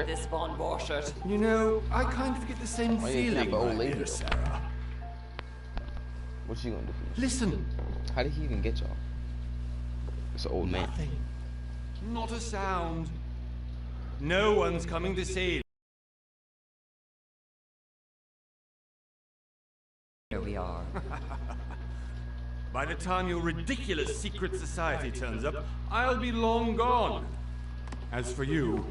have this, Von Borchert. You know, I kind of get the same you feeling, kidnap an old my lady, dear though? Sarah. What's she gonna do for you? Listen. How did he even get y'all? It's an old man. Nothing. Not a sound. No one's coming to save. Here we are. By the time your ridiculous secret society turns up, I'll be long gone. As for you,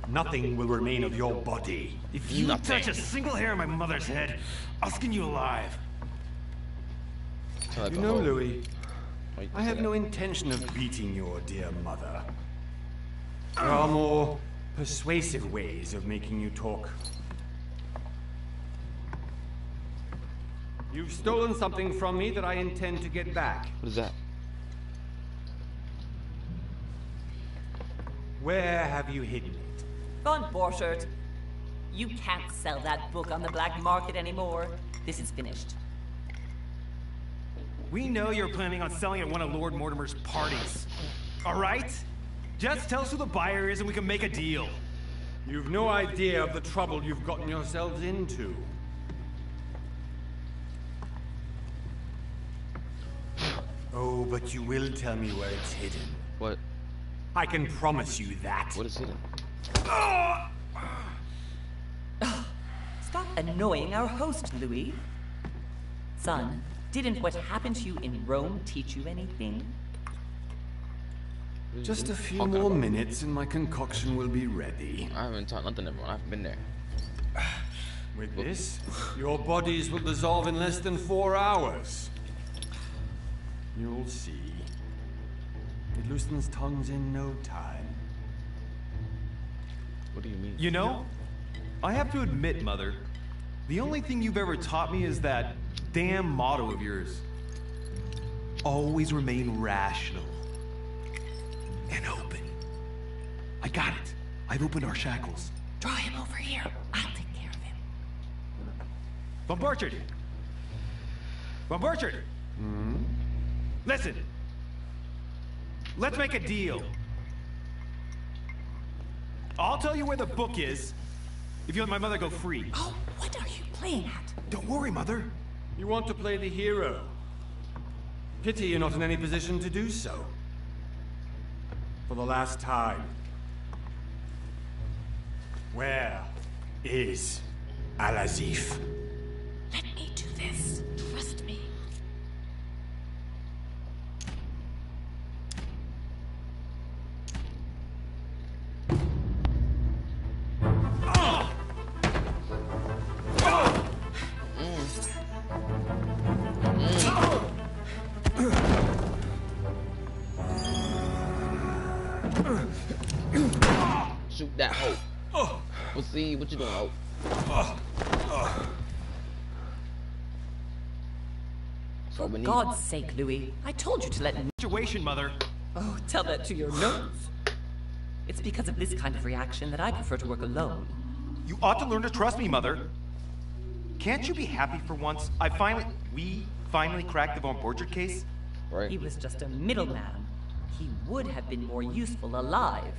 nothing will remain of your body. If you touch a single hair on my mother's head, I'll skin you alive. Like You know, hoe. Louis, Why you I say have that? no intention of beating your dear mother. There are more persuasive ways of making you talk. You've stolen something from me that I intend to get back. What is that? Where have you hidden it? Von Borchert, you can't sell that book on the black market anymore. This is finished. We know you're planning on selling at one of Lord Mortimer's parties. All right? Just tell us who the buyer is and we can make a deal. You've no idea of the trouble you've gotten yourselves into. Oh, but you will tell me where it's hidden. What? I can promise you that. What is hidden? Stop annoying our host, Louis. Son, didn't what happened to you in Rome teach you anything? Just a few Talking more about- minutes and my concoction will be ready. I haven't taught nothing to everyone. I haven't been there. With this, your bodies will dissolve in less than 4 hours. You'll see. It loosens tongues in no time. What do you mean? You know, I have to admit, Mother, the only thing you've ever taught me is that damn motto of yours. Always remain rational. And open. I got it. I've opened our shackles. Draw him over here. I'll take care of him. Von Borchert! Von Borchert! Listen. Let's make a deal. I'll tell you where the book is if you let my mother go free. Oh, what are you playing at? Don't worry, Mother. You want to play the hero. Pity you're not in any position to do so. For the last time. Where is Al-Azif? Let me do this. Trust me. Shoot that hoe. We'll see what you doing, hoe. So we For need. God's sake, Louis, I told you to let me. Situation, Mother. Oh, tell that to your nose. It's because of this kind of reaction that I prefer to work alone. You ought to learn to trust me, Mother. Can't you be happy for once? We finally cracked the Von Borchert case? Right. He was just a middleman. He would have been more useful alive.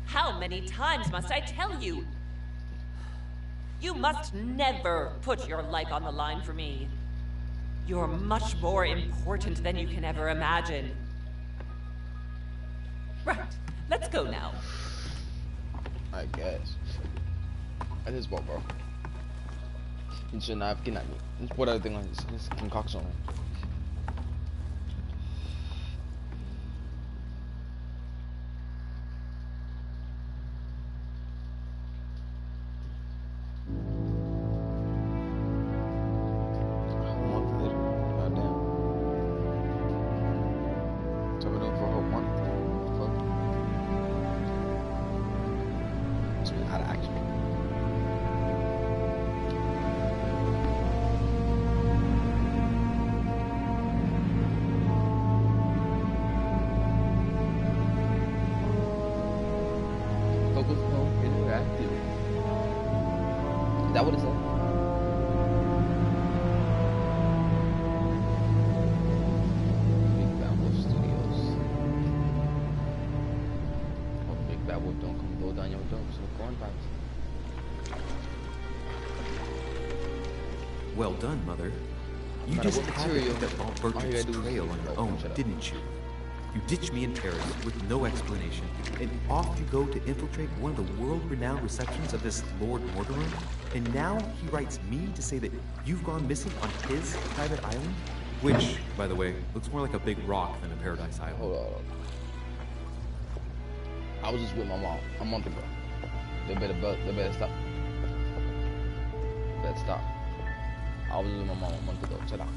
How many times must I tell you? You must never put your life on the line for me. You're much more important than you can ever imagine. Right, let's go now. I guess. At this ball, bro. You should not have kidnapped me. Let's put everything on his concoction. A whole month later. Goddamn. So we're doing for a whole month. Fuck. It's been out of action. Focus on interactive. Is that what it said? Big Bamboo Studios. Oh, Big Well done, Mother. You Matter just what had to material, pick up Bob all you Burton's gotta do is- trail on your Oh, own, shut up. didn't you? You ditched me in Paris with no explanation, and off you go to infiltrate one of the world-renowned receptions of this Lord Mortimer? And now he writes me to say that you've gone missing on his private island? Which, by the way, looks more like a big rock than a paradise island. Hold on. I was just with my mom a month ago. They better stop. Better stop. I was with my mom a month ago. Shut up.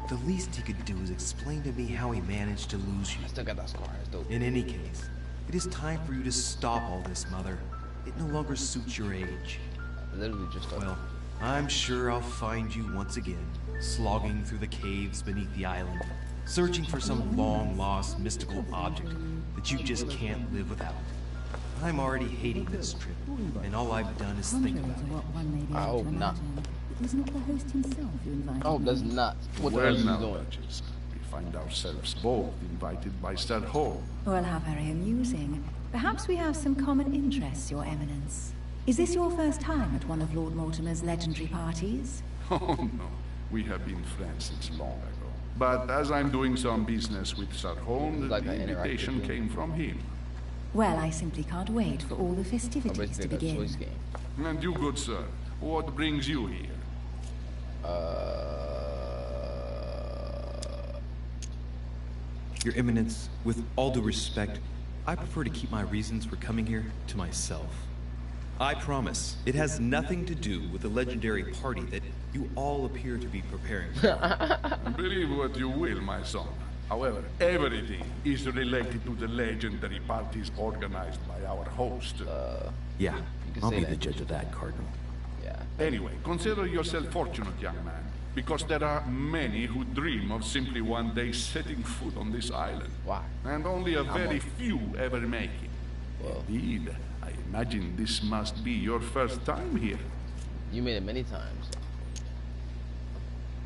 The least he could do is explain to me how he managed to lose you. I still got that scar. It's dope. In any case, it is time for you to stop all this, Mother. It no longer suits your age. I literally just started. Well, I'm sure I'll find you once again, slogging through the caves beneath the island, searching for some long-lost mystical object that you just can't live without. I'm already hating this trip, and all I've done is think about it. I hope not. It was not the host himself who invited I hope me. that's not what the hell Well is he now, doing. Duchess, we find ourselves both invited by Sir Hall. Well, how very amusing. Perhaps we have some common interests, Your Eminence. Is this your first time at one of Lord Mortimer's legendary parties? Oh no, we have been friends since long ago. But as I'm doing some business with Sir Holmes, Like the an interactive invitation game. came from him. Well, I simply can't wait for all the I festivities bet to they got a begin. choice game. And you, good sir, what brings you here? Your Eminence, with all due respect, I prefer to keep my reasons for coming here to myself. I promise, it has nothing to do with the legendary party that you all appear to be preparing for. Believe what you will, my son. However, everything is related to the legendary parties organized by our host. Yeah, can I'll say be that. the judge of that, Cardinal. Yeah. Anyway, consider yourself fortunate, young man, because there are many who dream of simply one day setting foot on this island. Why? And only a very much? few ever make it. Well. Indeed, I imagine this must be your first time here. You made it many times.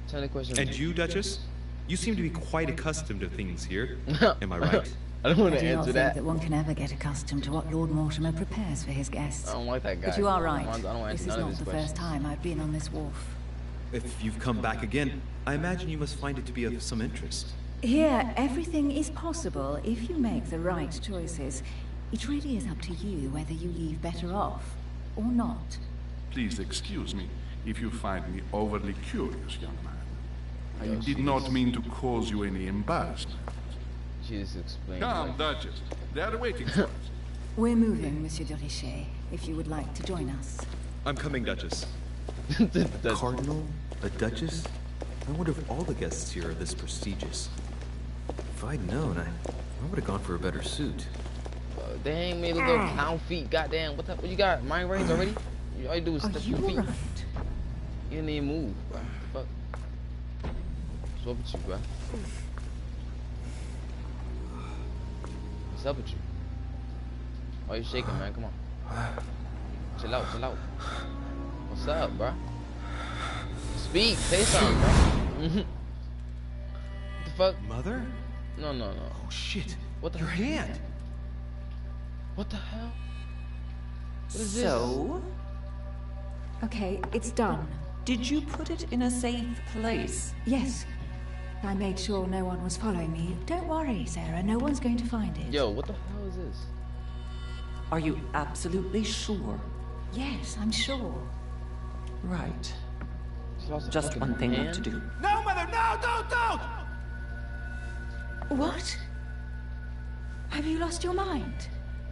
Tell the question. And you, Duchess? You seem to be quite accustomed to things here. Am I right? I don't want I to do not answer think that. that one can ever get accustomed to what Lord Mortimer prepares for his guests. I don't like that guy. But you are right. I don't This answer is none of not his the questions. first time I've been on this wharf. If you've come back again, I imagine you must find it to be of some interest. Here, everything is possible if you make the right choices. It really is up to you whether you leave better off or not. Please excuse me if you find me overly curious, young man. I Yo, did not mean to cause you any embarrassment. She just explained. Come, like, Duchess. They are waiting for us. We're moving, Monsieur de Richet, if you would like to join us. I'm coming, Duchess. the- Cardinal? A Duchess? I wonder if all the guests here are this prestigious. If I'd known, I would have gone for a better suit. Dang, made little pound feet. Goddamn, what you got? Mind range already? All you do is Are step you your feet. alright? You didn't even move, bro. What the fuck? What's up with you, bro? What's up with you? Why you shaking, man? Come on. Chill out, chill out. What's up, bro? Speak, say something, bro. What the fuck? Mother? No. Oh, shit. What the Your hell? hand! What the hell? What is this? So, Okay, it's done. did you put it in a safe place? Yes. I made sure no one was following me. Don't worry, Sarah. No one's going to find it. Yo, what the hell is this? Are you absolutely sure? Yes, I'm sure. Right. She lost a Just fucking one thing left hand? to do. No, Mother, no, don't! What? Have you lost your mind?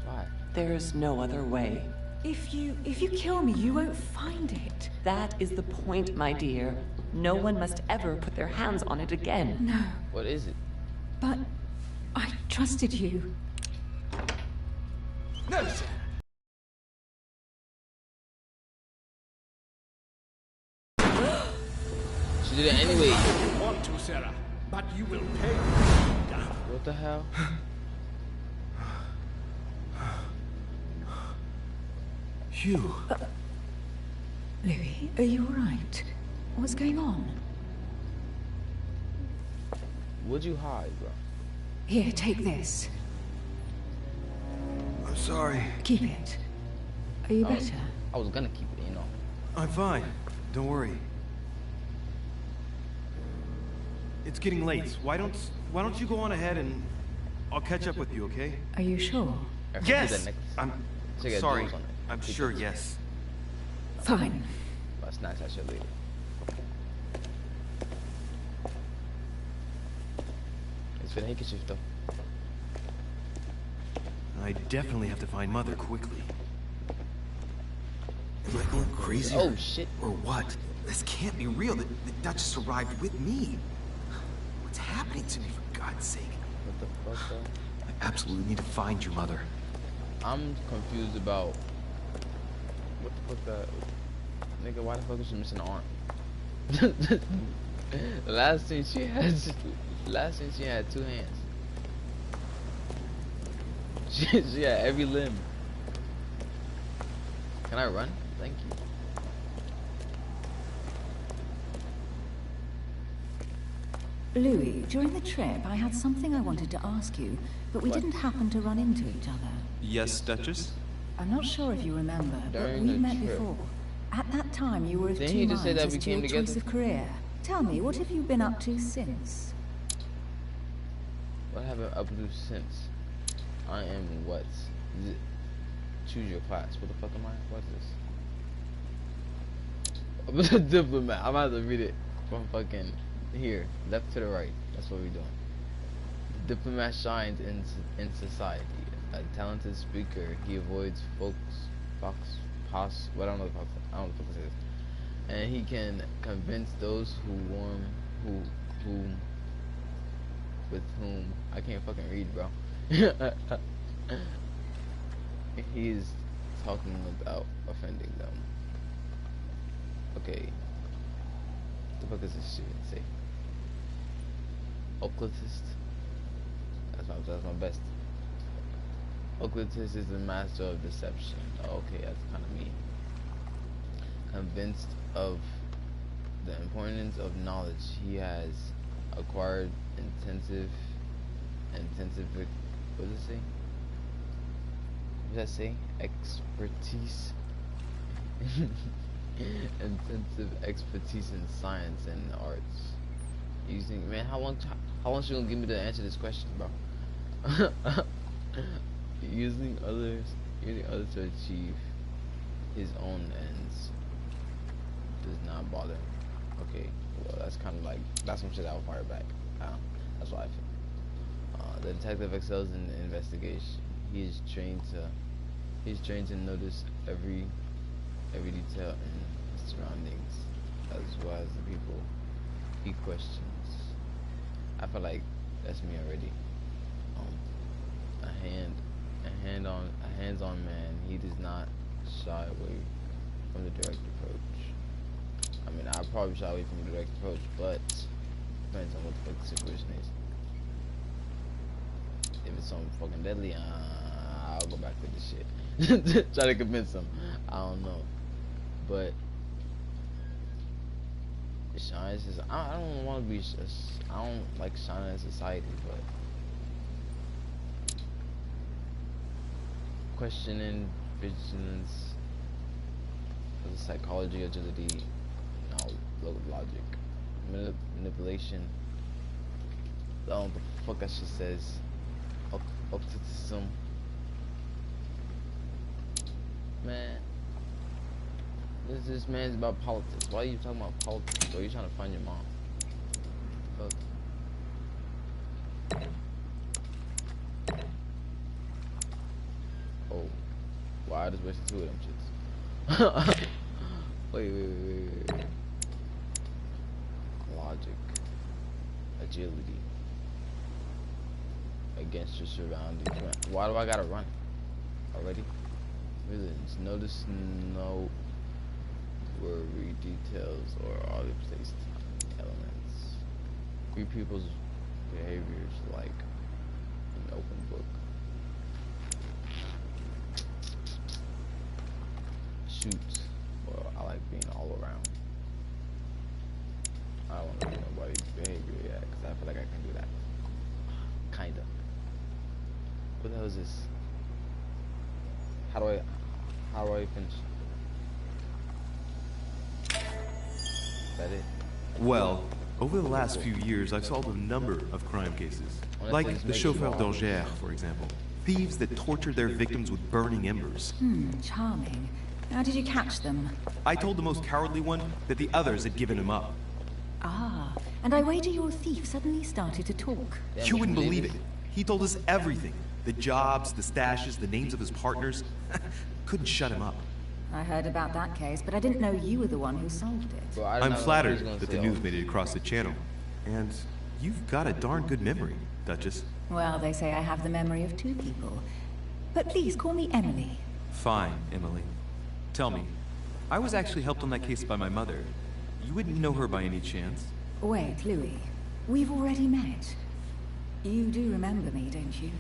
Why? There's no other way. If you kill me, you won't find it. That is the point, my dear. No one must ever put their hands on it again. No, What is it? but I trusted you. No, sir. She did it anyway. You want to, Sarah, but you will pay. What the hell? Hugh. Louis, are you alright? What's going on? What'd you hide, bro? Here, take this. I'm sorry. Keep it. Are you better? I was gonna keep it, you know. I'm fine. Don't worry. It's getting late. Why don't you go on ahead and I'll catch up with you, okay? Are you sure? Yes! I'm Check out sorry. jewels on it. I'm sure, yes. Fine. That's nice, I should leave. It's been a shift though. I definitely have to find Mother quickly. Am I going crazy? Oh shit. Or what? This can't be real. The Duchess arrived with me. What's happening to me, for God's sake? What the fuck, though? I absolutely need to find your mother. I'm confused about what the fuck nigga, why the fuck is she missing an arm? the last thing she had 2 hands. She had every limb. Can I run? Thank you. Louis, during the trip, I had something I wanted to ask you, but we didn't happen to run into each other. Yes, Duchess? I'm not sure if you remember, but During we the met trip. before. At that time, you were of Didn't two he just say minds that as we to came your together? choice of career. Tell me, what have you been up to since? What have I up to since? I am what? Choose your class. What the fuck am I? What is this? I'm a diplomat. I'm about to read it from fucking here, left to the right. That's what we're doing. The diplomat shines in society. A talented speaker, he avoids what I don't know what the fuck this is. And he can convince those with whom I can't fucking read, bro. He's talking without offending them. Okay. What the fuck is this shit say? Occultist. That's my best. Occultist is the master of deception. Okay, that's kind of mean. Convinced of the importance of knowledge, he has acquired intensive. What does it say? What does that say? Expertise. Intensive expertise in science and arts. Using, man, how long you gonna give me to answer this question, bro? using others to achieve his own ends does not bother him. Okay, well that's kind of like, that's some shit I'll fire back. That's what I feel. The detective excels in the investigation. He's trained to notice every detail in his surroundings, as well as the people he questions. I feel like that's me already. A hands-on man. He does not shy away from the direct approach. I mean, I probably shy away from the direct approach, but depends on what the fuck the situation is. If it's something fucking deadly, I'll go back to this shit. Try to convince them. I don't know, but shines is. I don't want to be. I don't like shining in society, but questioning, vigilance, for the psychology, agility, logic, manipulation. I don't know what the fuck that shit says. Occultism. Man, this man's about politics. Why are you talking about politics? Or are you trying to find your mom? Fuck. Oh, wow! I just wasted 2 of them shits. wait. Logic, agility. Against your surroundings. Why do I gotta run already? Villains. Notice no worry details or other place elements. Read people's behaviors like an open book. Shoot. Well, I like being all around. I don't want to be nobody's behavior yet, because I feel like I can do that. Kinda. What the hell is this? How do I finish? that it? Well, over the last few years, I've solved a number of crime cases. Like the chauffeur d'Orgère, for example. Thieves that tortured their victims with burning embers. Charming. How did you catch them? I told the most cowardly one that the others had given him up. Ah, and I wager your thief suddenly started to talk. You wouldn't believe it. He told us everything. The jobs, the stashes, the names of his partners. Couldn't shut him up. I heard about that case, but I didn't know you were the one who solved it. Bro, I I'm know flattered he's gonna that say the all news made it across the channel. And you've got a darn good memory, Duchess. Well, they say I have the memory of two people. But please call me Emily. Fine, Emily. Tell me, I was actually helped on that case by my mother. You wouldn't know her by any chance? Wait, Louis. We've already met. You do remember me, don't you?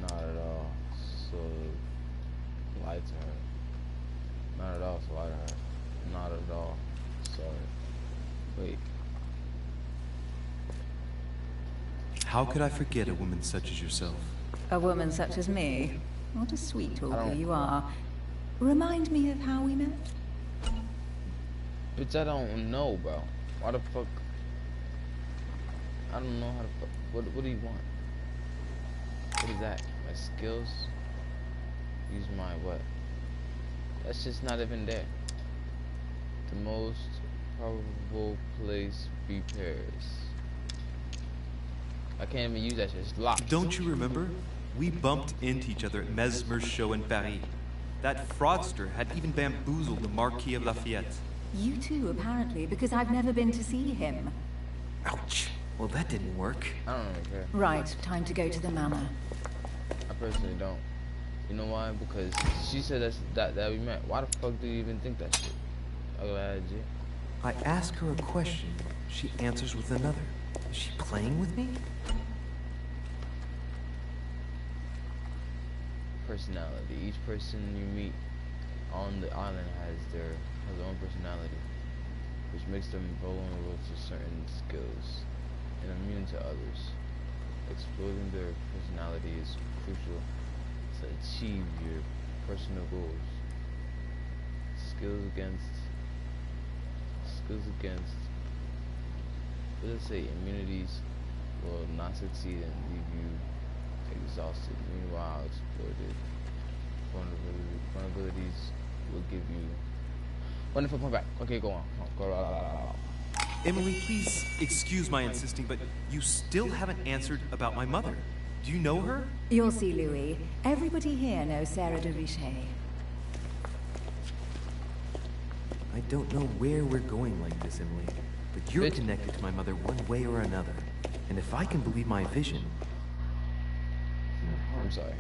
Not at all. So lie to her. Not at all. So lie to her. Not at all. Sorry. Wait. How could I forget a woman such as yourself? A woman such as me? What a sweet talker don't- you are. Remind me of how we met? Bitch, I don't know, bro. Why the fuck? I don't know how to fuck. What do you want? What is that? My skills? Use my what? That's just not even there. The most probable place be Paris. I can't even use that shit. It's locked. Don't you remember? We bumped into each other at Mesmer's show in Paris. That fraudster had even bamboozled the Marquis of Lafayette. You too, apparently, because I've never been to see him. Ouch. Well, that didn't work. I don't even care. Right, time to go to the manor. I personally don't. You know why? Because she said that we met. Why the fuck do you even think that shit? I'm glad you. I ask her a question. She answers with another. Is she playing with me? Personality. Each person you meet on the island has their own personality, which makes them vulnerable to certain skills and immune to others. Exploiting their personality is crucial to achieve your personal goals. Skills against let's say immunities will not succeed and leave you exhausted. Meanwhile, exploited vulnerabilities will give you wonderful point back. Okay, go on. Go. Emily, please excuse my insisting, but you still haven't answered about my mother. Do you know her? You'll see, Louis. Everybody here knows Sarah de Richet. I don't know where we're going like this, Emily. But you're Bitch. connected to my mother one way or another. And if I can believe my vision... I'm sorry.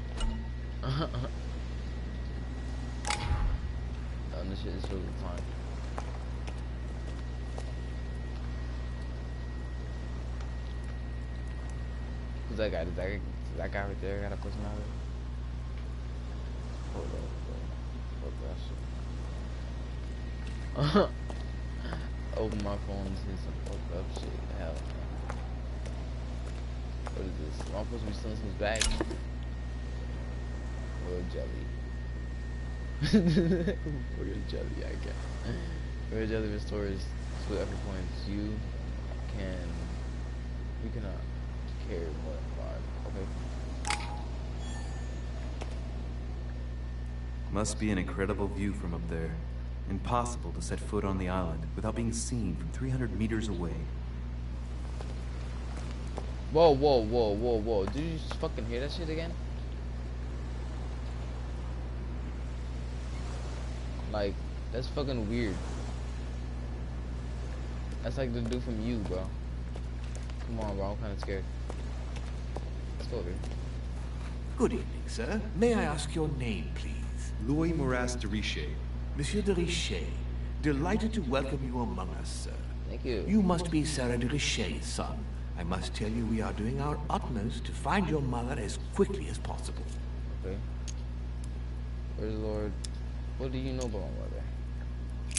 This shit is really fun. Who's that guy? Does that guy right there got a personality? Hold up, fuck that shit. Open my phone and see some fucked up shit. Hell no. What is this? Am I supposed to be stealing some bag? Royal jelly. Royal jelly, I guess. Royal jelly restores split effort points. You cannot carry more than 5. Okay. Must be an incredible view from up there. Impossible to set foot on the island without being seen from 300 meters away. Whoa. Did you just fucking hear that shit again? Like, that's fucking weird. That's like the dude from You, bro. Come on, bro. I'm kind of scared. Let's go, dude. Good evening, sir. May I ask your name, please? Louis Moras de Richet. Monsieur de Richet. Delighted to welcome you among us, sir. Thank you. You must be Sarah de Richet's son. I must tell you we are doing our utmost to find your mother as quickly as possible. Okay. Where's Lord? What do you know about my mother?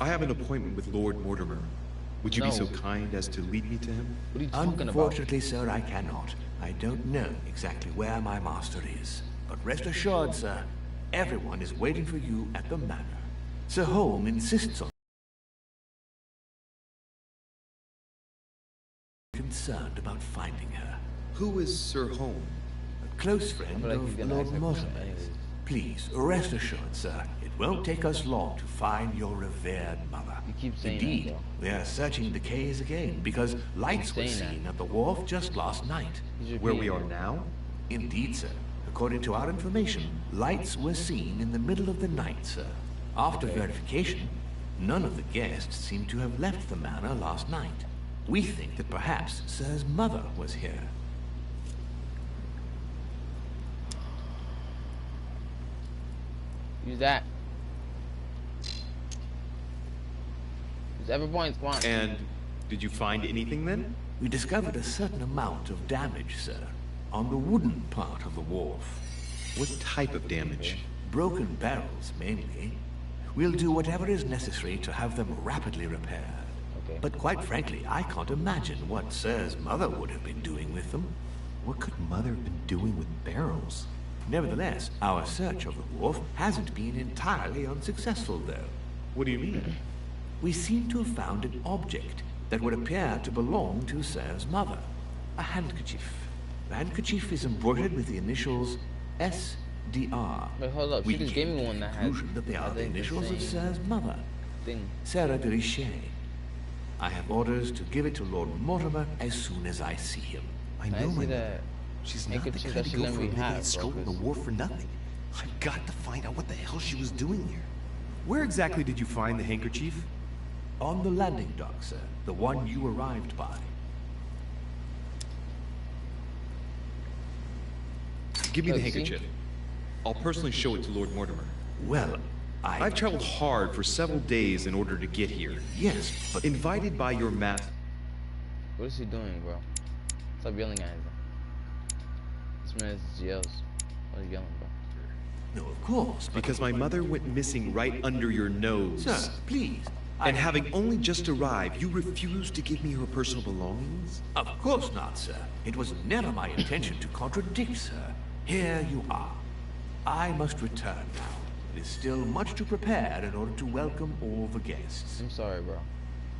I have an appointment with Lord Mortimer. Would you be No. so kind as to lead me to him? What are you talking about? Unfortunately, sir, I cannot. I don't know exactly where my master is. But rest assured, sir, everyone is waiting for you at the manor. Sir Holm insists on concerned about finding her. Who is Sir Home? A close friend feel like he's of gonna Lord ask that question Mortimer's. anyways. Please, rest assured, sir, it won't take us long to find your revered mother. You keep saying that, Indeed, bro. we are searching the caves again because lights were saying that. seen at the wharf just last night. He's Where we repeating are it. now? Indeed, sir. According to our information, lights were seen in the middle of the night, sir. After verification, none of the guests seem to have left the manor last night. We think that perhaps Sir's mother was here. Use that. Use every point, come on. And did you find anything then? We discovered a certain amount of damage, sir, on the wooden part of the wharf. What type of damage? Broken barrels, mainly. We'll do whatever is necessary to have them rapidly repaired. Okay. But quite frankly, I can't imagine what Sir's mother would have been doing with them. What could Mother have been doing with barrels? Nevertheless, our search of the wharf hasn't been entirely unsuccessful, though. What do you mean? We seem to have found an object that would appear to belong to Sir's mother. A handkerchief. The handkerchief is embroidered with the initials SDR. Wait, hold up. We She just came gave me to one the that had, conclusion that they I are the think, the initials of same Sir's mother, thing. Sarah de Richet. I have orders to give it to Lord Mortimer as soon as I see him. I Can I know see my that mother. She's not the handkerchief kind that to she go let for a me midnight have, stroll bro, on the 'cause- wharf for nothing. I've got to find out what the hell she was doing here. Where exactly did you find the handkerchief? On the landing dock, sir. The one you arrived by. Give me the Oh, see? handkerchief. I'll personally show it to Lord Mortimer. Well, I've traveled hard for several days in order to get here. Yes, but Invited by your What is he doing, bro? Stop yelling at him. This man is yells. What are you yelling, bro? no, of course. But Because my mother went missing right under your nose. Sir, please. And having only just arrived, you refused to give me her personal belongings? Of course not, sir. It was never my intention to contradict, sir. Here you are. I must return now. It is still much to prepare in order to welcome all the guests. I'm sorry, bro.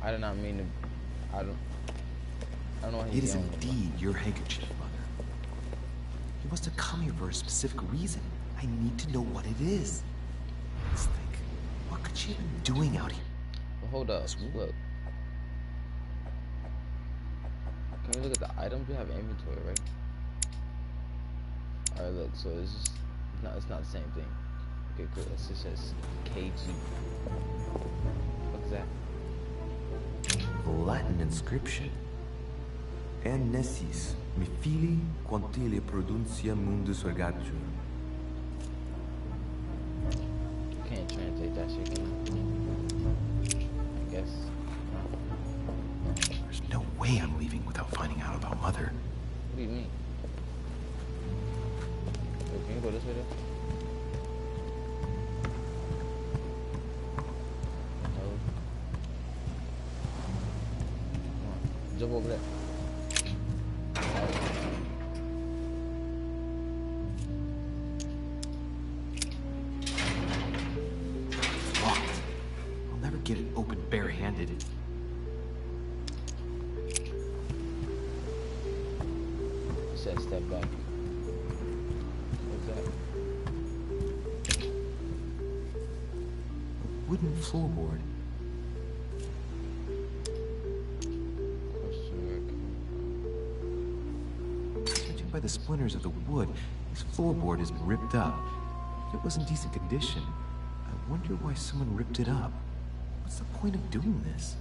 I did not mean to. I don't know what It he's is yelling about. indeed your handkerchief, Mother. You must have come here for a specific reason. I need to know what it is. Let's think. What could she have been doing out here? But hold up. Look. Can we look at the items? We have inventory, right? Alright, look. So it's not the same thing. Okay, cool. It just says KG. What's that? A Latin inscription. En nessis, mi fili quantile produncia mundus ergatur. Can't translate that shit, can you? I guess. There's no way I'm leaving without finding out about Mother. What do you mean? Wait, can you go this way though? No. Come on, jump over there. It's locked. I'll never get it open barehanded. It says step back. What's that? A wooden floorboard. Judging by the splinters of the wood, this floorboard has been ripped up. If it was in decent condition, I wonder why someone ripped it up. What's the point of doing this?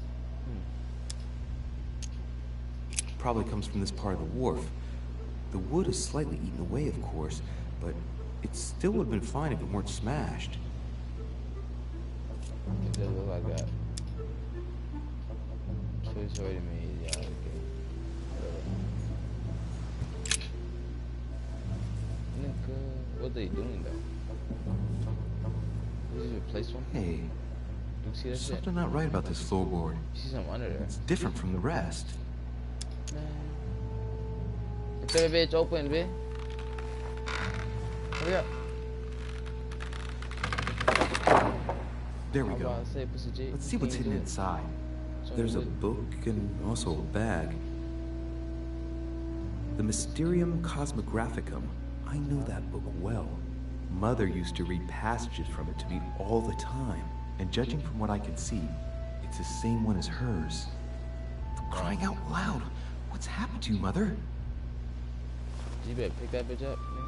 Probably comes from this part of the wharf. The wood is slightly eaten away, of course, but it still would have been fine if it weren't smashed. It does look like that. Choice already made, yeah, okay. Nigga, what are they doing though? Did you replace one? Hey, You see that there's shit? something not right about this floorboard. You see something under there? It's different from the rest. Man. It's that bitch open, bitch. Hurry up. There we I'm go. about to say, Pussy G, Let's see what's can you hidden do it? inside. Show me There's a what- book and also a bag. The Mysterium Cosmographicum. I know that book well. Mother used to read passages from it to me all the time. And judging from what I can see, it's the same one as hers. For crying out loud, what's happened to you, Mother? You better pick that bitch up, man.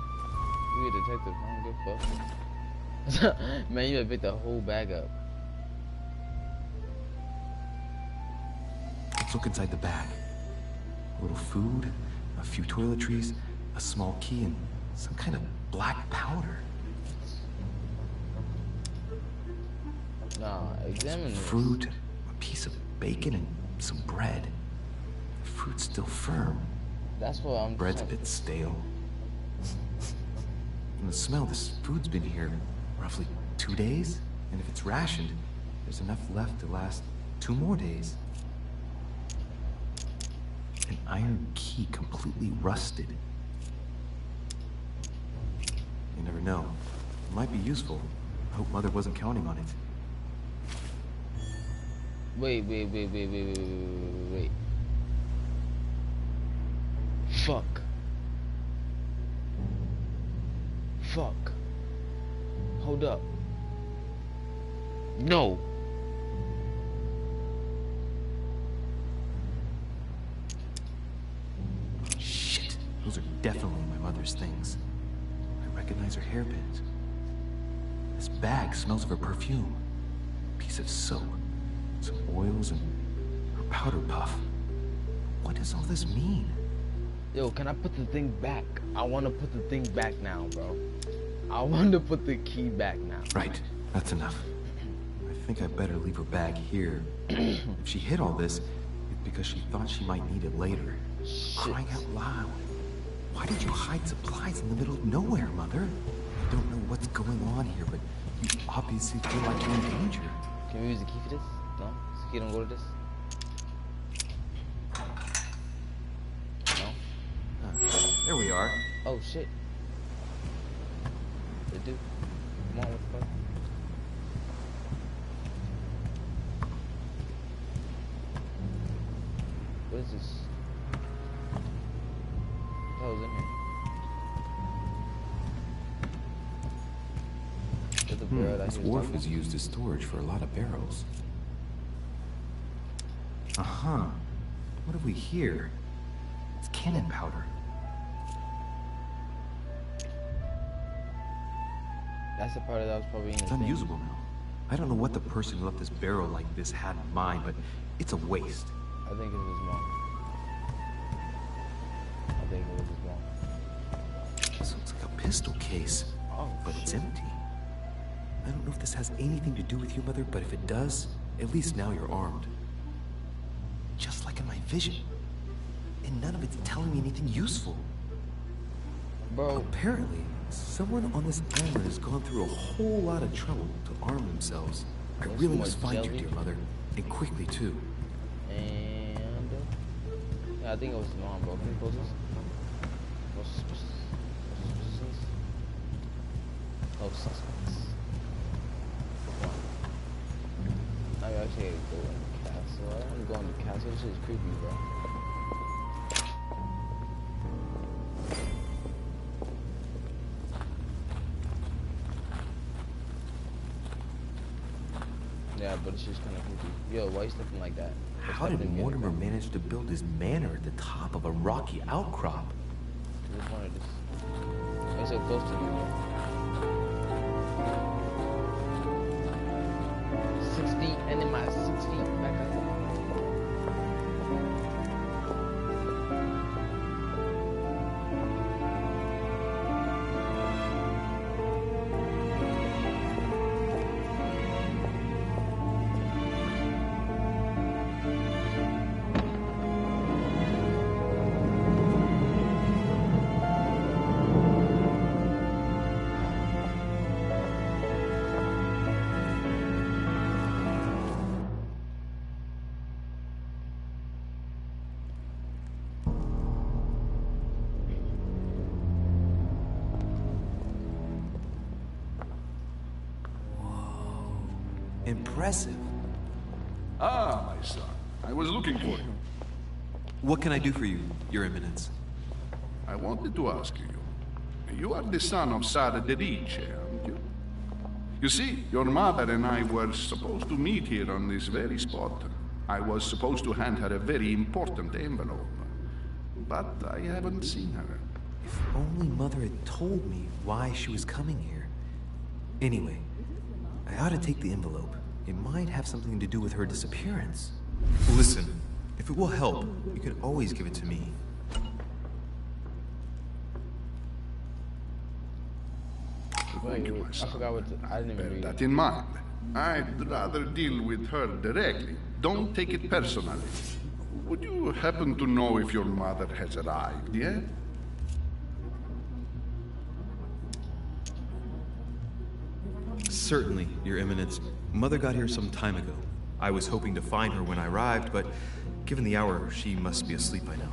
You a detective, I don't give a fuck. Man, you better pick the whole bag up. Let's look inside the bag. A little food, a few toiletries, a small key, and some kind of black powder. Nah, examine this. Fruit, a piece of bacon, and some bread. The fruit's still firm. That's what I'm Bread's a saying. bit stale. From the smell, this food's been here roughly 2 days. And if it's rationed, there's enough left to last 2 more days. An iron key completely rusted. You never know. It might be useful. I hope Mother wasn't counting on it. Wait. Fuck. Hold up. No. Shit. Those are definitely my mother's things. I recognize her hairpins. This bag smells of her perfume. A piece of soap. Some oils and her powder puff. What does all this mean? Yo, can I put the thing back? I want to put the thing back now, bro. I want to put the key back now. Right. That's enough. I think I better leave her bag here. If she hid all this, it's because she thought she might need it later. Shit. Crying out loud. Why did you hide supplies in the middle of nowhere, Mother? I don't know what's going on here, but you obviously feel like you're in danger. Can we use the key for this? No? This key don't go to this? No? There we are. Oh, shit. They do. Come on, what the fuck? What is this? What the hell is in here? There's a barrel that This he was wharf talking is about. used as storage for a lot of barrels. Uh-huh. What have we here? It's cannon powder. That's the part that was probably in the It's thing. unusable now. I don't know what the person who left this barrel like this had in mind, but it's a waste. I think it was his mom. This looks like a pistol case, Oh, but it's shit. empty. I don't know if this has anything to do with you, Mother, but if it does, at least now you're armed. Just like in my vision. And none of it's telling me anything useful. Bro, Apparently, someone on this island has gone through a whole lot of trouble to arm themselves. I There's really more must find you, jelly. dear Mother. And quickly, too. and yeah, I think it was his mom, bro. Can you close this? Most suspicious. No suspects. I actually gotta go in the castle. I don't want to go in the castle. This shit is creepy, bro. Yeah, but it's just kind of creepy. Yo, why you stepping like that? What's How did happening here, Mortimer bro? manage to build his manor at the top of a rocky outcrop? Which one is this? Why so close to you, bro? 6 feet, and then my 6 feet back up. Impressive. Ah, my son. I was looking for you. What can I do for you, Your Eminence? I wanted to ask you. You are the son of Sara de Ricci, aren't you? You see, your mother and I were supposed to meet here on this very spot. I was supposed to hand her a very important envelope. But I haven't seen her. If only Mother had told me why she was coming here. Anyway, I ought to take the envelope. It might have something to do with her disappearance. Listen, if it will help, you can always give it to me. Thank you, my son. I forgot what I didn't even Bear read that it. in mind. I'd rather deal with her directly. Don't take it personally. Would you happen to know if your mother has arrived yet? Certainly, Your Eminence. Mother got here some time ago. I was hoping to find her when I arrived, but given the hour, she must be asleep by now.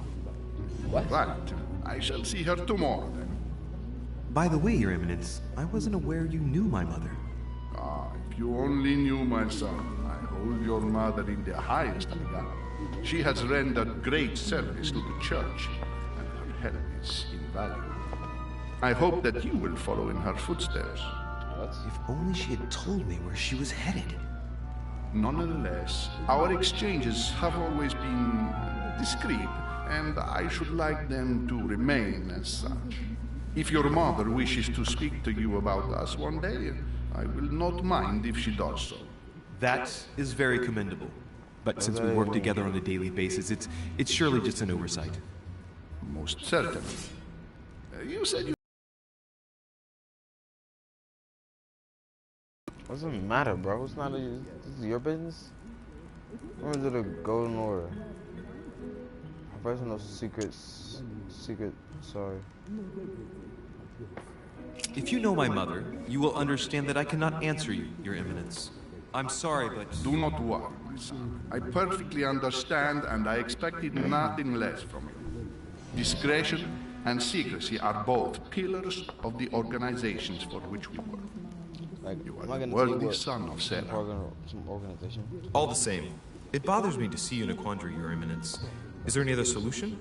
What? Right. I shall see her tomorrow then. By the way, Your Eminence, I wasn't aware you knew my mother. Ah, if you only knew, my son. I hold your mother in the highest regard. She has rendered great service to the church, and her help is invaluable. I hope that you will follow in her footsteps. If only she had told me where she was headed. Nonetheless, our exchanges have always been discreet, and I should like them to remain as such. If your mother wishes to speak to you about us one day, I will not mind if she does so. That is very commendable. But since we work together on a daily basis, it's surely just an oversight. Most certainly. You said you... Doesn't matter, bro. It's not this is your business. Or is it a golden order? Personal secrets. Sorry. If you know my mother, you will understand that I cannot answer you, Your Eminence. I'm sorry, but... Do not worry, my son. I perfectly understand, and I expected nothing less from you. Discretion and secrecy are both pillars of the organizations for which we work. Like, You am are I the gonna worthy what, son of Sarah. some organization? All the same, it bothers me to see you in a quandary, Your Eminence. Is there any other solution?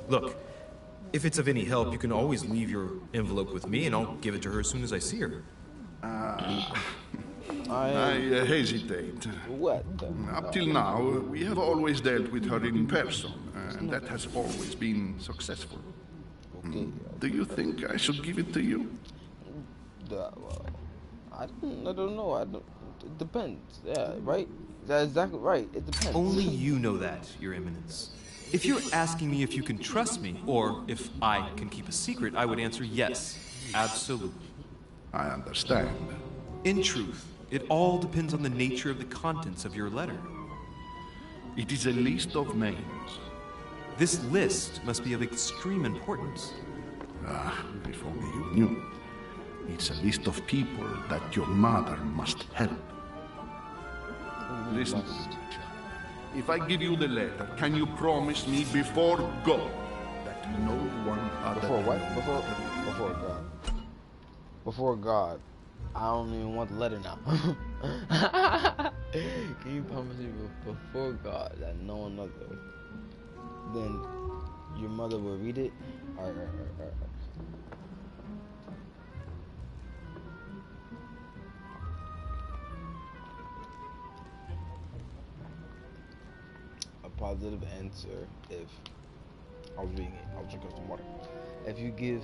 Look, if it's of any help, you can always leave your envelope with me, and I'll give it to her as soon as I see her. I hesitate. What? Up till now, we have always dealt with her in person, and that has always been successful. Do you think I should give it to you? Well, I don't know. It depends. Yeah, right? That's exactly right. It depends. Only you know that, Your Eminence. If you're asking me if you can trust me, or if I can keep a secret, I would answer yes, absolutely. I understand. In truth, it all depends on the nature of the contents of your letter. It is a list of names. This list must be of extreme importance. Ah, if only you knew. It's a list of people that your mother must help. Listen to me, child. If I give you the letter, can you promise me before God that no one other... Before what? Before God. Before God. I don't even want the letter now. Can you promise me before God that no one other, then your mother will read it? A positive answer if I was reading it. I was drinking some water. If you give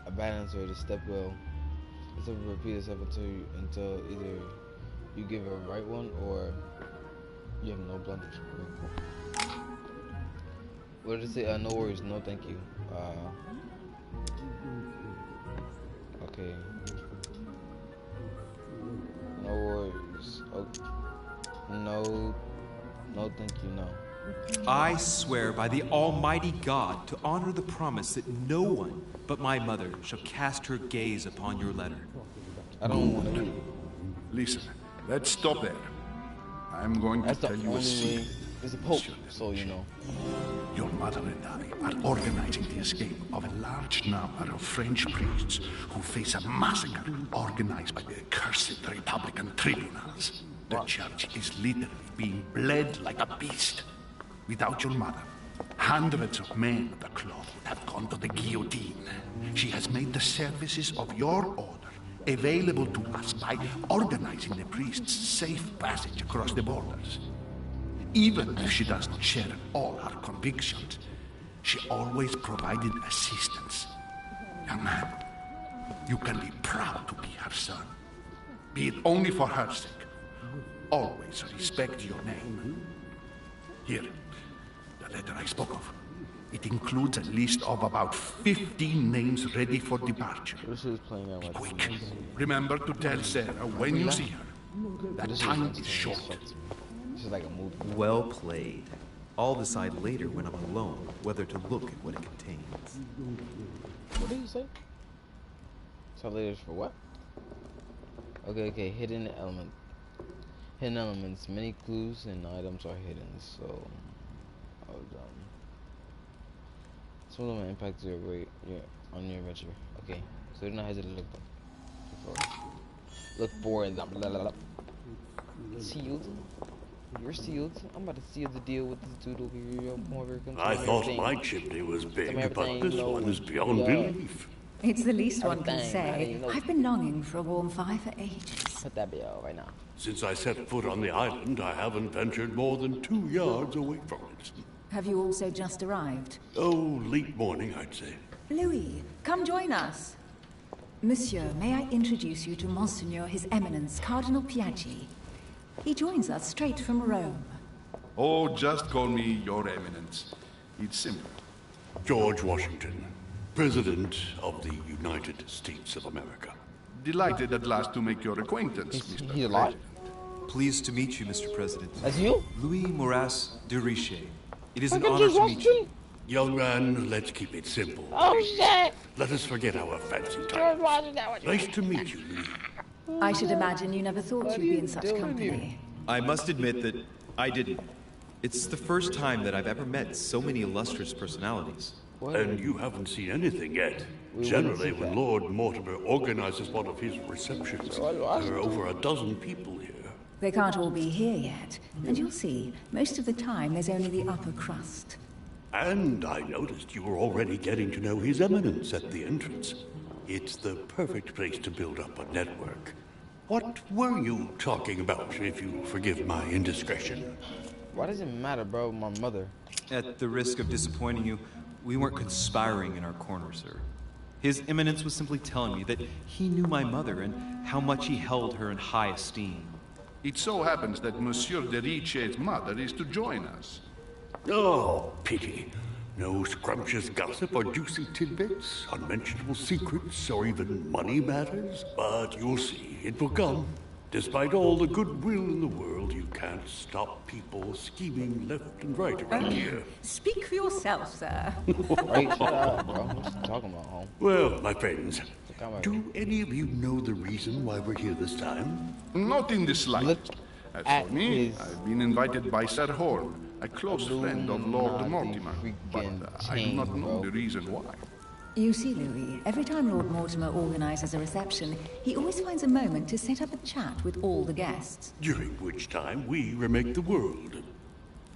a bad answer to step well, instead of repeat itself until either you give a right one or you have no blunders. What did it say? No worries, no thank you. Okay. No worries. Oh, no thank you, no. I swear by the Almighty God to honor the promise that no one but my mother shall cast her gaze upon your letter. I don't want to read it. Listen, let's stop there. I'm going to That's the tell you a only secret. way. It's a pope, Monsieur so you know. Your mother and I are organizing the escape of a large number of French priests who face a massacre organized by the accursed Republican tribunals. The church is literally being bled like a beast. Without your mother, Hundreds of men of the cloth have gone to the guillotine. She has made the services of your order available to us by organizing the priests' safe passage across the borders. Even if she does not share all our convictions, she always provided assistance. Young man, you can be proud to be her son. Be it only for her sake. Always respect your name. Here, the letter I spoke of. It includes a list of about 15 names ready for departure. Be quick. Remember to tell Sarah when you see her that time is short. This is like a movie. Well played. I'll decide later when I'm alone whether to look at what it contains. What did you say? So later for what? Okay, hidden element. Hidden elements. Many clues and items are hidden, so some of them impact your on your adventure. Okay, so do not hesitate to look for and blah, blah, blah, blah. Sealed? You're sealed. I'm about to seal the deal with this dude over here. Come over, come I thought my chimney was big, but this one is beyond belief. It's the least one can say. I've been longing for a warm fire for ages. Put that bill right now. Since I set foot on the island, I haven't ventured more than 2 yards away from it. Have you also just arrived? Oh, late morning, I'd say. Louis, come join us. Monsieur, may I introduce you to Monseigneur His Eminence, Cardinal Piaggi. He joins us straight from Rome. Oh, just call me Your Eminence. It's simple. George Washington, President of the United States of America. Delighted at last to make your acquaintance, Mr. He's alive? Pleased to meet you, Mr. President. That's you? Louis Moras de Richet. It is an Fucking honor George to meet you. Young man, let's keep it simple. Oh shit! Let us forget our fancy George titles. Washington. Nice to meet you, Louis. I should imagine you never thought you'd be in such company. I must admit that I didn't. It's the first time that I've ever met so many illustrious personalities. And you haven't seen anything yet. Generally, when Lord Mortimer organizes one of his receptions, there are over a dozen people here. They can't all be here yet. And you'll see, most of the time there's only the upper crust. And I noticed you were already getting to know His Eminence at the entrance. It's the perfect place to build up a network. What were you talking about, if you forgive my indiscretion? Why does it matter, bro? My mother. At the risk of disappointing you, we weren't conspiring in our corner, sir. His Eminence was simply telling me that he knew my mother and how much he held her in high esteem. It so happens that Monsieur de Richet's mother is to join us. Oh, pity. No scrumptious gossip or juicy tidbits, unmentionable secrets, or even money matters. But you'll see, it will come. Despite all the goodwill in the world, you can't stop people scheming left and right around here. Speak for yourself, sir. Right, shut up, bro. What you talking about, home? Well, my friends, do any of you know the reason why we're here this time? Not in the slightest. As at for me, his I've been invited by Sir Horn, a close friend of Lord Mortimer, but I do not know the reason why. You see, Louis, every time Lord Mortimer organizes a reception, he always finds a moment to set up a chat with all the guests. During which time we remake the world.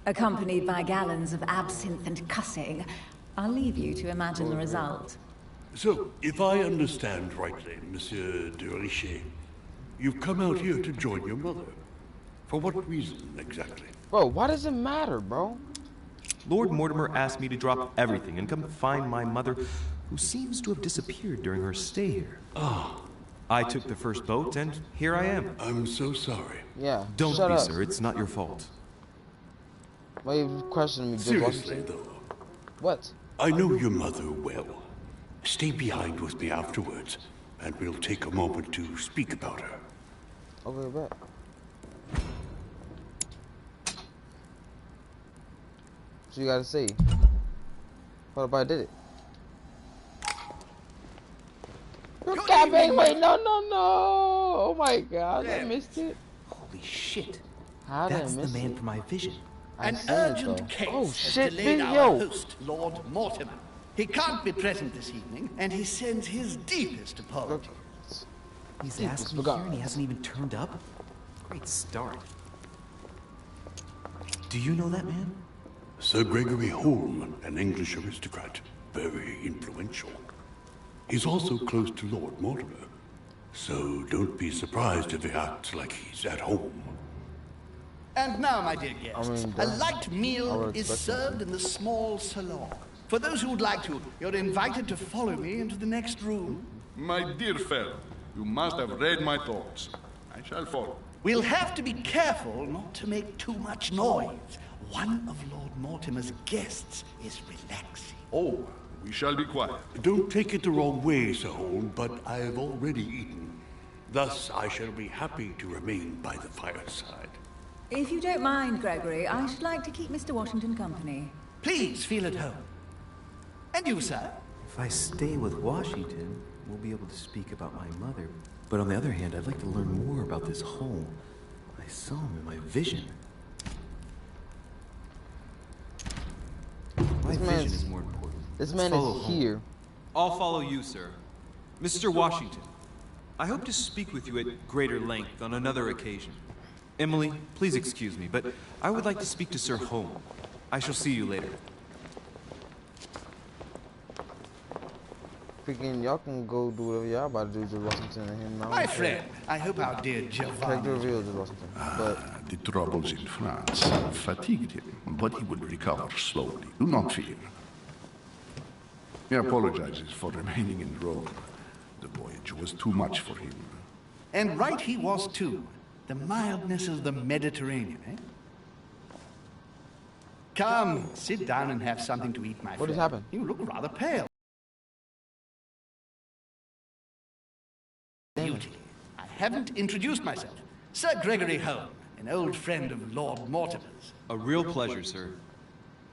Accompanied by gallons of absinthe and cussing. I'll leave you to imagine the result. So, if I understand rightly, Monsieur de Richet, you've come out here to join your mother. For what reason, exactly? Bro, why does it matter, bro? Lord Mortimer asked me to drop everything and come find my mother, who seems to have disappeared during her stay here. Ah. I took the first boat, and here I am. I'm so sorry. Yeah. Don't shut be, up. sir. It's not your fault. Why are you questioning me? Seriously, though. What? I know your mother well. Stay behind with me afterwards, and we'll take a moment to speak about her. Okay, bet. What you gotta say? What if I did it? Wait, no. Oh my god, I missed it. Holy shit. How did I That's miss the man it? from my vision. I An seen it, urgent though. case Oh has shit, delayed our yo. host, Lord Mortimer. He can't be present this evening, and he sends his deepest apologies. He's asked me here and he hasn't even turned up? Great start. Do you know that man? Sir Gregory Holm, an English aristocrat, very influential. He's also close to Lord Mortimer, so don't be surprised if he acts like he's at home. And now, my dear guests, a light meal is served in the small salon. For those who would like to, you're invited to follow me into the next room. My dear fellow, you must have read my thoughts. I shall follow. We'll have to be careful not to make too much noise. One of Lord Mortimer's guests is relaxing. Oh, we shall be quiet. Don't take it the wrong way, Sir Holm, but I have already eaten. Thus, I shall be happy to remain by the fireside. If you don't mind, Gregory, I should like to keep Mr. Washington company. Please feel at home. And you, sir? If I stay with Washington, we'll be able to speak about my mother. But on the other hand, I'd like to learn more about this home. I saw him in my vision. My vision is more important. This man is here. I'll follow you, sir. Mr. Washington, I hope to speak with you at greater length on another occasion. Emily, please excuse me, but I would like to speak to Sir Holm. I shall see you later. Freaking, y'all can go do whatever y'all about to do to Washington and him now. My friend, I hope our dear Giovanni... Washington, but... The troubles in France fatigued him, but he would recover slowly. Do not fear. He apologizes for remaining in Rome. The voyage was too much for him. And right he was, too. The mildness of the Mediterranean, eh? Come, sit down and have something to eat, my friend. What has happened? You look rather pale. Beauty. I haven't introduced myself. Sir Gregory Holm, an old friend of Lord Mortimer's. A real pleasure, sir.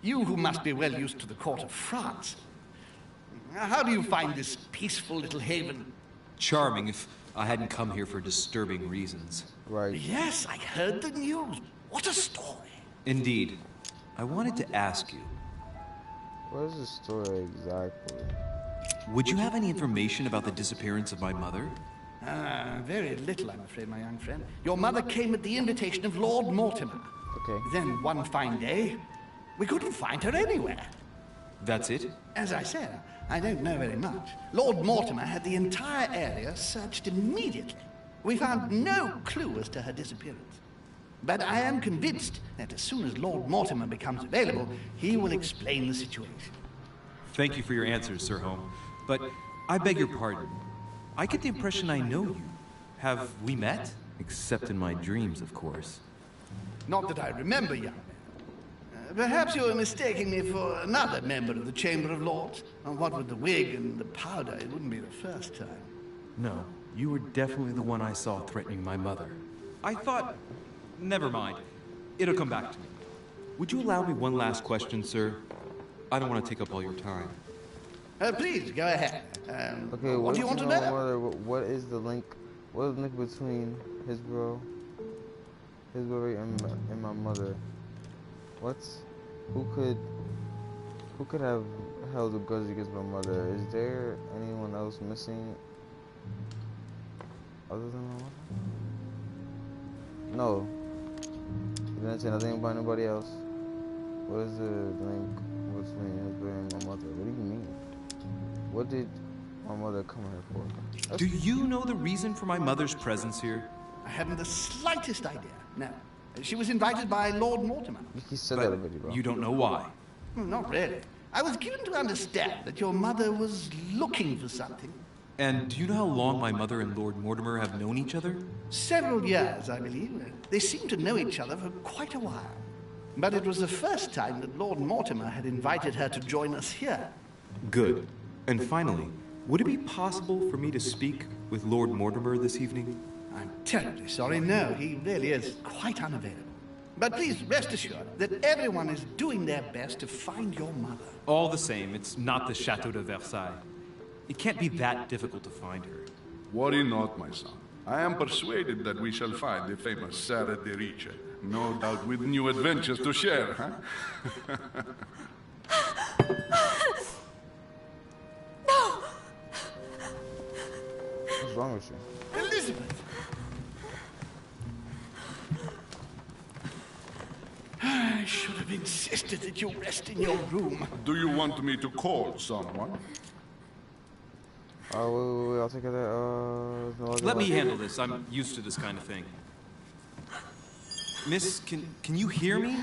You who must be well used to the court of France. How do you find this peaceful little haven? Charming if I hadn't come here for disturbing reasons. Right. Yes, I heard the news. What a story. Indeed. I wanted to ask you. What is the story exactly? Would you have any information about the disappearance of my mother? Very little, I'm afraid, my young friend. Your mother came at the invitation of Lord Mortimer. Okay. Then one fine day, we couldn't find her anywhere. That's it? As I said, I don't know very much. Lord Mortimer had the entire area searched immediately. We found no clue as to her disappearance. But I am convinced that as soon as Lord Mortimer becomes available, he will explain the situation. Thank you for your answers, Sir Holm. But I beg your pardon. I get the impression I know you. Have we met? Except in my dreams, of course. Not that I remember, young man. Perhaps you are mistaking me for another member of the Chamber of Lords. And what with the wig and the powder, it wouldn't be the first time. No, you were definitely the one I saw threatening my mother. I thought... Never mind. It'll come back to me. Would you allow me one last question, sir? I don't want to take up all your time. Please, go ahead. Okay, what do you want to know? Mother, what is the link? What is the link between his brother and my mother? Who could have held a grudge against my mother? Is there anyone else missing other than my mother? No. You didn't say nothing about anybody else. What is the link between his brother and my mother? What do you mean? What did my mother come here for? Do you know the reason for my mother's presence here? I haven't the slightest idea. No. She was invited by Lord Mortimer. He said that already, bro. You don't know why? Well, not really. I was given to understand that your mother was looking for something. And do you know how long my mother and Lord Mortimer have known each other? Several years, I believe. They seemed to know each other for quite a while. But it was the first time that Lord Mortimer had invited her to join us here. Good. And finally, would it be possible for me to speak with Lord Mortimer this evening? I'm terribly sorry. No, he really is quite unavailable. But please rest assured that everyone is doing their best to find your mother. All the same, it's not the Chateau de Versailles. It can't be that difficult to find her. Worry not, my son. I am persuaded that we shall find the famous Sarah de Riche. No doubt with new adventures to share, huh? No! What's wrong with you? Elizabeth! I should have insisted that you rest in your room. Do you want me to call someone? Oh, wait, I'll take care of that. Let me handle this. I'm used to this kind of thing. Miss, can you hear me?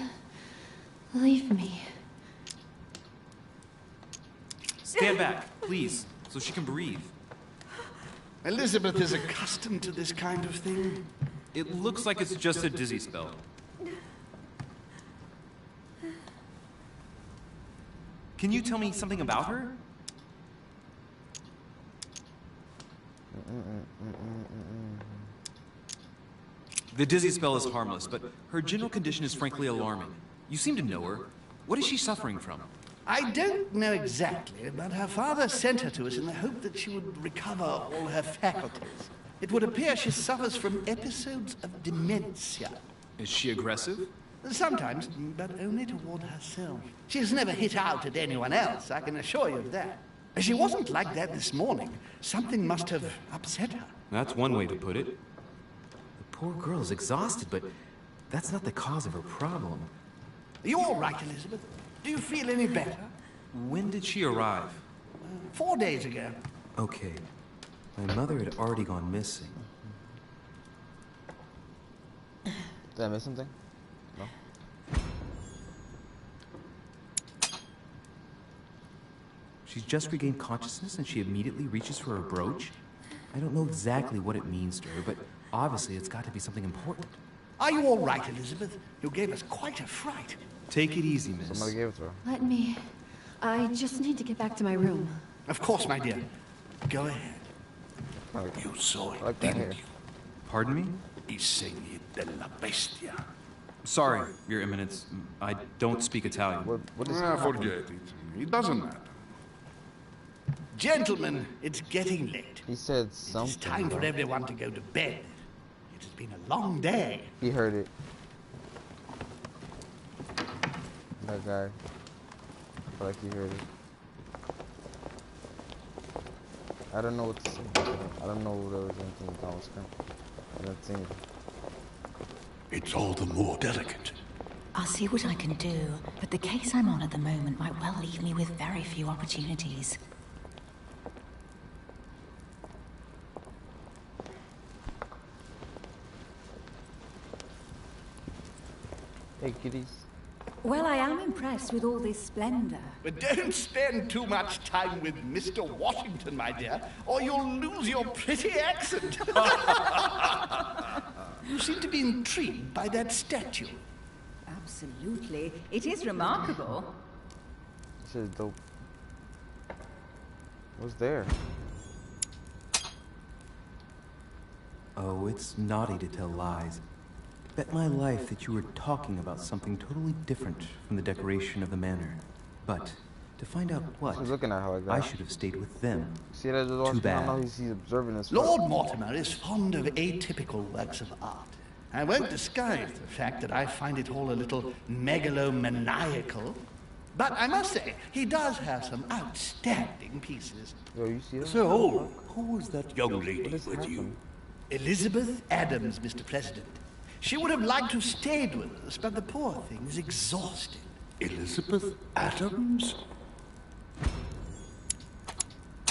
Leave me. Stand back, please, so she can breathe. Elizabeth is accustomed to this kind of thing. It looks like it's just a dizzy spell. Can you tell me something about her? The dizzy spell is harmless, but her general condition is frankly alarming. You seem to know her. What is she suffering from? I don't know exactly, but her father sent her to us in the hope that she would recover all her faculties. It would appear she suffers from episodes of dementia. Is she aggressive? Sometimes, but only toward herself. She has never hit out at anyone else, I can assure you of that. She wasn't like that this morning. Something must have upset her. That's one way to put it. The poor girl is exhausted, but that's not the cause of her problem. Are you all right, Elizabeth? Do you feel any better? When did she arrive? 4 days ago. Okay. My mother had already gone missing. Did I miss something? No. She's just regained consciousness and she immediately reaches for her brooch? I don't know exactly what it means to her, but obviously it's got to be something important. Are you all right, Elizabeth? You gave us quite a fright. Take it easy, miss. Somebody gave it to her. Let me. I just need to get back to my room. Of course, my dear. Go ahead. You saw it, didn't you? Pardon me? I segni della bestia. Sorry, Your Eminence. I don't speak Italian. What is Forget it. It doesn't matter. Gentlemen, it's getting late. He said something. It's time for everyone to go to bed. It has been a long day. He heard it. That guy. I feel like he heard it. I don't know what to say. I don't know if there was anything that was screen. I don't think. It's all the more delicate. I'll see what I can do, but the case I'm on at the moment might well leave me with very few opportunities. Hey, kitties. Well, I am impressed with all this splendor. But don't spend too much time with Mr. Washington, my dear, or you'll lose your pretty accent. You seem to be intrigued by that statue. Absolutely. It is remarkable. This is dope. What's there? Oh, it's naughty to tell lies. Bet my life that you were talking about something totally different from the decoration of the manor. But to find out what, She's looking at her like that. I should have stayed with them. See that? Too bad. I know he's observing this. Lord Mortimer is fond of atypical works of art. I won't disguise the fact that I find it all a little megalomaniacal. But I must say, he does have some outstanding pieces. Yo, you see that? So, who was that young lady What is with you? happening? Elizabeth Adams, Mr. President. She would have liked to have stayed with us, but the poor thing is exhausted. Elizabeth Adams?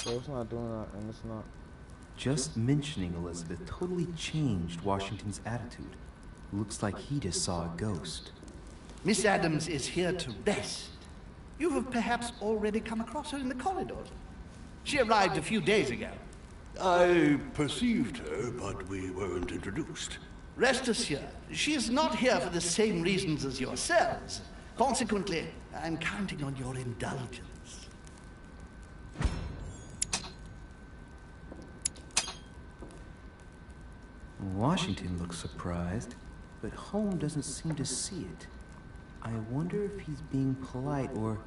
So it's not doing that, and it's not. Just mentioning Elizabeth totally changed Washington's attitude. Looks like he just saw a ghost. Miss Adams is here to rest. You have perhaps already come across her in the corridors. She arrived a few days ago. I perceived her, but we weren't introduced. Rest assured, she is not here for the same reasons as yourselves. Consequently, I'm counting on your indulgence. Washington looks surprised, but Holmes doesn't seem to see it. I wonder if he's being polite or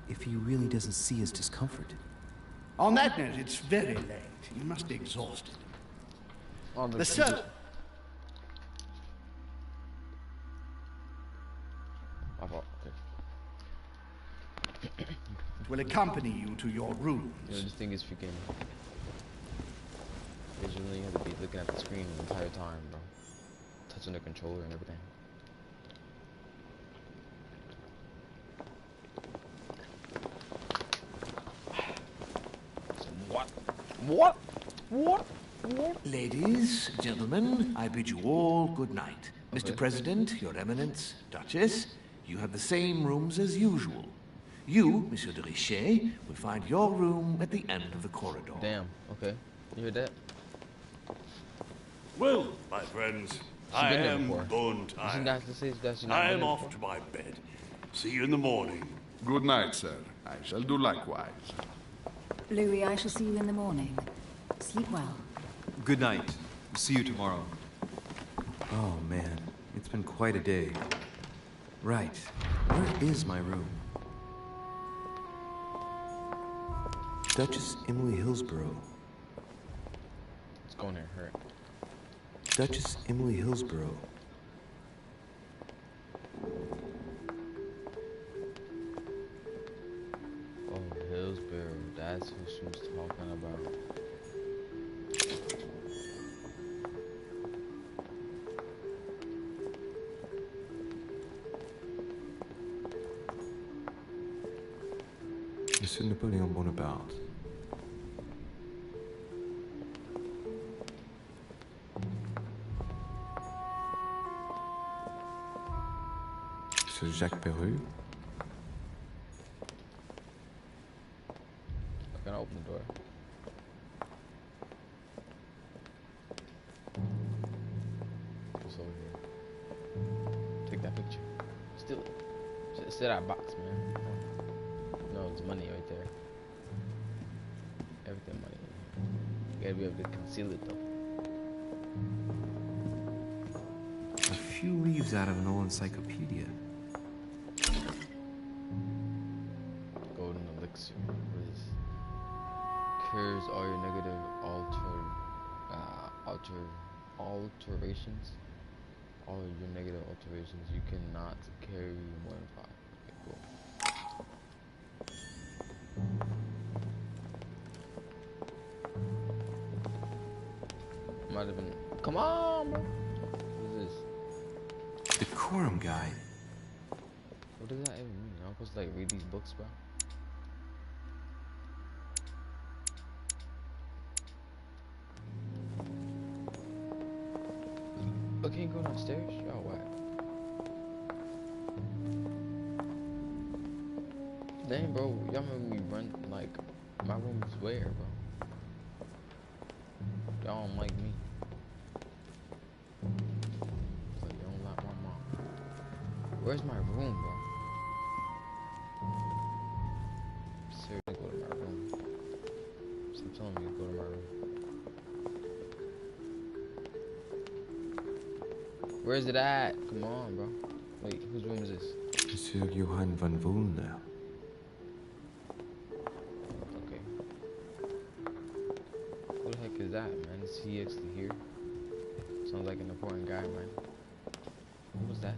if he really doesn't see his discomfort. On that note, it's very late. You must be exhausted. The servant... will accompany you to your rooms. You know, this thing is freaking. Visually, you have to be looking at the screen the entire time, bro. Touching the controller and everything. What? Ladies, gentlemen, I bid you all good night. Mr. President, Your Eminence, Duchess, you have the same rooms as usual. You, Monsieur de Richet, will find your room at the end of the corridor. Damn, okay. You heard that? Well, my friends, I am bone tired. I am off to my bed. See you in the morning. Good night, sir. I shall do likewise. Louis, I shall see you in the morning. Sleep well. Good night. See you tomorrow. Oh, man. It's been quite a day. Right. Where is my room? Duchess Emily Hillsborough. It's going to hurt. Duchess Emily Hillsborough. Oh, Hillsborough. That's who she was talking about. Monsieur Napoleon Bonaparte. Monsieur Jacques Perru. I can open the door. What's over here? Take that picture. Steal it. Sit that box, man. No, it's money right there. Everything money. You gotta be able to conceal it though. A few leaves out of an old encyclopedia. Golden elixir. What is this? Cures all your negative alterations. All your negative alterations. You cannot carry more than 5. Okay, cool. Might have been. Come on, bro. What is this? Decorum guide. What does that even mean? I'm supposed to like read these books, bro. I can't go downstairs. Oh, what? Dang, bro. Y'all made me run like my room is where, bro? Y'all don't like me. So you don't like my mom. Where's my room, bro? Seriously, go to my room. Stop telling me to go to my room. Where's it at? Come on, bro. Wait, whose room is this? Monsieur Johann van Volner. Okay. What the heck is that, man? Is he actually here? Sounds like an important guy, man. What was that?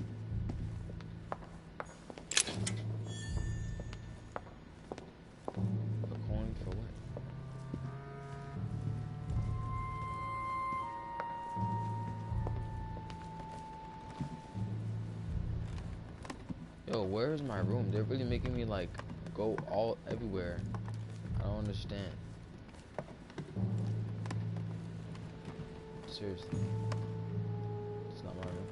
A coin for what? Yo, where's my room? They're really making me like go all everywhere. I don't understand. Seriously. It's not my room.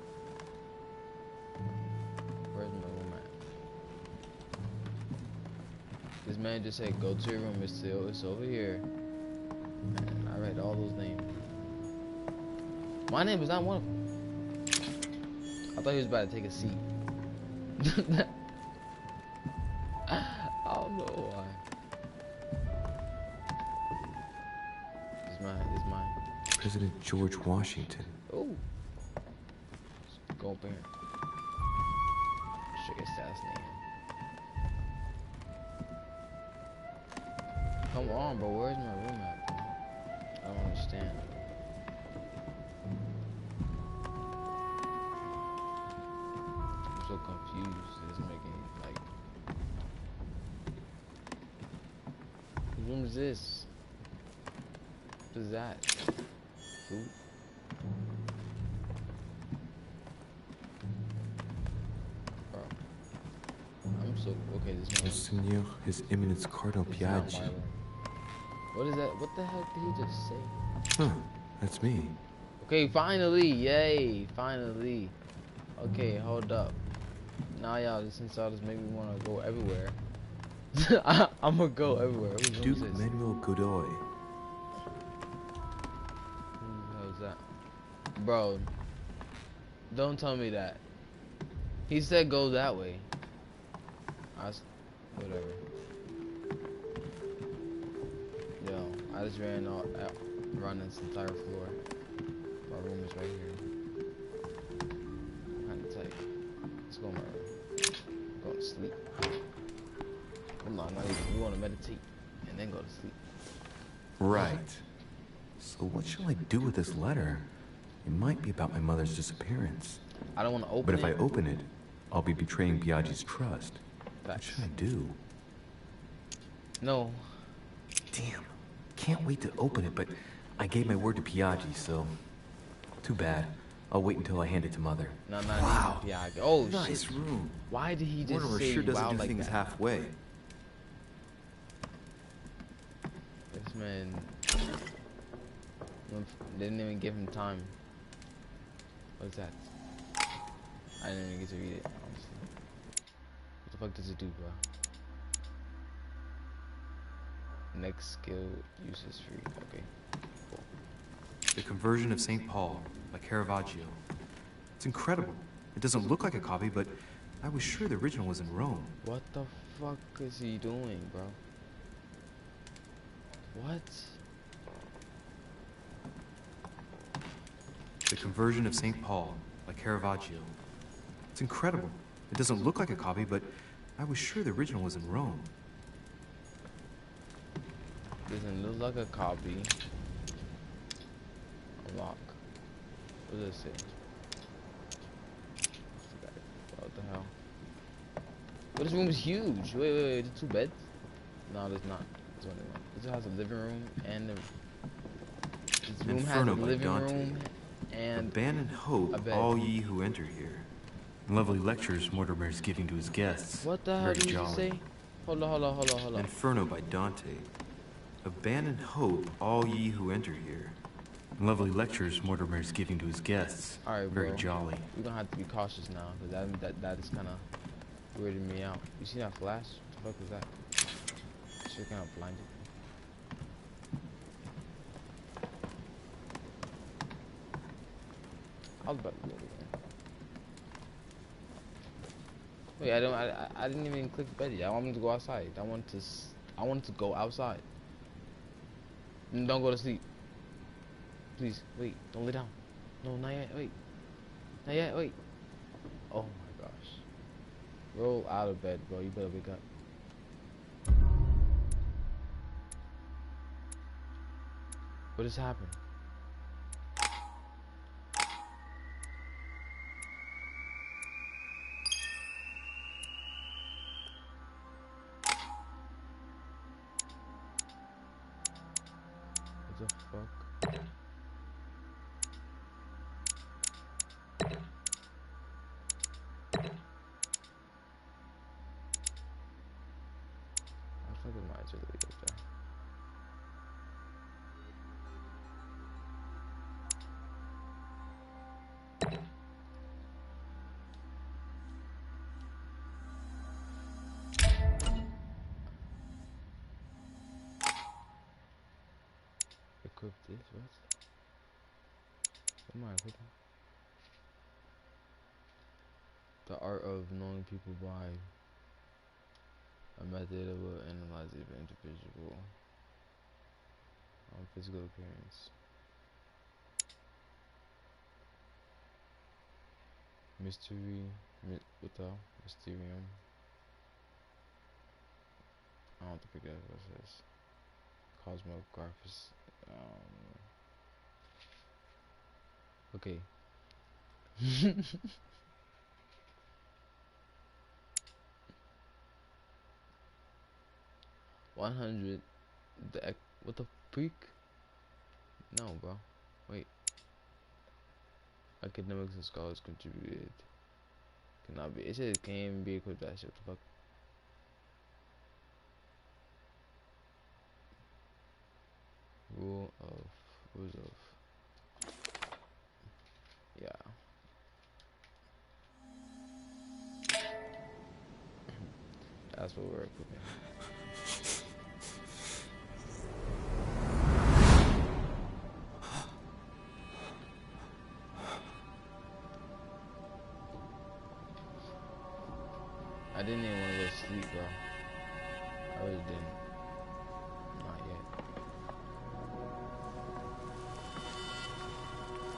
Where's my room at? This man just said go to your room, it's over here. And I read all those names. My name is not one of them. I thought he was about to take a seat. I don't know why. This is mine. President George Washington. Oh. Let's go up here. Should get assassinated. Come on, bro. Where's my room at, bro? I don't understand. I'm so confused. It doesn't make any, like... Whose room is this? What is that? Food? Bro. I'm so... Okay, this man... Monseigneur, His Eminence Cardinal This is not my Piaggi. room. What is that? What the heck did he just say? Huh, that's me. Okay, finally, yay, finally. Okay, hold up. Now y'all, since y'all just make me want to go everywhere. I'm gonna go everywhere. Duke Manuel Godoy. Who the hell is that? Bro, don't tell me that. He said go that way. Whatever. Yo, I just ran around this entire floor. My room is right here. Kinda tight. Let's go in my room. Go to sleep. I'm not even. We want to meditate and then go to sleep. Right. So what shall I do with this letter? It might be about my mother's disappearance. I don't want to open it. But if I open it, I'll be betraying Biaggi's trust. What should I do? No. Damn. Can't wait to open it, but I gave my word to Biaggi, so... Too bad. I'll wait until I hand it to Mother. No, not even Biaggi. Oh, nice shit. room. Why did he just Mortimer say sure doesn't wow do like things that? halfway. This man didn't even give him time. What's that? I didn't even get to read it, honestly. What the fuck does it do, bro? Next skill use is free. Okay, cool. The Conversion of St. Paul by Caravaggio. It's incredible. It doesn't look like a copy, but I was sure the original was in Rome. What the fuck is he doing, bro? What? The Conversion of St. Paul by Caravaggio. It's incredible. It doesn't look like a copy, but I was sure the original was in Rome. Doesn't look like a copy. Unlock. What does it say? What the hell? But this room is huge. Wait, is it 2 beds? No, there's not. There's only one. This has a living room and this room Inferno has a by living Dante. room and Abandon hope, a bed. all ye who enter here. Lovely lectures Mortimer is giving to his guests. What the hell Very did you jolly. say? Hold on. Inferno by Dante. Abandon hope, all ye who enter here. Lovely lectures Mortimer is giving to his guests. Alright, Very bro. jolly. We're gonna have to be cautious now, because that is kind of weirding me out. You see that flash? What the fuck is that? Shit kind of blinded. I was about to do it again. Wait, I didn't even click bed yet. I wanted to go outside. I wanted to go outside. Don't go to sleep. Please, wait, don't lay down. No, not yet, wait. Not yet, wait. Oh my gosh. Roll out of bed, bro. You better wake up. What has happened? What the fuck? I feel like my eyes are really up there. Equip this, what? What am I equipping? The art of knowing people by a method that will analyze the individual physical appearance. What the hell? Mysterium. I don't have to pick that. What's this? Cosmographus. Okay. 100. What the freak? No, bro. Wait. Academics and scholars contributed. Cannot be. It says can't even be equipped. That shit. What the fuck? Rules of. Yeah. That's what we're equipping. I didn't even want to go to sleep, bro. I really didn't. Not yet.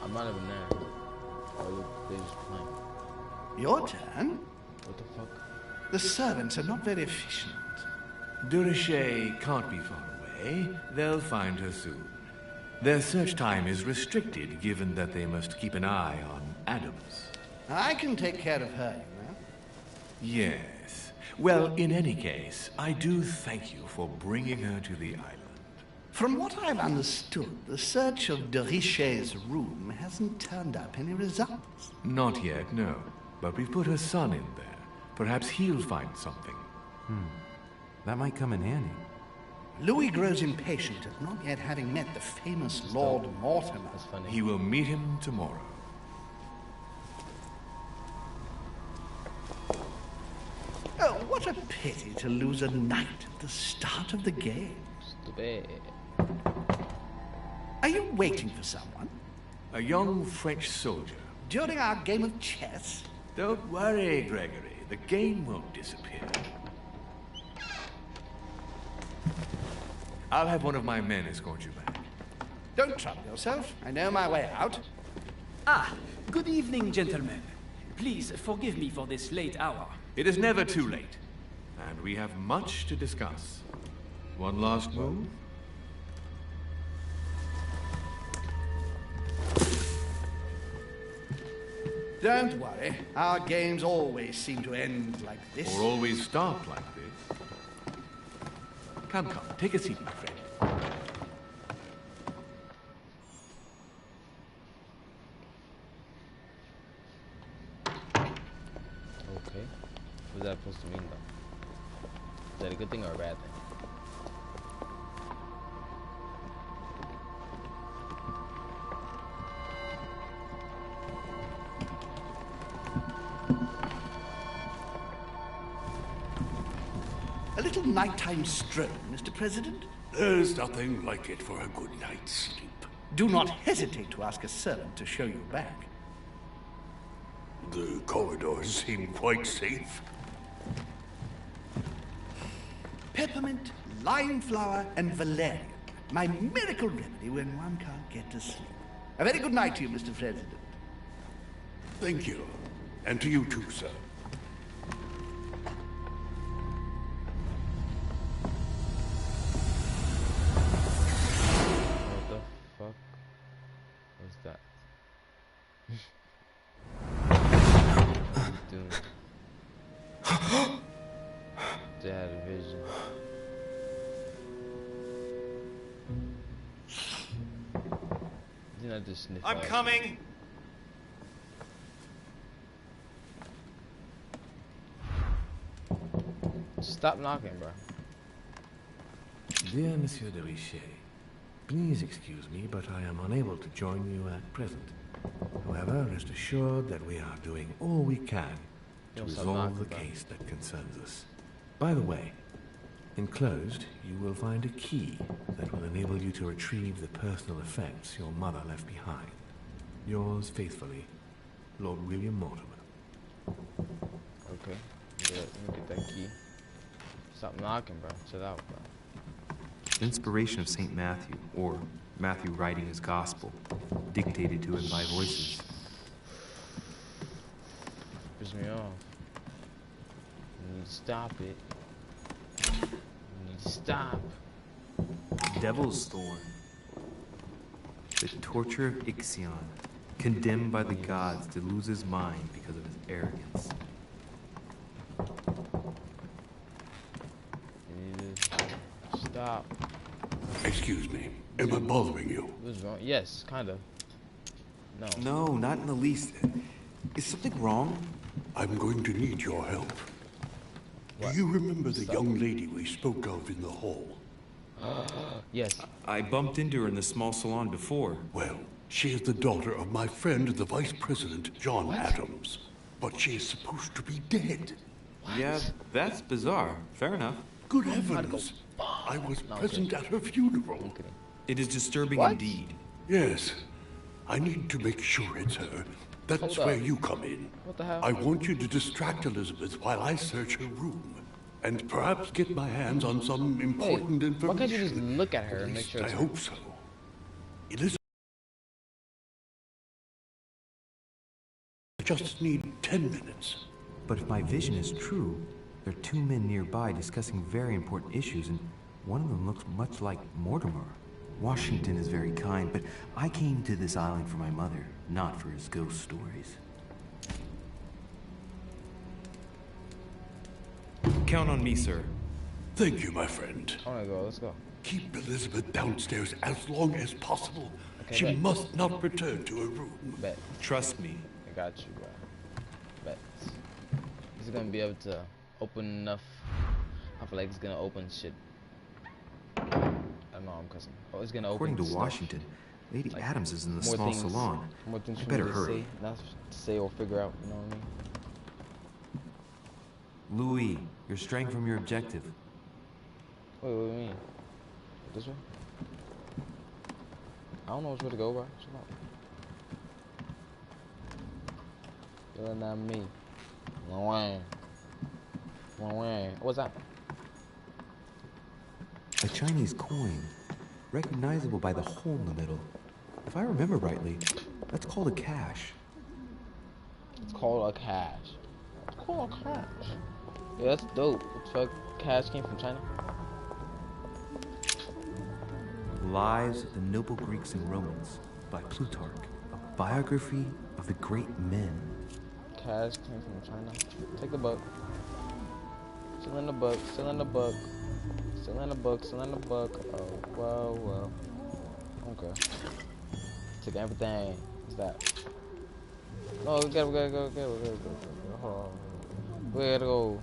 I might have been there. Or they just playing. Your turn? What the fuck? The servants are not very efficient. Durocher can't be far away. They'll find her soon. Their search time is restricted, given that they must keep an eye on Adams. I can take care of her, you know. Yes. Well, in any case, I do thank you for bringing her to the island. From what I've understood, the search of Durocher's room hasn't turned up any results. Not yet, no. But we've put her son in there. Perhaps he'll find something. That might come in handy. Louis grows impatient at not yet having met the famous Lord Mortimer. That's funny. He will meet him tomorrow. Oh, what a pity to lose a knight at the start of the game. Stupid. Are you waiting for someone? A young French soldier. During our game of chess? Don't worry, Gregory. The game won't disappear. I'll have one of my men escort you back. Don't trouble yourself. I know my way out. Ah, good evening, gentlemen. Please forgive me for this late hour. It is never too late. And we have much to discuss. One last move? Don't worry. Our games always seem to end like this. Or always start like this. Come, take a seat, my friend. Okay. What's that supposed to mean, though? Is that a good thing or a bad thing? A little nighttime stroll, Mr. President? There's nothing like it for a good night's sleep. Do not hesitate to ask a servant to show you back. The corridors seem quite safe. Peppermint, lime flower, and valerian. My miracle remedy when one can't get to sleep. A very good night to you, Mr. President. Thank you. And to you too, sir. Dad vision. Didn't I just sniff I'm out? coming. Stop knocking, bro. Dear Monsieur de Richet, please excuse me, but I am unable to join you at present. However, rest assured that we are doing all we can to resolve the case that concerns us. By the way, enclosed, you will find a key that will enable you to retrieve the personal effects your mother left behind. Yours faithfully, Lord William Mortimer. Okay. Let me get that key. Stop knocking, bro. Chill out, bro. Inspiration of St. Matthew, or Matthew writing his gospel, dictated to him by voices. Piss me off. You need to stop it. You need to stop. Devil's Thorn. The torture of Ixion, condemned by the gods to lose his mind because of his arrogance. You need to stop. Excuse me. Am I bothering you? What's wrong? Yes, kind of. No. No, not in the least. Is something wrong? I'm going to need your help. What? Do you remember the young lady we spoke of in the hall? Yes. I bumped into her in the small salon before. Well, she is the daughter of my friend, the Vice President, John Adams. But she is supposed to be dead. Yeah, that's bizarre. Fair enough. Good heavens. I was present at her funeral. It is disturbing indeed. Yes. I need to make sure it's her. That's where you come in. What the hell? I want you to distract Elizabeth while I search her room. And perhaps get my hands on some important information. Why can't you just look at her and make sure I it's her? hope so. Elizabeth, I just need 10 minutes. But if my vision is true, there are two men nearby discussing very important issues, and one of them looks much like Mortimer. Washington is very kind, but I came to this island for my mother, not for his ghost stories. Count on me, sir. Thank you, my friend. I wanna go, let's go. Keep Elizabeth downstairs as long as possible. Okay, She bet. must not return to her room. Bet. Trust me. I got you, bro. Bet. Is it gonna be able to open enough? I feel like it's gonna open shit. I don't know, I'm cussing. Oh, it's gonna open According to stuff. Washington, Lady Like, Adams is in the more small things- salon. More things I for me better to hurry. say, not to say or figure out, you know what I mean? Louis, you're straying from your objective. Wait, what do you mean? This way? I don't know which way to go, bro. Chill out. You're not me. Wang. What's that? A Chinese coin, recognizable by the hole in the middle. If I remember rightly, that's called a cash. It's called a cash. It's called a cash. Yeah, that's dope. The fuck cash came from China? Lives of the Noble Greeks and Romans by Plutarch, a biography of the great men. Cash came from China. Take the book. Still in the book. Still in the book. Still in the book. Still in the book. Oh, well. Okay. Took everything. What's that? No, we gotta go. Hold on. We gotta go.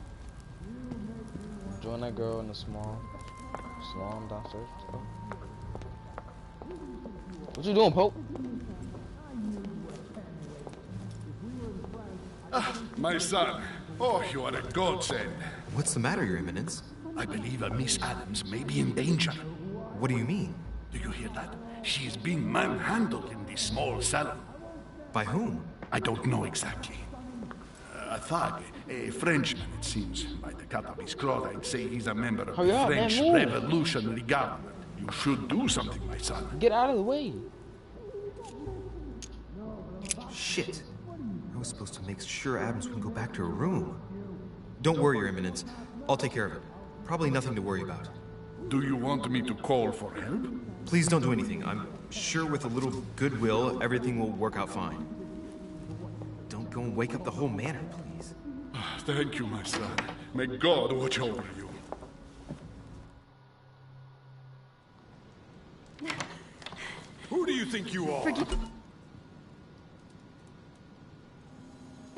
Join that girl in the small salon downstairs. What you doing, Pope? My son. Oh, you are a godsend. What's the matter, Your Eminence? I believe a Miss Adams may be in danger. What do you mean? Do you hear that? She is being manhandled in the small salon. By whom? I don't know exactly. A thug, a Frenchman, it seems. By the cut of his cloth, I'd say he's a member of Hurry the up, man, French move. Revolutionary Government. You should do something, my son. Get out of the way. Shit. I was supposed to make sure Adams wouldn't go back to her room. Don't worry, Your Eminence. I'll take care of it. Probably nothing to worry about. Do you want me to call for help? Please don't do anything. I'm sure with a little goodwill, everything will work out fine. Don't go and wake up the whole manor, please. Thank you, my son. May God watch over you. Who do you think you are? Forgive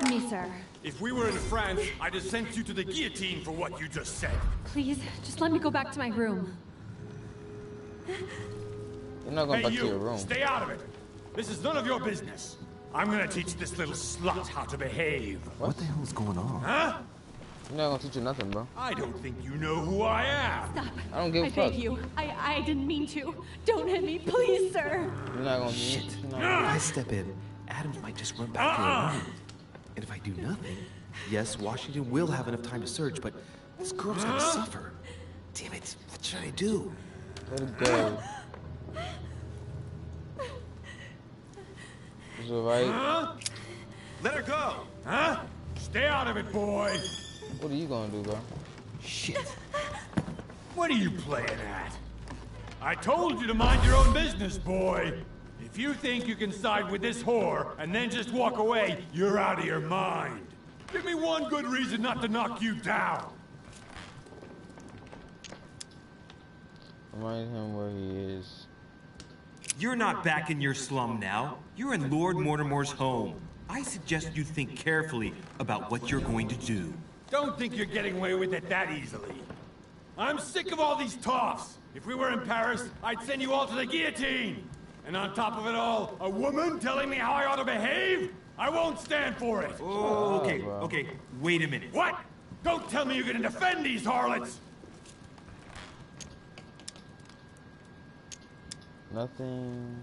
me, sir. If we were in France, I'd have sent you to the guillotine for what you just said. Please, just let me go back to my room. You're not going Hey, back you, to your room. stay out of it. This is none of your business. I'm gonna teach this little slut how to behave. What the hell is going on? Huh? You're not gonna teach you nothing, bro. I don't think you know who I am. Stop. I don't give a I fuck. beg you. I didn't mean to. Don't hit me, please, sir. You're not gonna Shit. teach. If I step in, Adams might just run back to her room. And if I do nothing, yes, Washington will have enough time to search, but this girl's gonna suffer. Damn it, what should I do? Let it go. Is it right? Huh? Let her go! Huh? Stay out of it, boy. What are you gonna do, bro? Shit. What are you playing at? I told you to mind your own business, boy. If you think you can side with this whore and then just walk away, you're out of your mind. Give me one good reason not to knock you down. Remind him where he is. You're not back in your slum now. You're in Lord Mortimer's home. I suggest you think carefully about what you're going to do. Don't think you're getting away with it that easily. I'm sick of all these toffs. If we were in Paris, I'd send you all to the guillotine! And on top of it all, a woman telling me how I ought to behave? I won't stand for it! Oh, okay. Wait a minute. What? Don't tell me you're gonna defend these harlots! Nothing.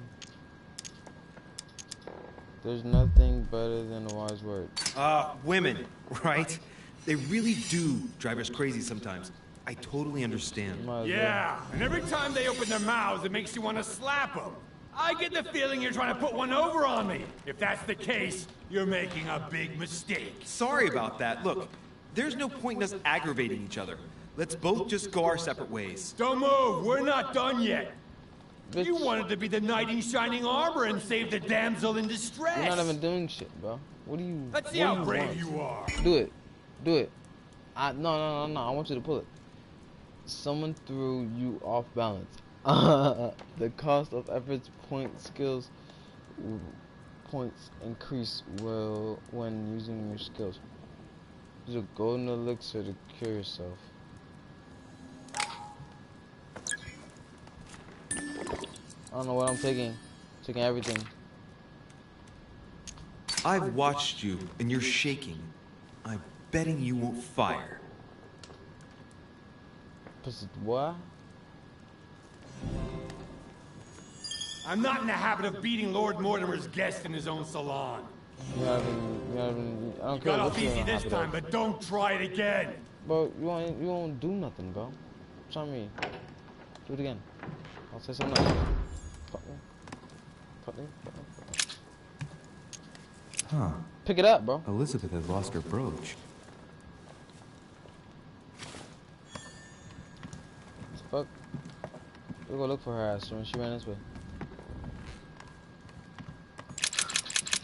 There's nothing better than a wise word. Women, right? They really do drive us crazy sometimes. I totally understand. Yeah, and every time they open their mouths, it makes you want to slap them. I get the feeling you're trying to put one over on me. If that's the case, you're making a big mistake. Sorry about that. Look, there's no point in us aggravating each other. Let's both just go our separate ways. Don't move, we're not done yet. You wanted to be the knight in shining armor and save the damsel in distress. You're not even doing shit, bro. What do you? Let's see how brave you are. Do it. Do it. No. I want you to pull it. Someone threw you off balance. The cost of efforts, points increase when using your skills. Use a golden elixir to cure yourself. I don't know what I'm taking. Taking everything. I've watched you, and you're shaking. I'm betting you won't fire. What? I'm not in the habit of beating Lord Mortimer's guest in his own salon. I don't You care got what off you're easy in a this habit time, of. but don't try it again. Bro, you won't do nothing, bro. Try me. Do it again. I'll say something else. Fuck me. Huh. Pick it up, bro. Elizabeth has lost her brooch. Fuck. We'll go look for her ass when she ran this way.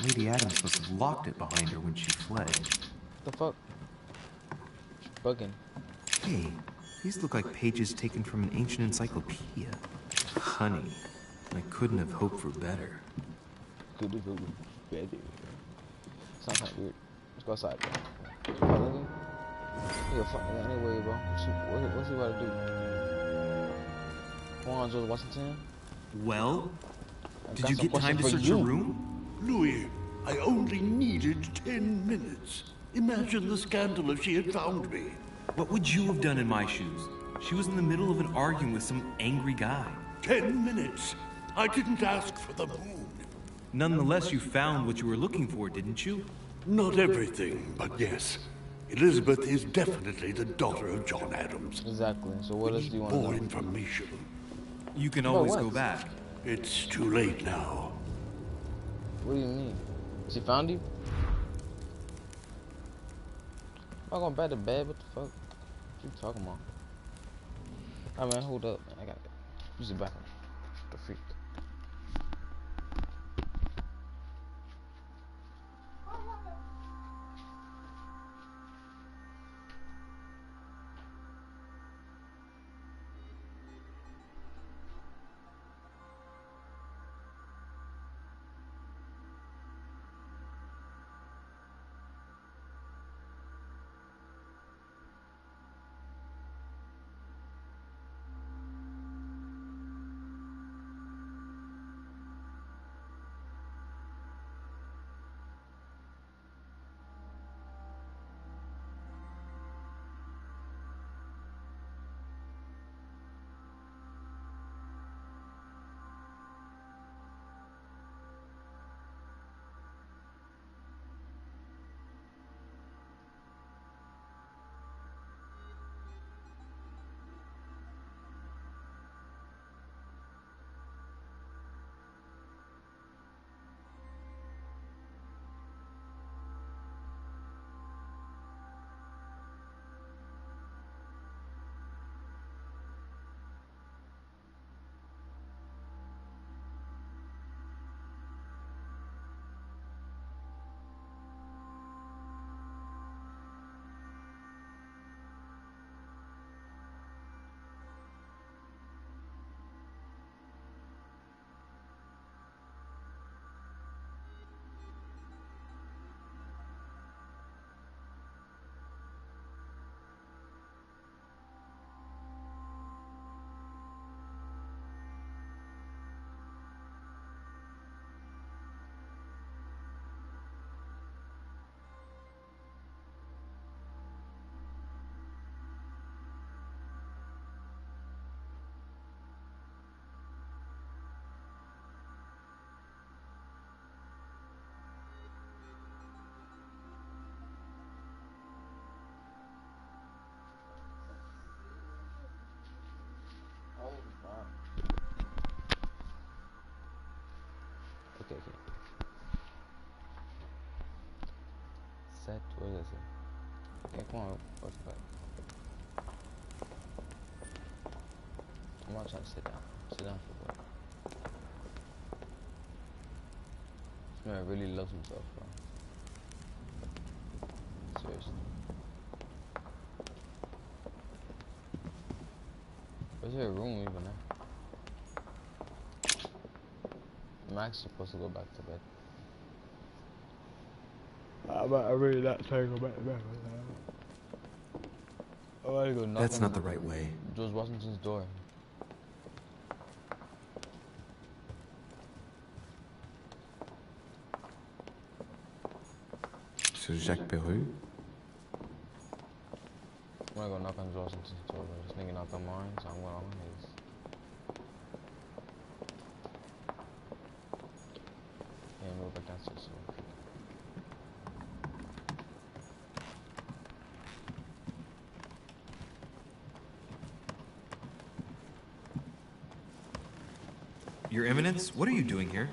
Lady Adams must have locked it behind her when she fled. The fuck? She's bugging. Hey, these look like pages taken from an ancient encyclopedia. Honey, I couldn't have hoped for better. It's not kind of weird. Let's go outside, bro. He'll fuck me anyway, bro. What's he about to do? Come on, George Washington. Well, did you get time to search your room? Louis, I only needed 10 minutes. Imagine the scandal if she had found me. What would you have done in my shoes? She was in the middle of an argument with some angry guy. 10 minutes. I didn't ask for the moon. Nonetheless, you found what you were looking for, didn't you? Not everything, but yes. Elizabeth is definitely the daughter of John Adams. Exactly. So what else do you want to know? More information. You can always go back. It's too late now. What do you mean? She found you? I'm not going back to bed. What the fuck? What you talking about? Alright, man, hold up. I gotta use it back. The freak. set? What does it say? Yeah, come on. What's that? I'm not trying to sit down. Sit down for what? This man really loves himself, bro. Seriously. Where's your room even at? I'm actually supposed to go back to bed. I really not trying to go back to bed. I gotta go knock That's on not the right way. George Washington's door. Sir Jacques Peru? I'm gonna go knock on George Washington's door. This nigga knocked on mine, so I'm going on his. Yeah, I'm going back downstairs. So. Your Eminence, what are you doing here?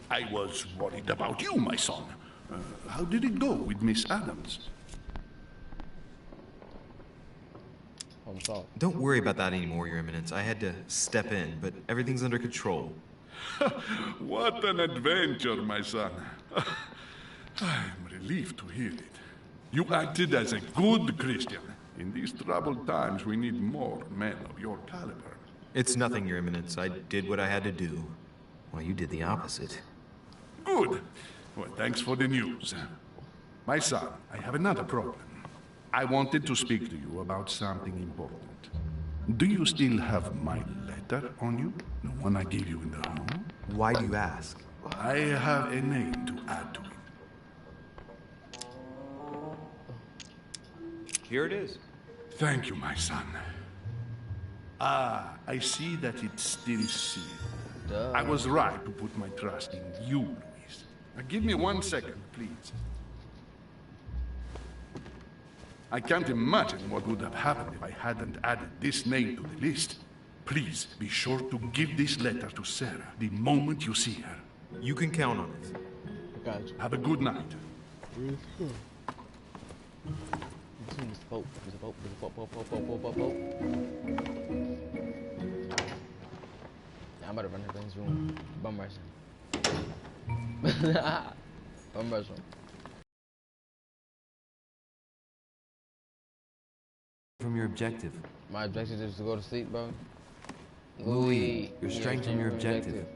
I was worried about you, my son. How did it go with Miss Adams? I'm sorry. Don't worry about that anymore, Your Eminence. I had to step in, but everything's under control. What an adventure, my son. I'm relieved to hear it. You acted as a good Christian. In these troubled times, we need more men of your caliber. It's nothing, Your Eminence. I did what I had to do. Well, you did the opposite. Good. Well, thanks for the news. My son, I have another problem. I wanted to speak to you about something important. Do you still have my letter on you? The one I gave you in the room? Why do you ask? I have a name to add to it. Here it is. Thank you, my son. Ah, I see that it's still sealed. Duh. I was right to put my trust in you, Luis. Now give me 1 second, please. I can't imagine what would have happened if I hadn't added this name to the list. Please be sure to give this letter to Sarah the moment you see her. You can count on it. Gotcha. Have a good night. There's a boat. There's a boat. There's a boat. Yeah, I'm about to run to Ben's room. Bum rushing. Bum rushing. From your objective. My objective is to go to sleep, bro. Louis, you're straying from your objective.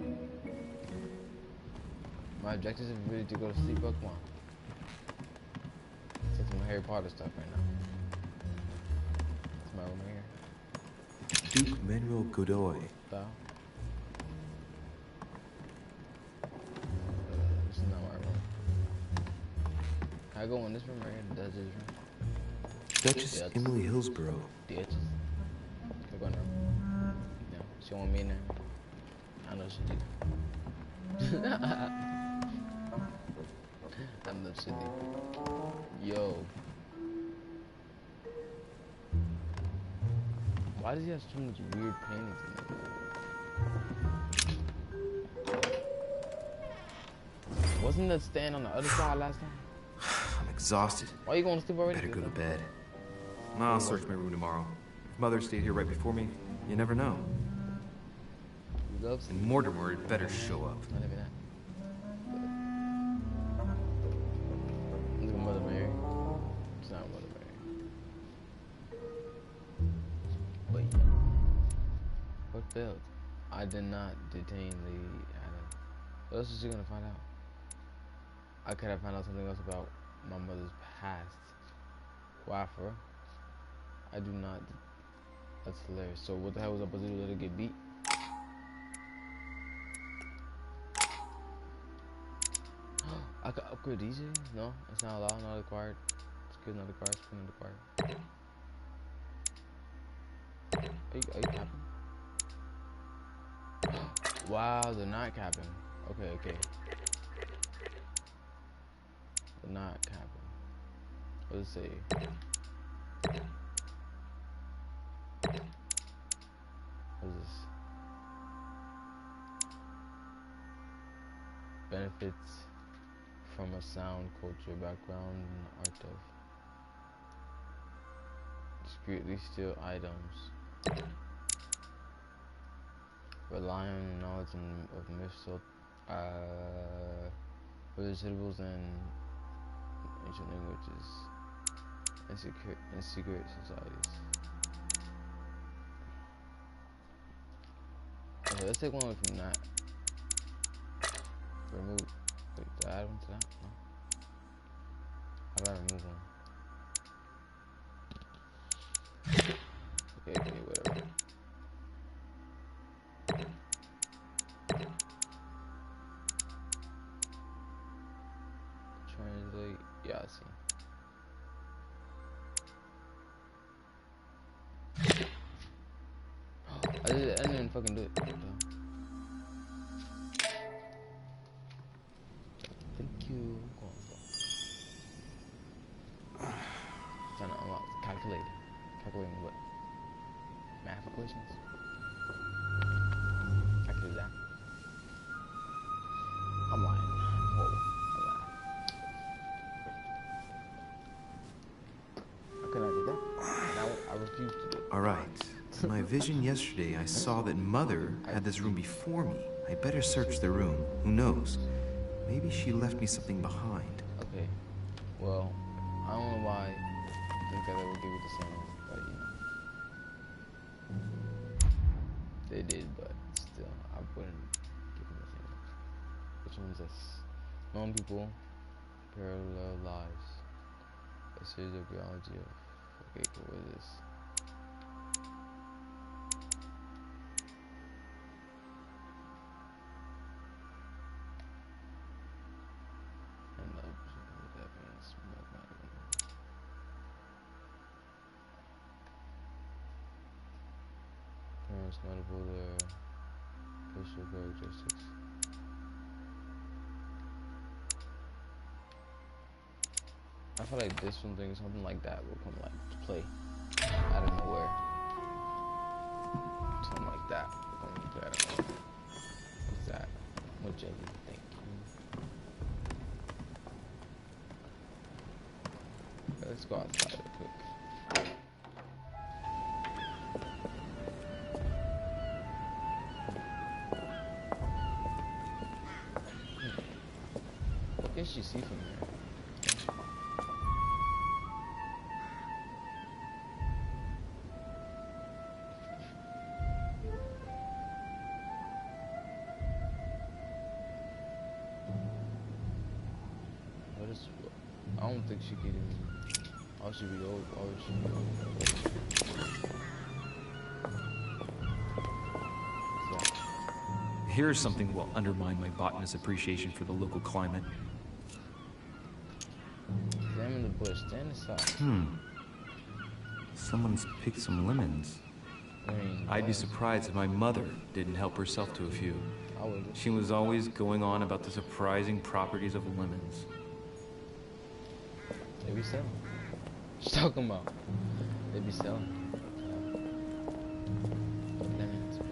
My objective is really to go to sleep, bro. Come on. Take some Harry Potter stuff right now. It's my room right here. Duke Manuel Godoy. Style. This is not my room. Can I go in this room right here? The Duchess room? Duchess Emily Hillsborough. Can I go in the room? No. She want me in there? I know she do. I know she do. Yo. Why does he have so much weird paintings in there? Wasn't that stand on the other side last time? I'm exhausted. Why are you going to sleep already? Better go to bed. I'll search my room tomorrow. If Mother stayed here right before me, you never know. And Mortimer had better show up. Not even that. Look at Mother Mary. It's not Mother Mary. Wait. What failed? I did not detain the Adam. What else is she gonna find out? I could have found out something else about my mother's past. Why, for real? I do not. That's hilarious. So what the hell was I supposed to do? Let her get beat? I could upgrade DJ? No, it's not allowed, not required. Skill not required, skill not required. Are you capping? Wow, they're not capping. Okay, okay. They're not capping. What does it say? What is this? Benefits from a sound culture background in the art of discreetly steal items, rely on knowledge of myths, religious symbols, and ancient languages, and secret societies. Okay, let's take one away from that. Remove. Wait, did I add one to that? No. How do I remove one? Okay, whatever. Translate. Yeah, I see. I didn't fucking do it. Thank you. Trying to unlock the calculator. Calculating what? Math equations? I can do that. I'm lying. Whoa, I'm lying. How can I do that? I refuse to do it. All right. In my vision yesterday, I saw that Mother had this room before me. I better search the room. Who knows? Maybe she left me something behind. Okay. Well, I don't know why I think that they would give you the same one, but you know. They did, but still, I wouldn't give them the same one. Which one's this? Known people, parallel lives. A series of geology of... Okay, cool, what is this? Parents notable their facial characteristics. I feel like this one thing, something like that will come like to play out of nowhere. Something like that will come to play out of nowhere. What's that? What jelly? Thank you. Let's go outside real quick. What can she see from here? What is? I don't think she could even. Oh, she be old. Oh, she be old. Here's something that will undermine my botanist's appreciation for the local climate. Examine the bush. Stand aside. Someone's picked some lemons. I'd be surprised if my mother didn't help herself to a few. I would. She was always going on about the surprising properties of lemons. They be selling. What you talking about? They be selling. Lemons, bro.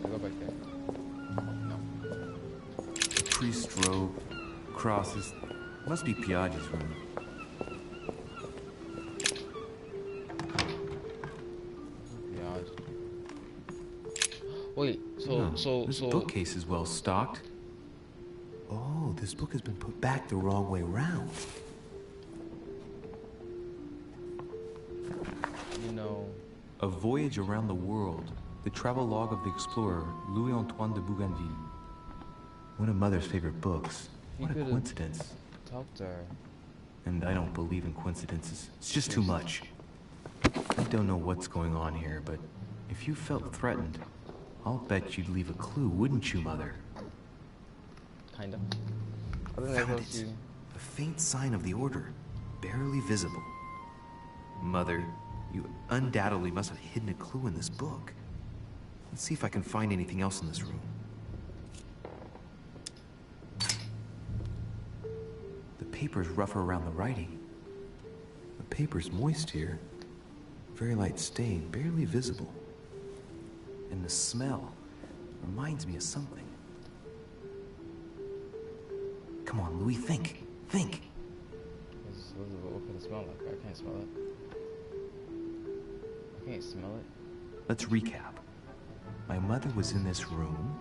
Can I go back there? No. Priest robe, crosses. Must be Piaggi's room. Wait, This bookcase is well stocked. Oh, this book has been put back the wrong way round. You know... A Voyage Around the World. The travel log of the explorer, Louis-Antoine de Bougainville. One of Mother's favorite books. What a coincidence. Talk to her. And I don't believe in coincidences. It's just too much. I don't know what's going on here, but if you felt threatened, I'll bet you'd leave a clue, wouldn't you, Mother? Kinda. Found it. A faint sign of the order, barely visible. Mother, you undoubtedly must have hidden a clue in this book. Let's see if I can find anything else in this room. The paper's rougher around the writing. The paper's moist here. Very light stain, barely visible. And the smell reminds me of something. Come on, Louis, think. Think. What could it smell like? I can't smell it. I can't smell it. Let's recap. My mother was in this room.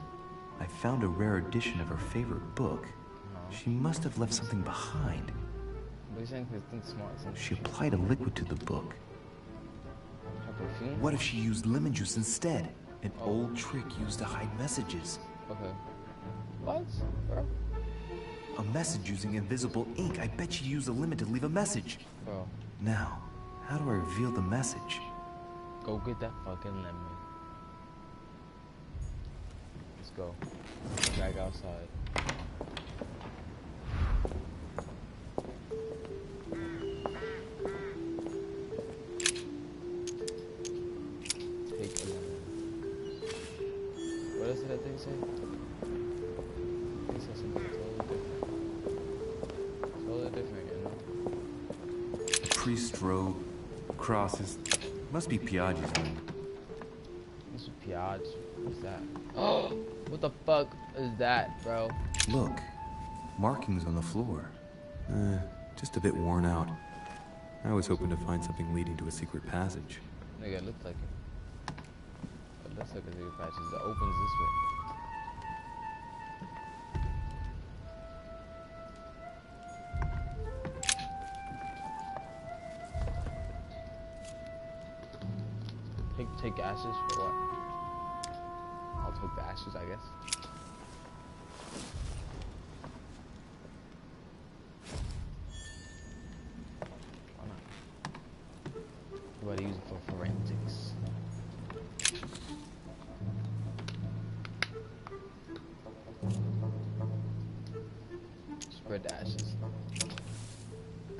I found a rare edition of her favorite book. She must have left something behind. But you're saying it's smart. She applied a liquid to the book. Her perfume? What if she used lemon juice instead? An old trick used to hide messages. Okay. What? Bro? A message using invisible ink. I bet she used a lemon to leave a message. Bro. Now, how do I reveal the message? Go get that fucking lemon. Let's go. Back outside. Take the lemon. What else did that thing say? It said something totally different, you know? A priest robe, crosses. Must be Piaggi's room. This is Piaggi. What's that? Oh! What the fuck is that, bro? Look, markings on the floor. Just a bit worn out. I was hoping to find something leading to a secret passage. Nigga, it looks like it. It looks like a secret passage that opens this way. Take ashes for what? I'll take the ashes, I guess. Why not? You gotta use it for forensics. Spread the ashes.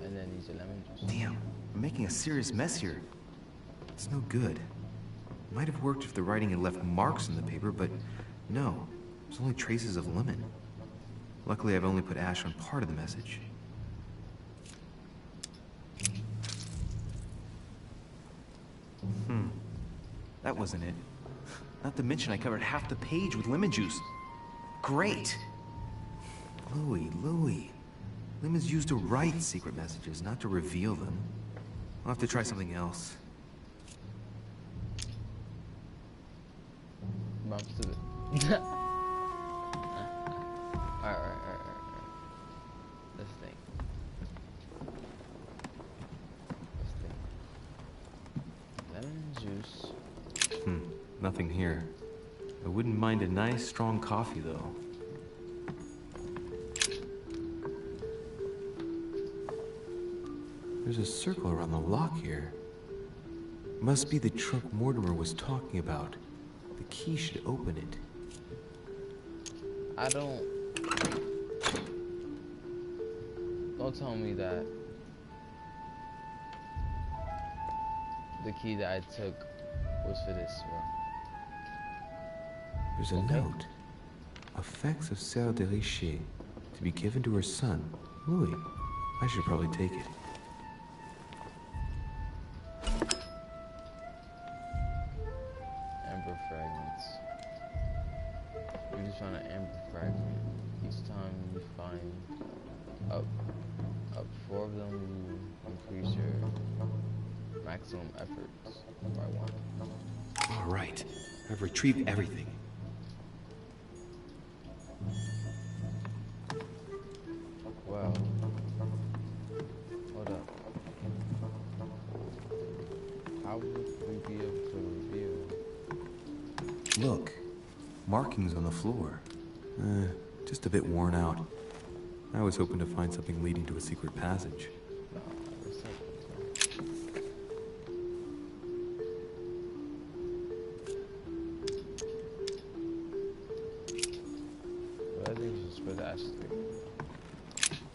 And then use the lemon juice. Damn, I'm making a serious mess here. It's no good. Might have worked if the writing had left marks in the paper, but no. There's only traces of lemon. Luckily, I've only put ash on part of the message. That wasn't it. Not to mention I covered half the page with lemon juice. Great! Louis. Lemon's used to write secret messages, not to reveal them. I'll have to try something else. I'm stupid. Alright. Let's think. Lemon juice. Nothing here. I wouldn't mind a nice, strong coffee, though. There's a circle around the lock here. Must be the trunk Mortimer was talking about. The key should open it. Don't tell me that the key that I took was for this, bro. There's a note. Effects of Sœur de Richer, to be given to her son, Louis. I should probably take it. Amber fragments. You just found an amber fragment. Each time you find up 4 of them, you increase your maximum efforts by 1. All right. I've retrieved everything. Wow. Hold up. How would we be able to reveal? Look. Markings on the floor. Just a bit worn out. I was hoping to find something leading to a secret passage.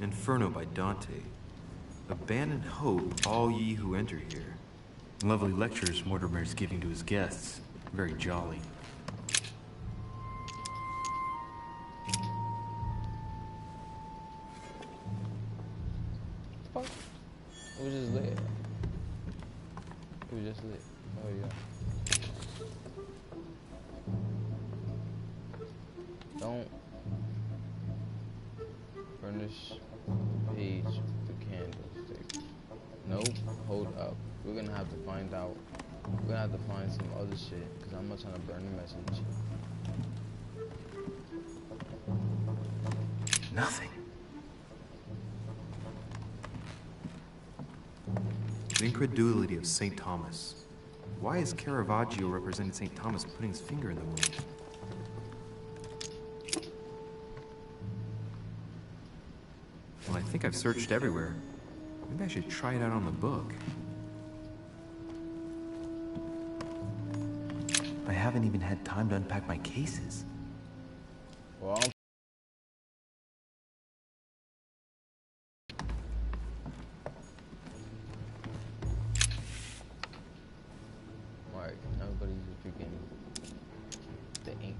Inferno by Dante. Abandon hope, all ye who enter here. Lovely lectures Mortimer's giving to his guests. Very jolly. It was just lit. It was just lit. Oh yeah. Don't Furnish page with the candlestick. Nope, hold up. We're gonna have to find out. We're gonna have to find some other shit, because I'm not trying to burn the message. Nothing. The incredulity of St. Thomas. Why is Caravaggio representing St. Thomas putting his finger in the wound? Well, I think I've searched everywhere. Maybe I should try it out on the book. I haven't even had time to unpack my cases. Well, alright, everybody's freaking the ink.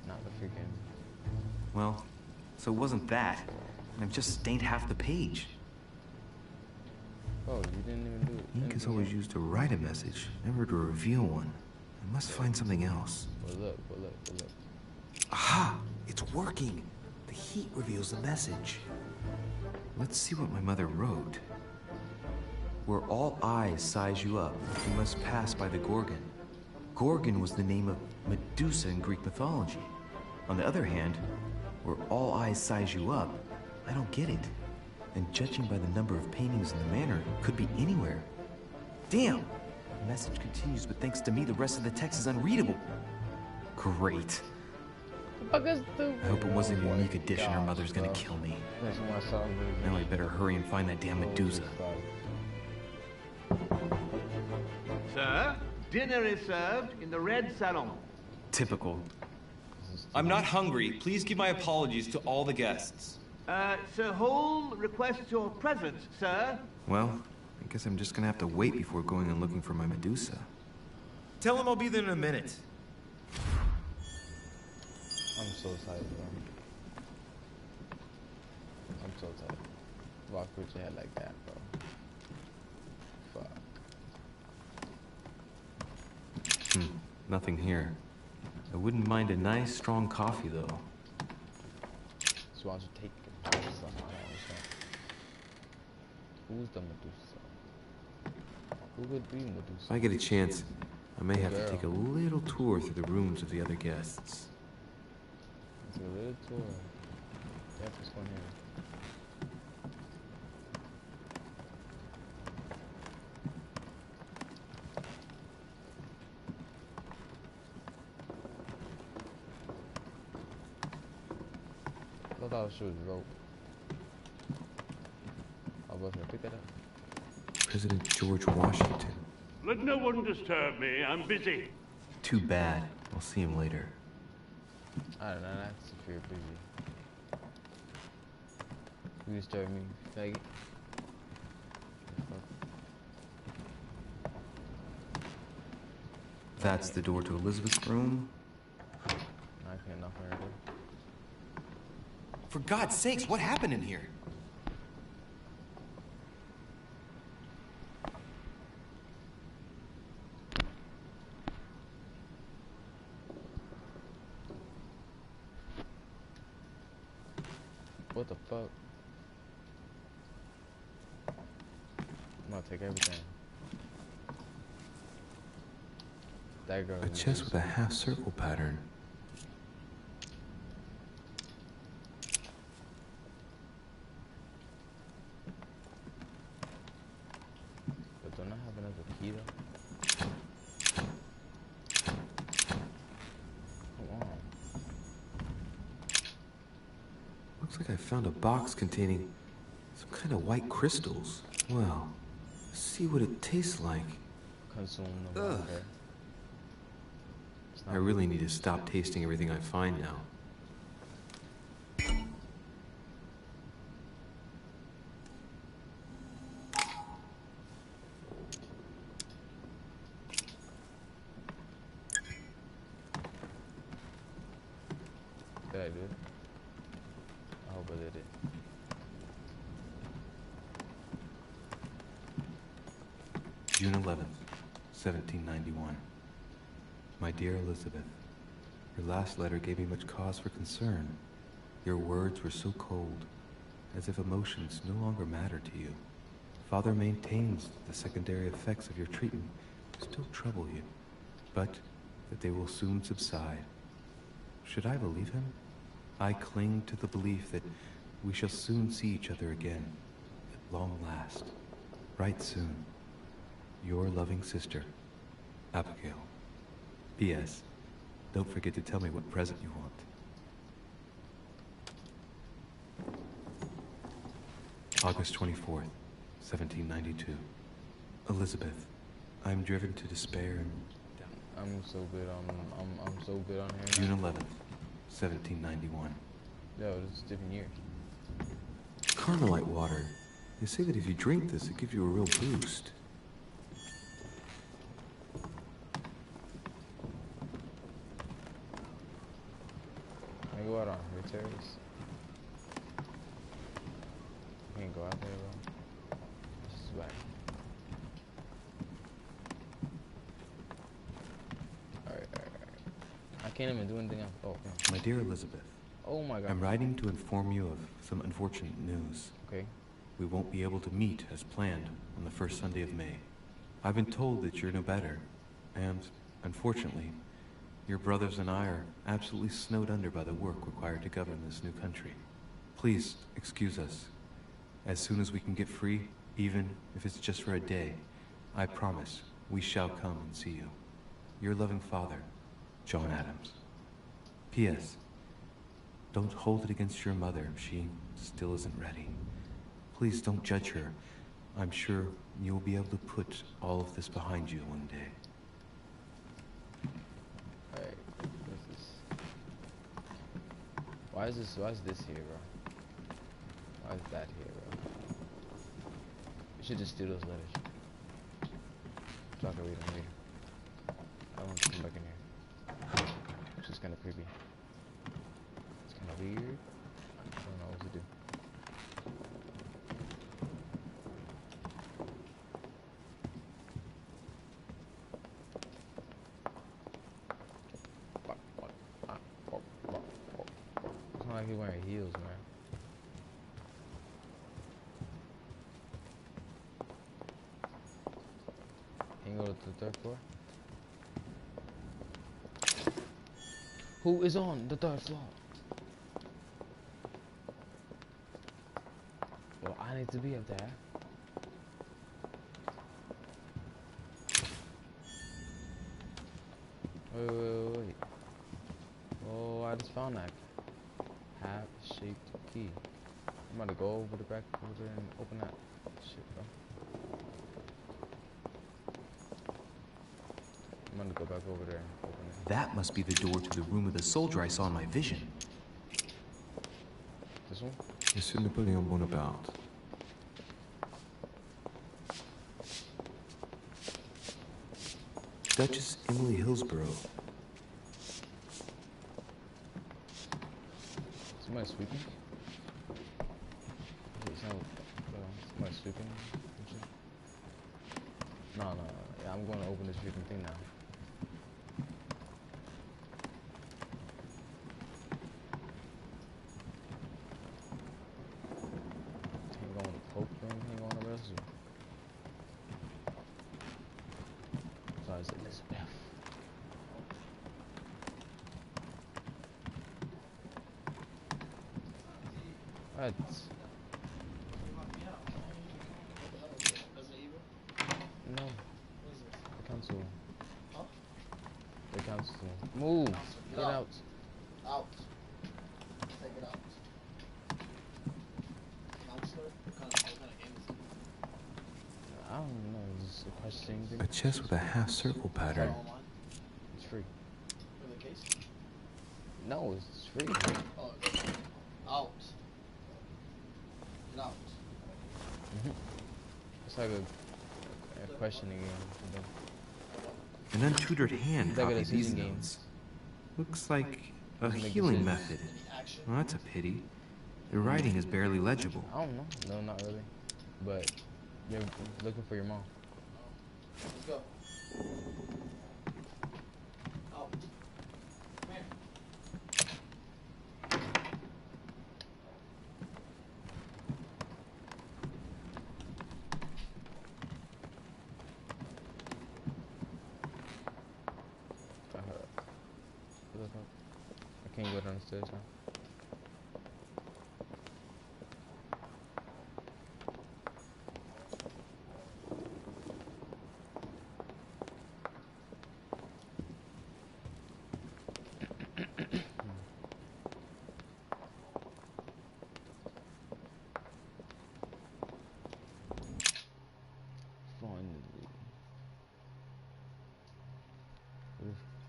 Not the freaking. Well, so it wasn't that. And I've just stained half the page. Oh, you didn't even do it. Ink is always used to write a message, never to reveal one. I must find something else. Well, look. Aha! It's working! The heat reveals the message. Let's see what my mother wrote. Where all eyes size you up, you must pass by the Gorgon. Gorgon was the name of Medusa in Greek mythology. On the other hand, where all eyes size you up, I don't get it. And judging by the number of paintings in the manor, it could be anywhere. Damn! The message continues, but thanks to me, the rest of the text is unreadable. Great. I hope it wasn't a unique edition or Mother's gonna kill me. Now I better hurry and find that damn Medusa. Sir, dinner is served in the red salon. Typical. I'm not hungry. Please give my apologies to all the guests. Sir Holm requests your presence, sir. Well, I guess I'm just gonna have to wait before going and looking for my Medusa. Tell him I'll be there in a minute. I'm so excited, bro. I'm so excited. Walk with your head like that, bro. Fuck. Nothing here. I wouldn't mind a nice, strong coffee, though. So why don't you take it? I don't understand. Who's the Medusa? Who would be Medusa? If I get a chance, I may have to take a little tour through the rooms of the other guests. It's a little tour. Yep, this one here. I thought I should rope. I was gonna pick that up. President George Washington. Let no one disturb me. I'm busy. Too bad. I'll see him later. I don't know, that's if you're busy. You disturb me, faggot. That's the door to Elizabeth's room. I can't knock her door. For God's sakes, what happened in here? What the fuck? I'm gonna take everything. That girl. A chest with a half-circle pattern. But don't I have another key though? Come on. Looks like I found a box containing some kind of white crystals. Well, let's see what it tastes like. Consume the water. I really need to stop tasting everything I find now. Did I do it? I hope I did it. June 11th, 1791. My dear Elizabeth, your last letter gave me much cause for concern. Your words were so cold, as if emotions no longer matter to you. Father maintains the secondary effects of your treatment still trouble you, but that they will soon subside. Should I believe him? I cling to the belief that we shall soon see each other again, at long last. Right soon. Your loving sister, Abigail. P.S. Don't forget to tell me what present you want. August 24th, 1792. Elizabeth, I'm driven to despair and... I'm so good on here. June 11th, 1791. Yo, this is a different year. Carmelite water. They say that if you drink this, it gives you a real boost. Can I go out on her terrace? I can't go out there, bro. This is back. Alright. I can't even do anything else. Oh, yeah. My dear Elizabeth. Oh my God. I'm writing to inform you of some unfortunate news. Okay. We won't be able to meet as planned on the first Sunday of May. I've been told that you're no better, and, unfortunately, your brothers and I are absolutely snowed under by the work required to govern this new country. Please excuse us. As soon as we can get free, even if it's just for a day, I promise we shall come and see you. Your loving father, John Adams. P.S. Don't hold it against your mother if she still isn't ready. Please don't judge her. I'm sure you'll be able to put all of this behind you one day. Alright, why is this here, bro? Why is that here, bro? We should just steal those letters. So I can read them later. I don't want to come back in here. It's just kind of creepy. It's kind of weird. I don't know what to do. It's not like he's wearing heels, man. Can you go to the third floor? Who is on the third floor? Well, I need to be up there. Wait. Oh, I just found that half-shaped key. I'm about to go over the back over there and open that shit, bro. I'm gonna go back over there and open it. That must be the door to the room of the soldier I saw in my vision. This one? Monsieur Napoleon Bonaparte. Duchess Emily Hillsborough. Somebody sweeping? Somebody sweeping? No. Yeah, I'm going to open this freaking thing now. Ain't going to poke you, ain't going to arrest you. Besides Elizabeth. What? No. The council. The council. Move. Get out. Out. Take it out. Counselor? What kind of game is it? I don't know. Is this a questioning thing? A chest with a half-circle pattern. It's free. For the case? No, it's free. Oh, it's out. Get out. It's like a questioning game. An untutored hand It's like copied a these season game. notes. Looks like a Doesn't make healing sense. method. Well, that's a pity. The writing is barely legible. I don't know. No, not really. But you're looking for your mom. Let's go. Out. Come here. can't go downstairs, huh?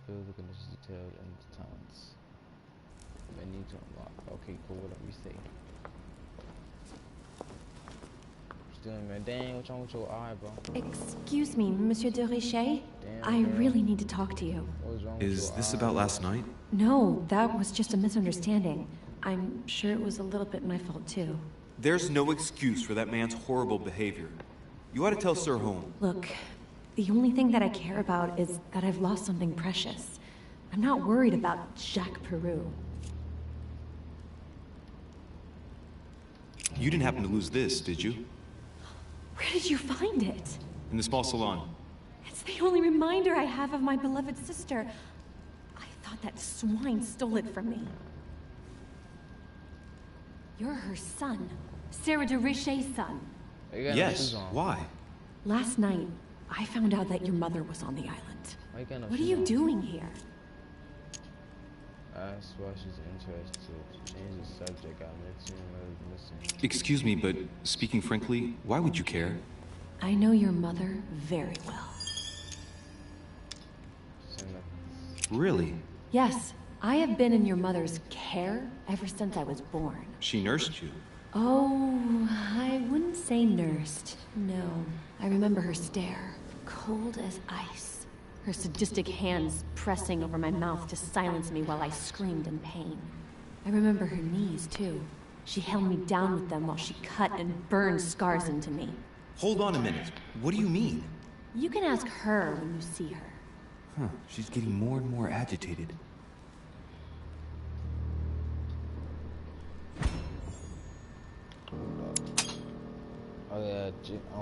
The conditions detailed and the talents. Menu to unlock. Okay, cool. What do we say? What you doing, man? Dang, what's wrong with your eye, bro? Excuse me, Monsieur de Richet? I really need to talk to you. Is this about last night? No, that was just a misunderstanding. I'm sure it was a little bit my fault, too. There's no excuse for that man's horrible behavior. You ought to tell Sir Holmes. Look, the only thing that I care about is that I've lost something precious. I'm not worried about Jacques Peru. You didn't happen to lose this, did you? Where did you find it? In the small salon. It's the only reminder I have of my beloved sister. I thought that swine stole it from me. You're her son. Sarah de Richet's son. Yes, why? Last night, I found out that your mother was on the island. What are you doing here? Asked why she's interested. Change the subject. I mentioned missing. Excuse me, but speaking frankly, why would you care? I know your mother very well. Really? Yes, I have been in your mother's care ever since I was born. She nursed you? Oh, I wouldn't say nursed. No, I remember her stare, cold as ice. Her sadistic hands pressing over my mouth to silence me while I screamed in pain. I remember her knees, too. She held me down with them while she cut and burned scars into me. Hold on a minute. What do you mean? You can ask her when you see her. Huh, she's getting more and more agitated.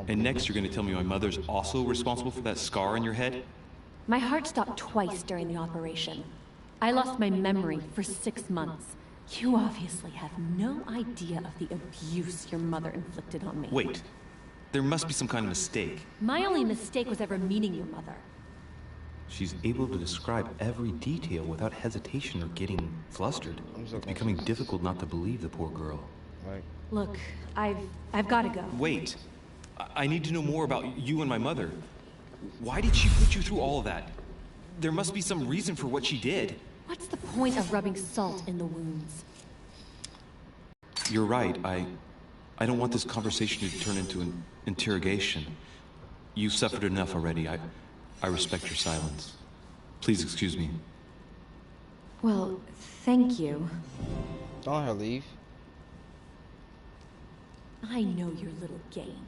And next you're gonna tell me my mother's also responsible for that scar on your head? My heart stopped twice during the operation. I lost my memory for 6 months. You obviously have no idea of the abuse your mother inflicted on me. Wait. There must be some kind of mistake. My only mistake was ever meeting your mother. She's able to describe every detail without hesitation or getting flustered. It's becoming difficult not to believe the poor girl. Look, I've got to go. Wait. I need to know more about you and my mother. Why did she put you through all of that? There must be some reason for what she did. What's the point of rubbing salt in the wounds? You're right. I don't want this conversation to turn into an interrogation. You've suffered enough already. I respect your silence. Please excuse me. Well, thank you. Don't let her leave. I know your little game.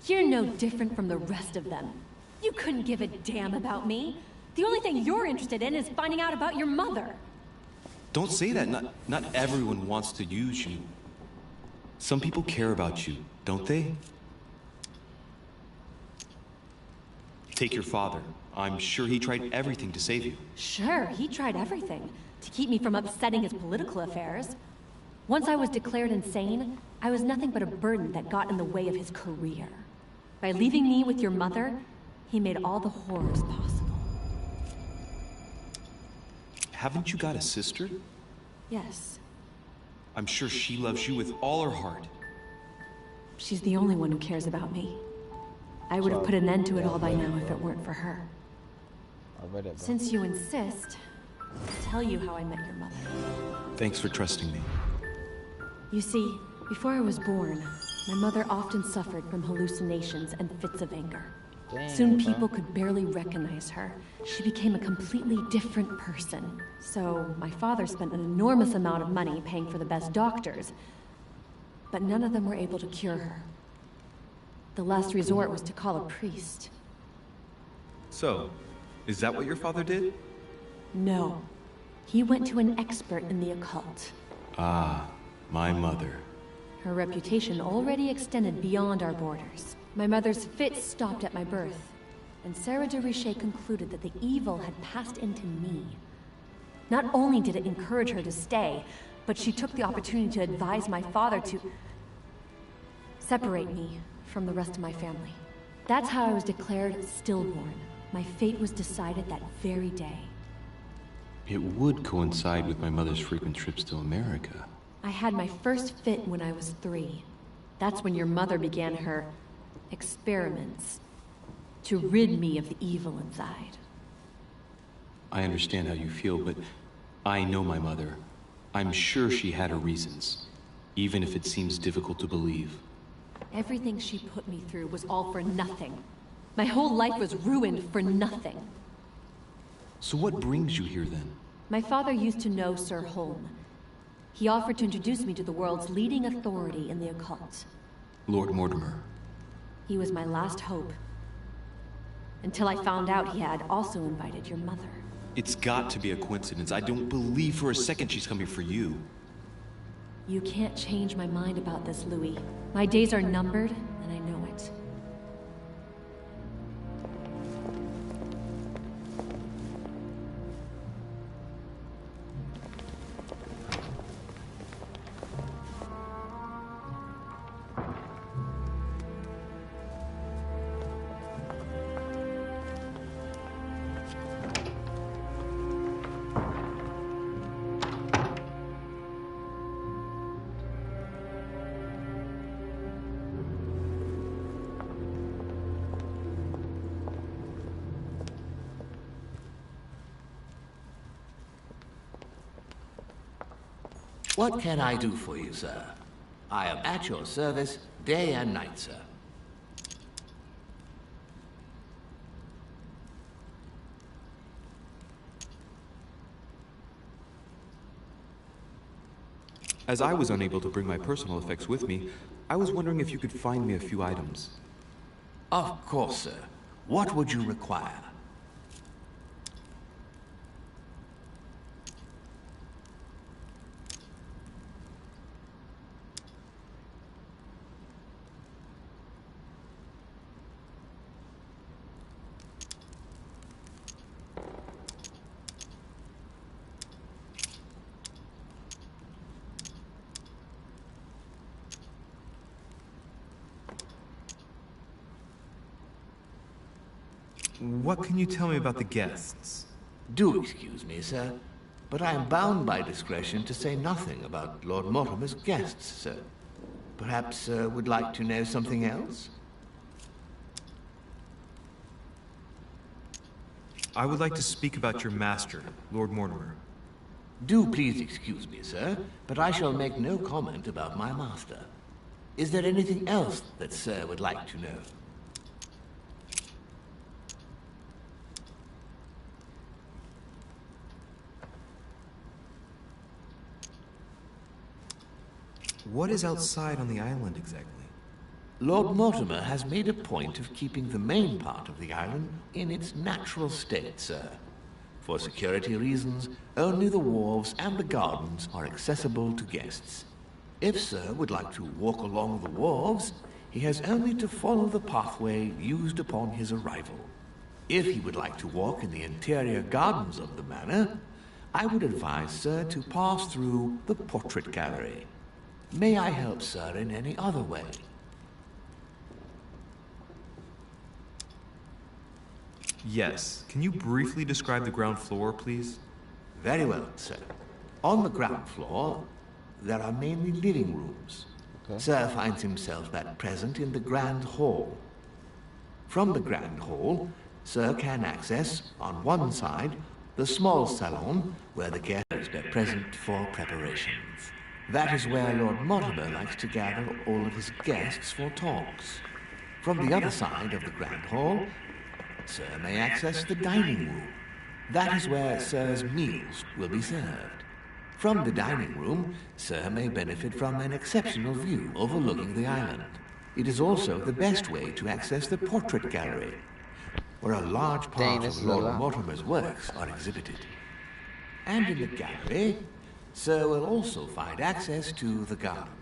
You're no different from the rest of them. You couldn't give a damn about me. The only thing you're interested in is finding out about your mother. Don't say that. Not everyone wants to use you. Some people care about you, don't they? Take your father. I'm sure he tried everything to save you. Sure, he tried everything to keep me from upsetting his political affairs. Once I was declared insane, I was nothing but a burden that got in the way of his career. By leaving me with your mother, he made all the horrors possible. Haven't you got a sister? Yes. I'm sure she loves you with all her heart. She's the only one who cares about me. I would have put an end to it all by now if it weren't for her. Since you insist, I'll tell you how I met your mother. Thanks for trusting me. You see, before I was born, my mother often suffered from hallucinations and fits of anger. Soon people could barely recognize her. She became a completely different person. So my father spent an enormous amount of money paying for the best doctors, but none of them were able to cure her. The last resort was to call a priest. So, is that what your father did? No. He went to an expert in the occult. Ah, my mother. Her reputation already extended beyond our borders. My mother's fits stopped at my birth, and Sarah de Richet concluded that the evil had passed into me. Not only did it encourage her to stay, but she took the opportunity to advise my father to separate me from the rest of my family. That's how I was declared stillborn. My fate was decided that very day. It would coincide with my mother's frequent trips to America. I had my first fit when I was 3. That's when your mother began her experiments to rid me of the evil inside. I understand how you feel, but I know my mother. I'm sure she had her reasons, even if it seems difficult to believe. Everything she put me through was all for nothing. My whole life was ruined for nothing. So what brings you here then? My father used to know Sir Holm. He offered to introduce me to the world's leading authority in the occult. Lord Mortimer. He was my last hope. Until I found out he had also invited your mother. It's got to be a coincidence. I don't believe for a second she's coming for you. You can't change my mind about this, Louis. My days are numbered, and I know it. What can I do for you, sir? I am at your service day and night, sir. As I was unable to bring my personal effects with me, I was wondering if you could find me a few items. Of course, sir. What would you require? What can you tell me about the guests? Do excuse me, sir, but I am bound by discretion to say nothing about Lord Mortimer's guests, sir. Perhaps, sir, would like to know something else? I would like to speak about your master, Lord Mortimer. Do please excuse me, sir, but I shall make no comment about my master. Is there anything else that sir would like to know? What is outside on the island exactly? Lord Mortimer has made a point of keeping the main part of the island in its natural state, sir. For security reasons, only the wharves and the gardens are accessible to guests. If sir would like to walk along the wharves, he has only to follow the pathway used upon his arrival. If he would like to walk in the interior gardens of the manor, I would advise sir to pass through the portrait gallery. May I help, sir, in any other way? Yes. Can you briefly describe the ground floor, please? Very well, sir. On the ground floor, there are mainly living rooms. Okay. Sir finds himself at present in the Grand Hall. From the Grand Hall, sir can access, on one side, the small salon where the guests are present for preparations. That is where Lord Mortimer likes to gather all of his guests for talks. From the other side of the Grand Hall, sir may access the dining room. That is where sir's meals will be served. From the dining room, sir may benefit from an exceptional view overlooking the island. It is also the best way to access the portrait gallery, where a large part of Lord Mortimer's works are exhibited. And in the gallery, sir will also find access to the garden.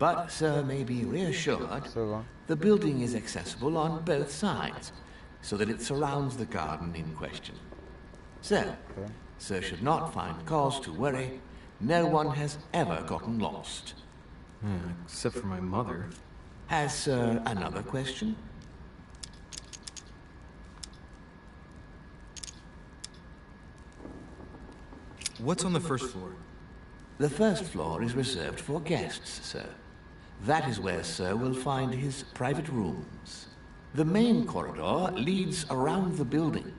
But sir may be reassured, the building is accessible on both sides, so that it surrounds the garden in question. Sir, Sir should not find cause to worry. No one has ever gotten lost. Except for my mother. Has Sir another question? What's on the first floor? The first floor is reserved for guests, sir. That is where Sir will find his private rooms. The main corridor leads around the building.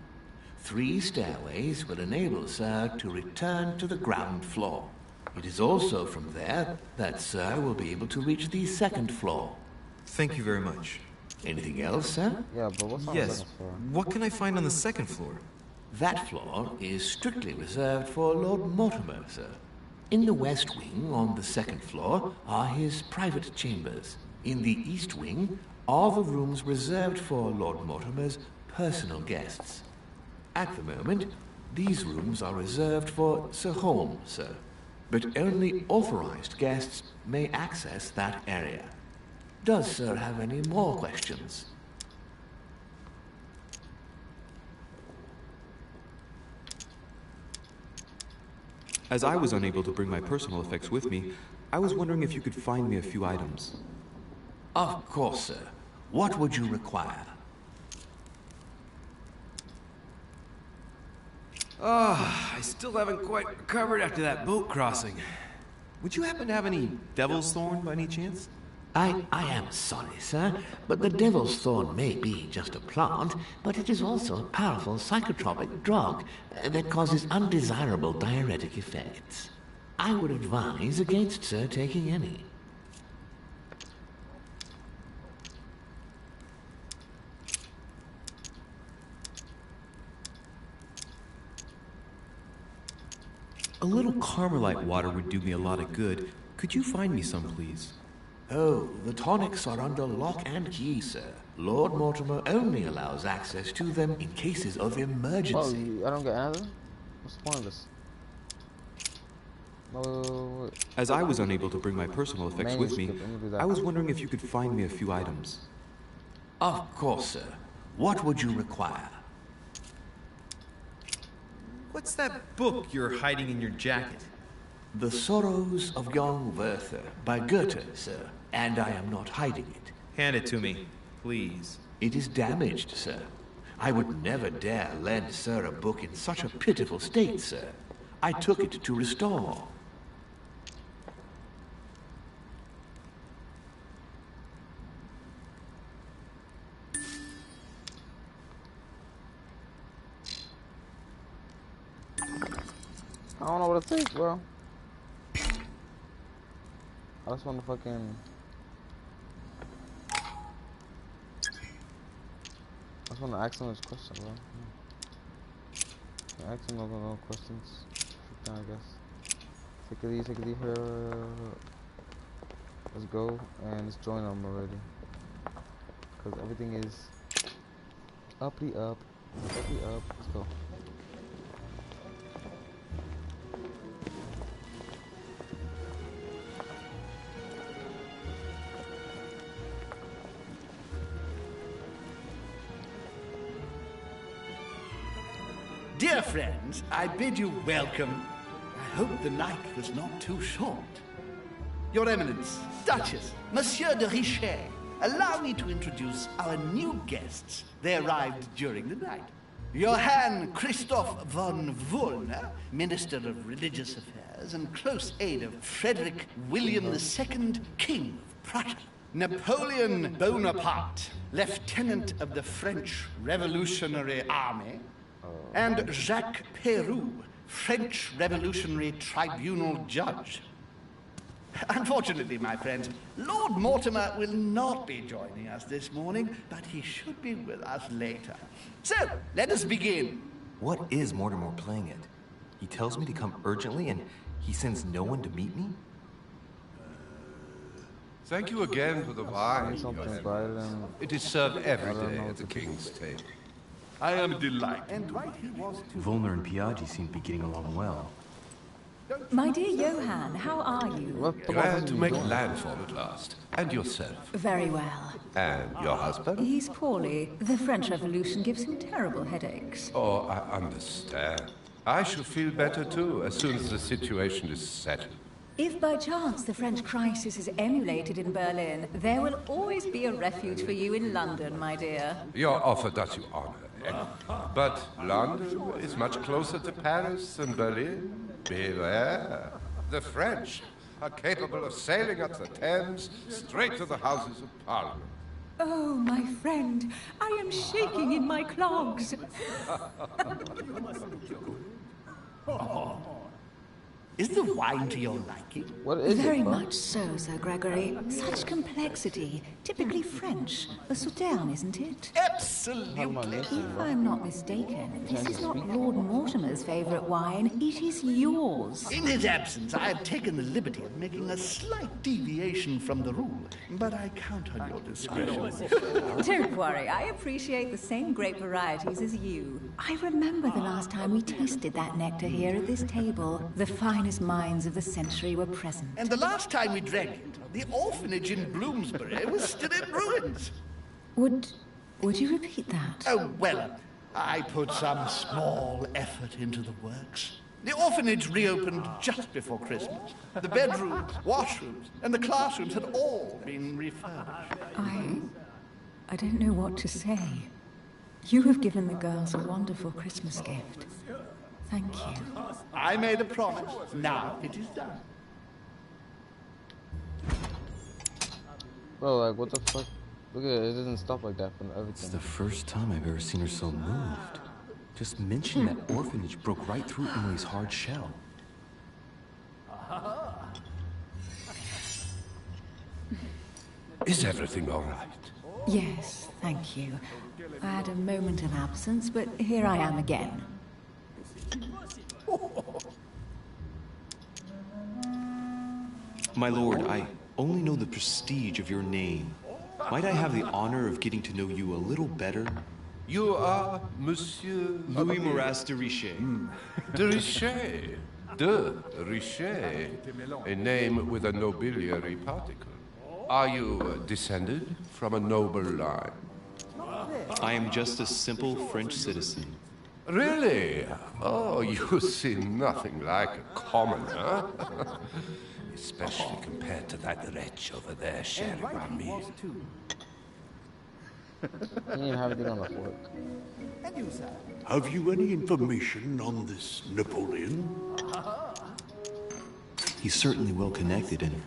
3 stairways will enable Sir to return to the ground floor. It is also from there that Sir will be able to reach the second floor. Thank you very much. Anything else, sir? Yeah, but what's on the Yes. second floor? What can I find on the second floor? That floor is strictly reserved for Lord Mortimer, sir. In the west wing, on the second floor, are his private chambers. In the east wing are the rooms reserved for Lord Mortimer's personal guests. At the moment, these rooms are reserved for Sir Holmes, sir. But only authorized guests may access that area. Does Sir have any more questions? As I was unable to bring my personal effects with me, I was wondering if you could find me a few items. Of course, sir. What would you require? I still haven't quite recovered after that boat crossing. Would you happen to have any devil's thorn by any chance? I am sorry, sir, but the devil's thorn may be just a plant, but it is also a powerful psychotropic drug that causes undesirable diuretic effects. I would advise against Sir taking any. A little Carmelite water would do me a lot of good. Could you find me some, please? Oh, the tonics are under lock and key, sir. Lord Mortimer only allows access to them in cases of emergency. Oh, I don't get anything? What's the point of this? No. As I was unable to bring my personal effects with me, I was wondering if you could find me a few items. Of course, sir. What would you require? What's that book you're hiding in your jacket? The Sorrows of Young Werther by Goethe, sir. And I am not hiding it. Hand it to me, please. It is damaged, sir. I would never dare lend Sir a book in such a pitiful state, sir. I took it to restore. I don't know what to take, bro. I just want to fucking... I just want to ask him this question, bro. Ask him no questions. I guess. Take it easy here. Let's go and let's join them already. Because everything is uppity up. Let's go. Dear friends, I bid you welcome. I hope the night was not too short. Your Eminence, Duchess, Monsieur de Richet, allow me to introduce our new guests. They arrived during the night. Johann Christoph von Wollner, Minister of Religious Affairs and close aide of Frederick William II, King of Prussia. Napoleon Bonaparte, Lieutenant of the French Revolutionary Army. And Jacques Peroux, French Revolutionary Tribunal Judge. Unfortunately, my friends, Lord Mortimer will not be joining us this morning, but he should be with us later. So, let us begin. What is Mortimer playing at? He tells me to come urgently and he sends no one to meet me? Thank you again for the wine. It is served every day at the king's table. I am delighted. And right he was too. Volner and Piaggi seem to be getting along well. My dear Johann, how are you? Glad to make landfall at last. And yourself? Very well. And your husband? He's poorly. The French Revolution gives him terrible headaches. Oh, I understand. I shall feel better too as soon as the situation is settled. If by chance the French crisis is emulated in Berlin, there will always be a refuge for you in London, my dear. Your offer does you honor, Ellen. But London is much closer to Paris than Berlin. Beware. The French are capable of sailing up the Thames straight to the Houses of Parliament. Oh, my friend, I am shaking in my clogs. Is the wine to your liking? What is Very much so, Sir Gregory. Such complexity. Typically French. A Sauterne, isn't it? Absolutely. If I'm not mistaken, this is not Lord Mortimer's favorite wine. It is yours. In his absence, I have taken the liberty of making a slight deviation from the rule, but I count on your discretion. Don't worry, I appreciate the same grape varieties as you. I remember the last time we tasted that nectar here at this table. The finest minds of the century were present. And the last time we drank it, the orphanage in Bloomsbury was still in ruins. Would you repeat that? Oh, well, I put some small effort into the works. The orphanage reopened just before Christmas. The bedrooms, washrooms, and the classrooms had all been refurbished. I don't know what to say. You have given the girls a wonderful Christmas gift. Thank you. I made a promise. Now it is done. Bro, like, what the fuck? Look at it, it doesn't stop like that from everything. It's the first time I've ever seen her so moved. Just mention that orphanage broke right through Emily's hard shell. Is everything all right? Yes, thank you. I had a moment of absence, but here I am again. My lord, I only know the prestige of your name. Might I have the honor of getting to know you a little better? You are Monsieur... Louis Moras de Richet. De Richet. De Richet. A name with a nobiliary particle. Are you descended from a noble line? I am just a simple French citizen. Really? Oh, you seem nothing like a commoner. Especially compared to that wretch over there sharing my meal. You didn't even have anything on the fork. Have you any information on this Napoleon? He's certainly well connected and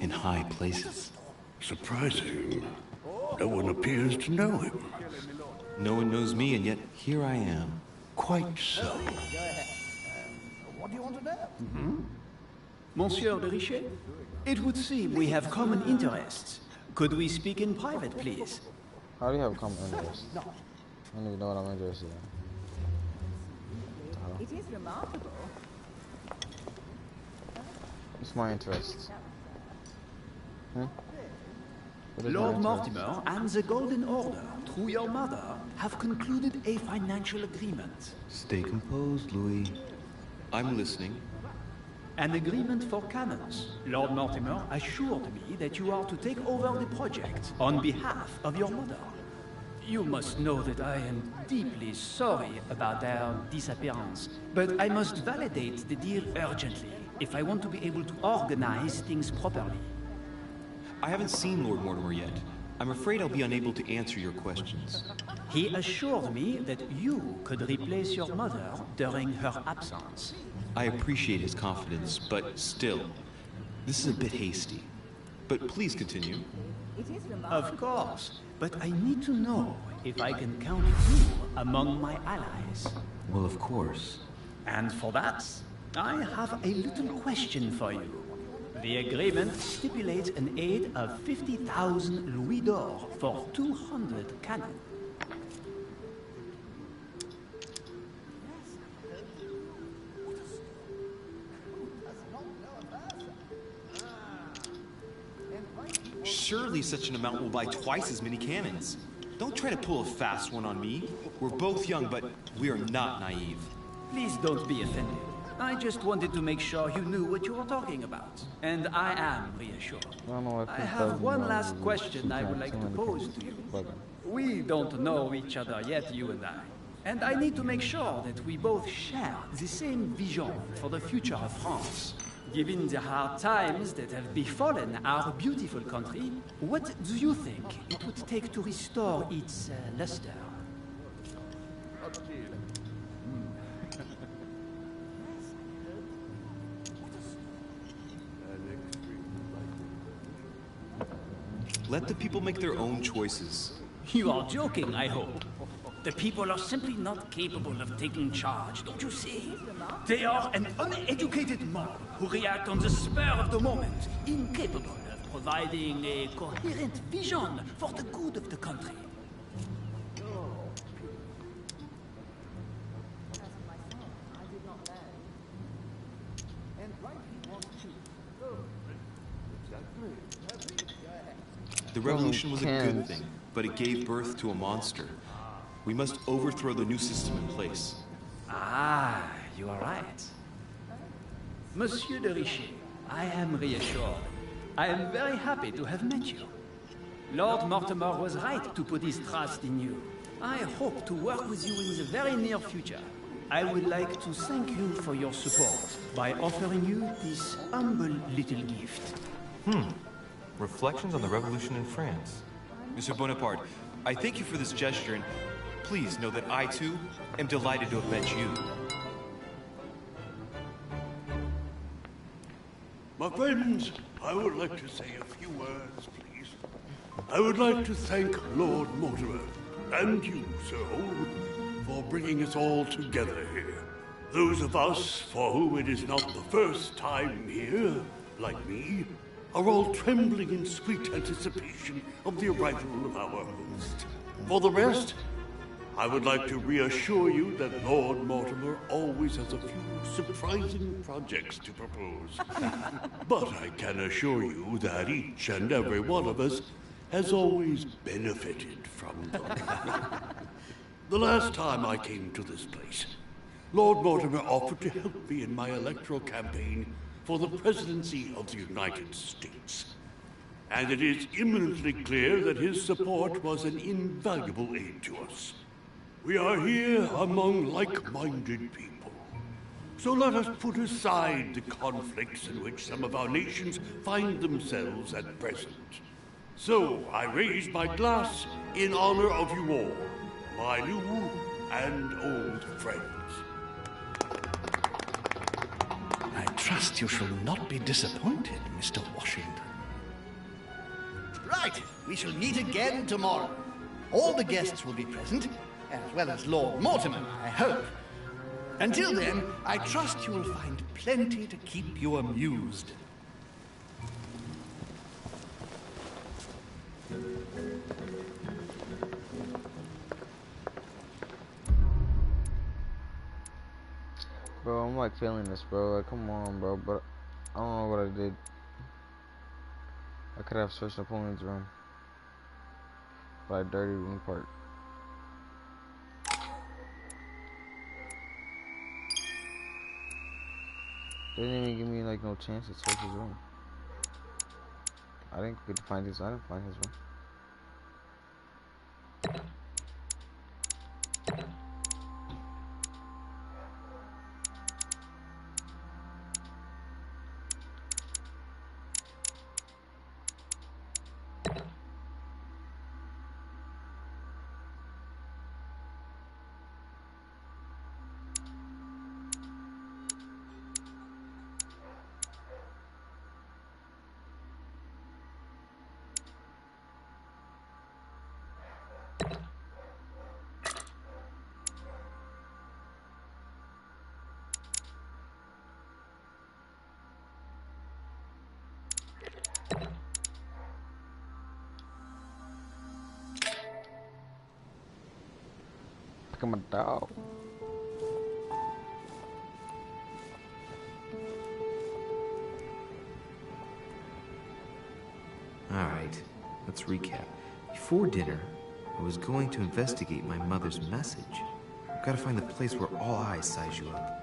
in high places. Surprising. No one appears to know him. No one knows me, and yet here I am. Quite so. What do you want to know? Monsieur de Richet, it would seem we have common interests. Could we speak in private, please? How do you have common interests? I don't even know what I'm interested in. It is remarkable. What's my interest? Lord Mortimer and the Golden Order, through your mother, have concluded a financial agreement. Stay composed, Louis. I'm listening. An agreement for cannons. Lord Mortimer assured me that you are to take over the project on behalf of your mother. You must know that I am deeply sorry about their disappearance, but I must validate the deal urgently if I want to be able to organize things properly. I haven't seen Lord Mortimer yet. I'm afraid I'll be unable to answer your questions. He assured me that you could replace your mother during her absence. I appreciate his confidence, but still, this is a bit hasty. But please continue. Of course, but I need to know if I can count you among my allies. Well, of course. And for that, I have a little question for you. The agreement stipulates an aid of 50,000 louis d'or for 200 cannon. Surely such an amount will buy twice as many cannons. Don't try to pull a fast one on me. We're both young, but we are not naive. Please don't be offended. I just wanted to make sure you knew what you were talking about. And I am reassured. I have one last question I would like to pose to you. We don't know each other yet, you and I. And I need to make sure that we both share the same vision for the future of France. Given the hard times that have befallen our beautiful country, what do you think it would take to restore its luster? Let the people make their own choices. You are joking, I hope. The people are simply not capable of taking charge, don't you see? They are an uneducated mob who react on the spur of the moment, incapable of providing a coherent vision for the good of the country. The revolution was a good thing, but it gave birth to a monster. We must overthrow the new system in place. Ah, you are right. Monsieur de Richet, I am reassured. I am very happy to have met you. Lord Mortimer was right to put his trust in you. I hope to work with you in the very near future. I would like to thank you for your support by offering you this humble little gift. Reflections on the Revolution in France. Monsieur Bonaparte, I thank you for this gesture, and please know that I, too, am delighted to have met you. My friends, I would like to say a few words, please. I would like to thank Lord Mortimer, and you, Sir Hole, for bringing us all together here. Those of us for whom it is not the first time here, like me, are all trembling in sweet anticipation of the arrival of our host. For the rest, I would like to reassure you that Lord Mortimer always has a few surprising projects to propose. But I can assure you that each and every one of us has always benefited from them. The last time I came to this place, Lord Mortimer offered to help me in my electoral campaign for the presidency of the United States. And it is imminently clear that his support was an invaluable aid to us. We are here among like-minded people. So let us put aside the conflicts in which some of our nations find themselves at present. So I raise my glass in honor of you all, my new and old friends. I trust you shall not be disappointed, Mr. Washington. Right, we shall meet again tomorrow. All the guests will be present, as well as Lord Mortimer, I hope. Until then, I trust you will find plenty to keep you amused. Bro, I'm like feeling this, bro. Like, come on, bro. But I don't know what I did. I could have searched Napoleon's room, but I dirtied one part. They didn't even give me like no chance to search his room. I didn't get to find his. I didn't find his room. Look at my dog. Alright, let's recap. Before dinner, I was going to investigate my mother's message. I've got to find the place where all eyes size you up.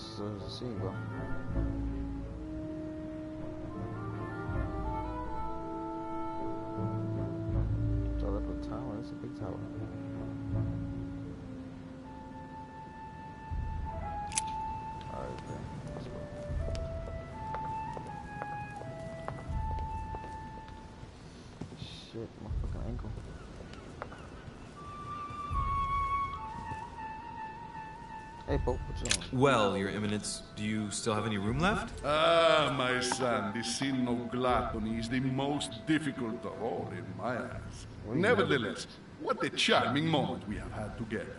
else is there to see, bro? Telephone tower. That's a big tower. Alright, okay. Let's go. Shit, my fucking ankle. Hey, Pope, what you on? Well, Your Eminence, do you still have any room left? Ah, my son, the sin of gluttony is the most difficult of all in my eyes. Nevertheless, what a charming moment we have had together.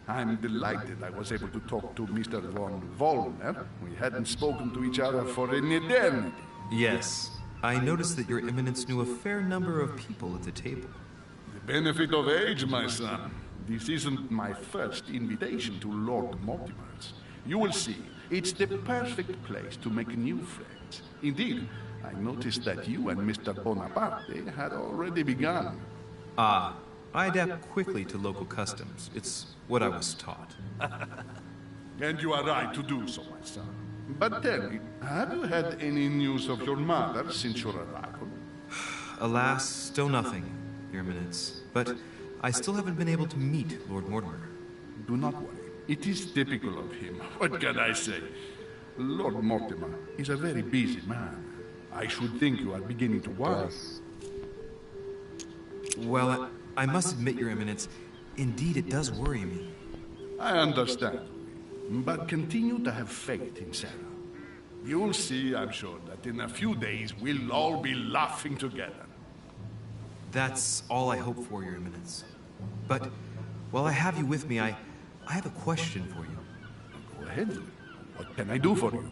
I'm delighted I was able to talk to Mr. von Vollmer. We hadn't spoken to each other for an eternity. Yes. I noticed that Your Eminence knew a fair number of people at the table. The benefit of age, my son. This isn't my first invitation to Lord Mortimer's. You will see, it's the perfect place to make new friends. Indeed, I noticed that you and Mr. Bonaparte had already begun. Ah, I adapt quickly to local customs. It's what I was taught. And you are right to do so, my son. But tell me, have you had any news of your mother since your arrival? Alas, still nothing, Your Eminence. But I still haven't been able to meet Lord Mortimer. Do not worry. It is typical of him. What can I say? Lord Mortimer is a very busy man. I should think you are beginning to worry. Well, I must admit, Your Eminence, indeed it does worry me. I understand. But continue to have faith in Sarah. You'll see, I'm sure, that in a few days we'll all be laughing together. That's all I hope for, Your Eminence. But while I have you with me, I have a question for you. Go ahead. What can I do for you?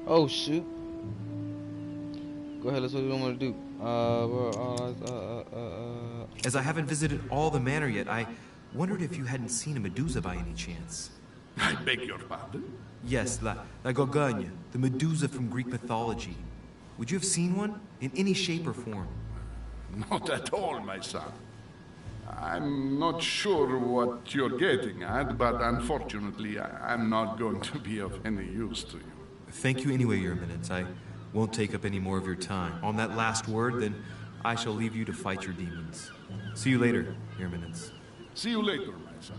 Oh shoot. Go ahead, let's what you want to do. As I haven't visited all the manor yet, I wondered if you hadn't seen a Medusa by any chance. I beg your pardon? Yes, La Gorgogne, the Medusa from Greek mythology. Would you have seen one? In any shape or form? Not at all, my son. I'm not sure what you're getting at, but unfortunately, I'm not going to be of any use to you. Thank you anyway, Your Eminence. I won't take up any more of your time. On that last word, then I shall leave you to fight your demons. See you later, Your Eminence. See you later, my son.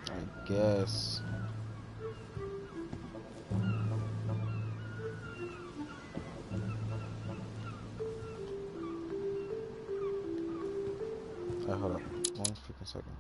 I guess. Hold up. 1 freaking second.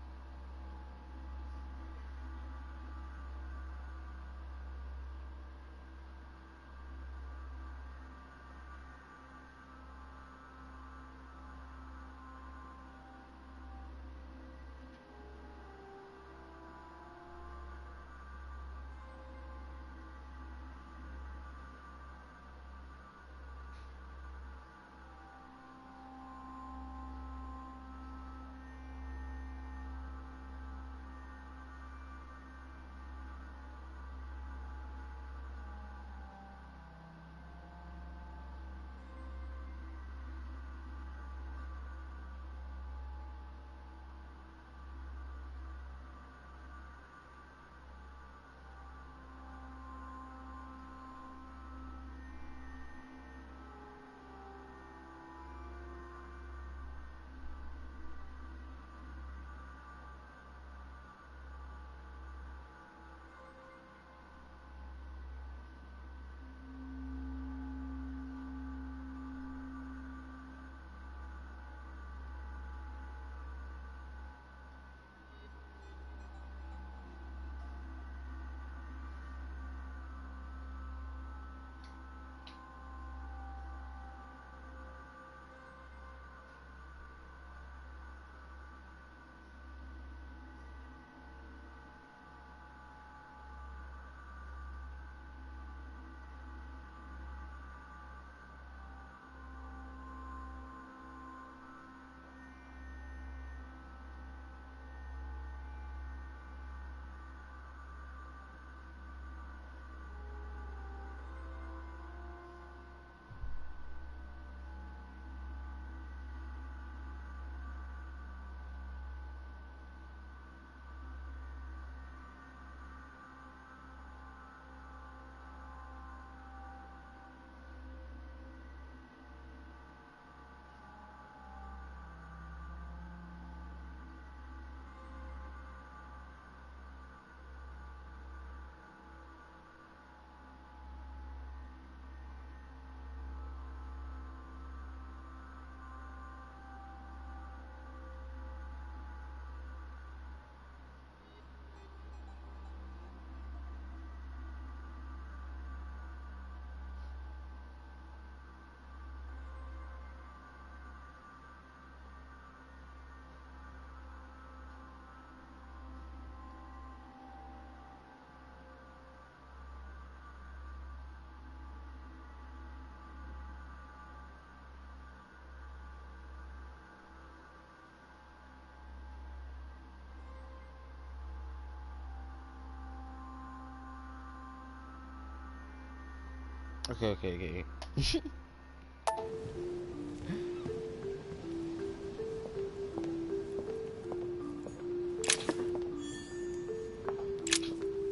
Okay.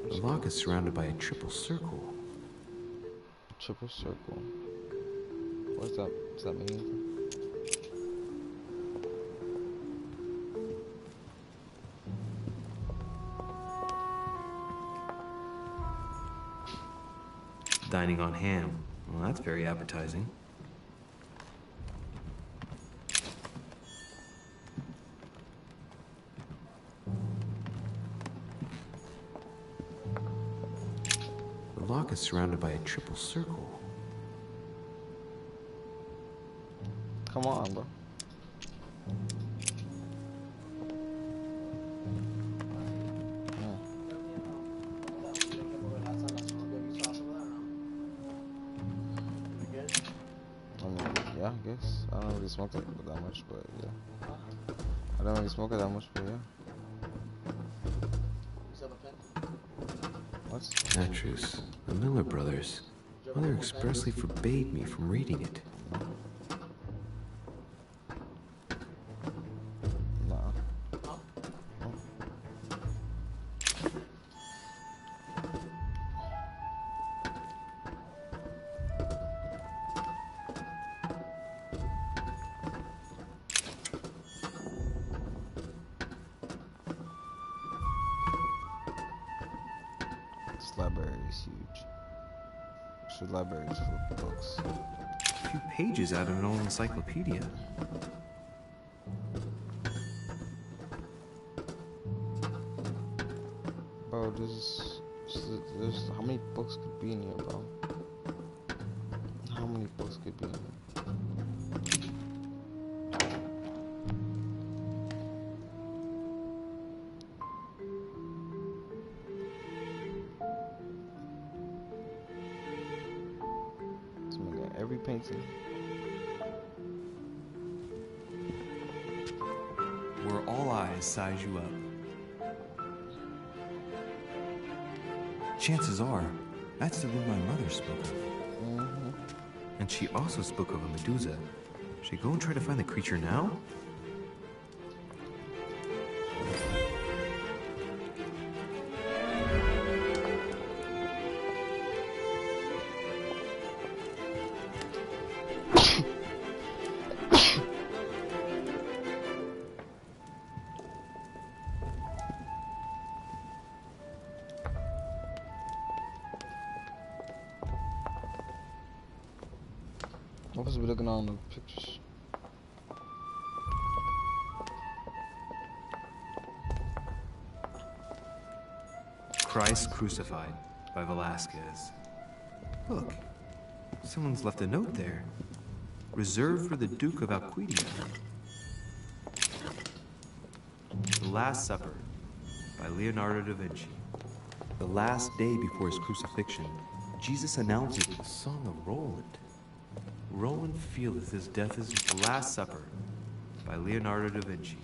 The lock is surrounded by a triple circle. Triple circle. What's that? Does that mean anything? Dining on ham. Well, that's very appetizing. The lock is surrounded by a triple circle. Come on, bro. Yeah, I guess. I don't really smoke it that much, but yeah. I don't really smoke it that much, but yeah. What? Petrus, the Miller brothers. Mother expressly forbade me from reading it. This library is huge. This library is full of books. A few pages out of an old encyclopedia. Bro, there's how many books could be in here, bro? How many books could be in here? Every painting. Where all eyes size you up. Chances are, that's the room my mother spoke of. And she also spoke of a Medusa. Should I go and try to find the creature now? What was we looking on the pictures? Christ Crucified by Velasquez. Look, someone's left a note there. Reserved for the Duke of Alquidia. The Last Supper by Leonardo da Vinci. The last day before his crucifixion, Jesus announces the Song of Roland. Roland feeleth his death is the Last Supper by Leonardo da Vinci.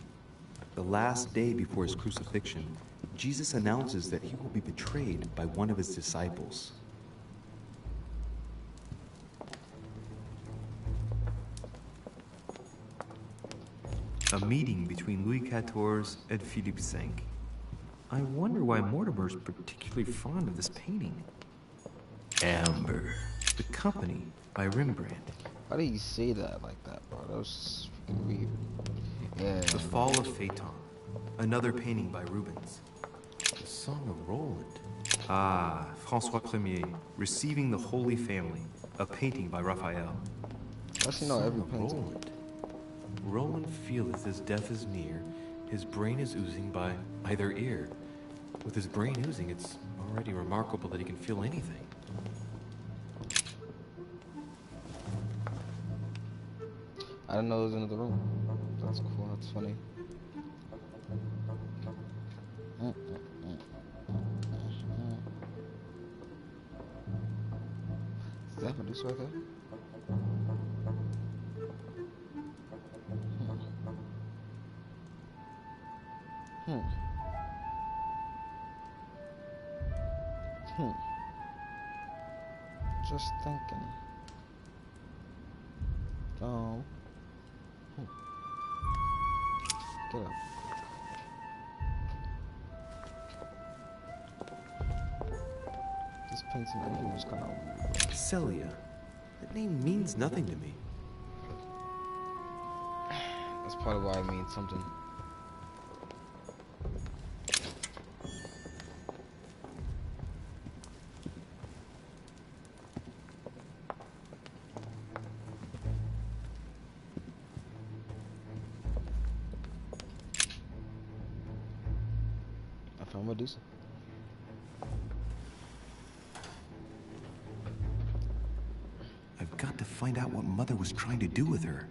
The last day before his crucifixion, Jesus announces that he will be betrayed by one of his disciples. A meeting between Louis XIV and Philippe V. I wonder why Mortimer's particularly fond of this painting. Amber. The Company by Rembrandt. Why did you say that like that, bro? That was freaking weird. Yeah. The Fall of Phaeton. Another painting by Rubens. The Song of Roland. Ah, François Premier. Receiving the Holy Family. A painting by Raphael. I should know every painting. Roland feeleth his death is near. His brain is oozing by either ear. With his brain oozing, it's already remarkable that he can feel anything. I didn't know it was in the room. That's cool. That's funny. Is that Medusa right there? Just was thinking. Get up. This painting anyway was kind of... Celia. That name means nothing to me. That's probably why it means something. I found Medusa. I've got to find out what Mother was trying to do with her.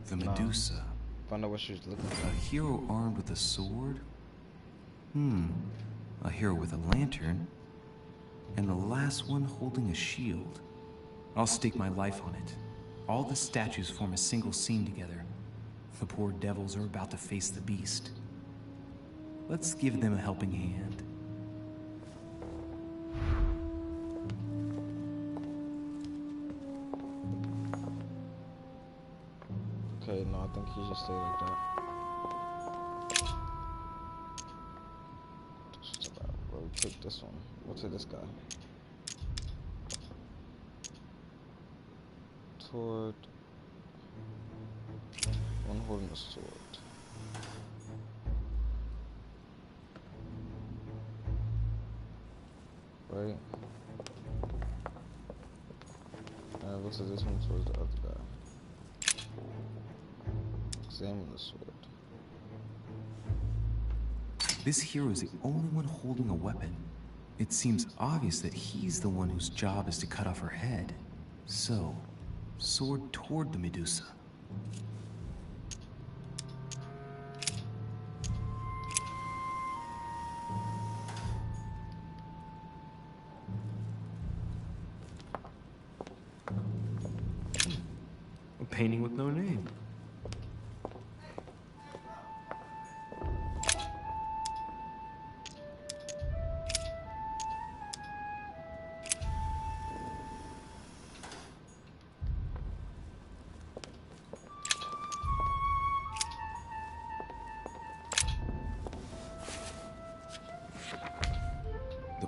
The Medusa. Find out what she was looking for. A hero armed with a sword? A hero with a lantern? And the last one holding a shield. I'll stake my life on it. All the statues form a single scene together. The poor devils are about to face the beast. Let's give them a helping hand. Okay, no, I think he should stay like that. We'll take this one. We'll take this guy. Toward one holding a sword. Right? And it looks like this one towards the other guy. Examine the sword. This hero is the only one holding a weapon. It seems obvious that he's the one whose job is to cut off her head. So, sword toward the Medusa. A painting with no name.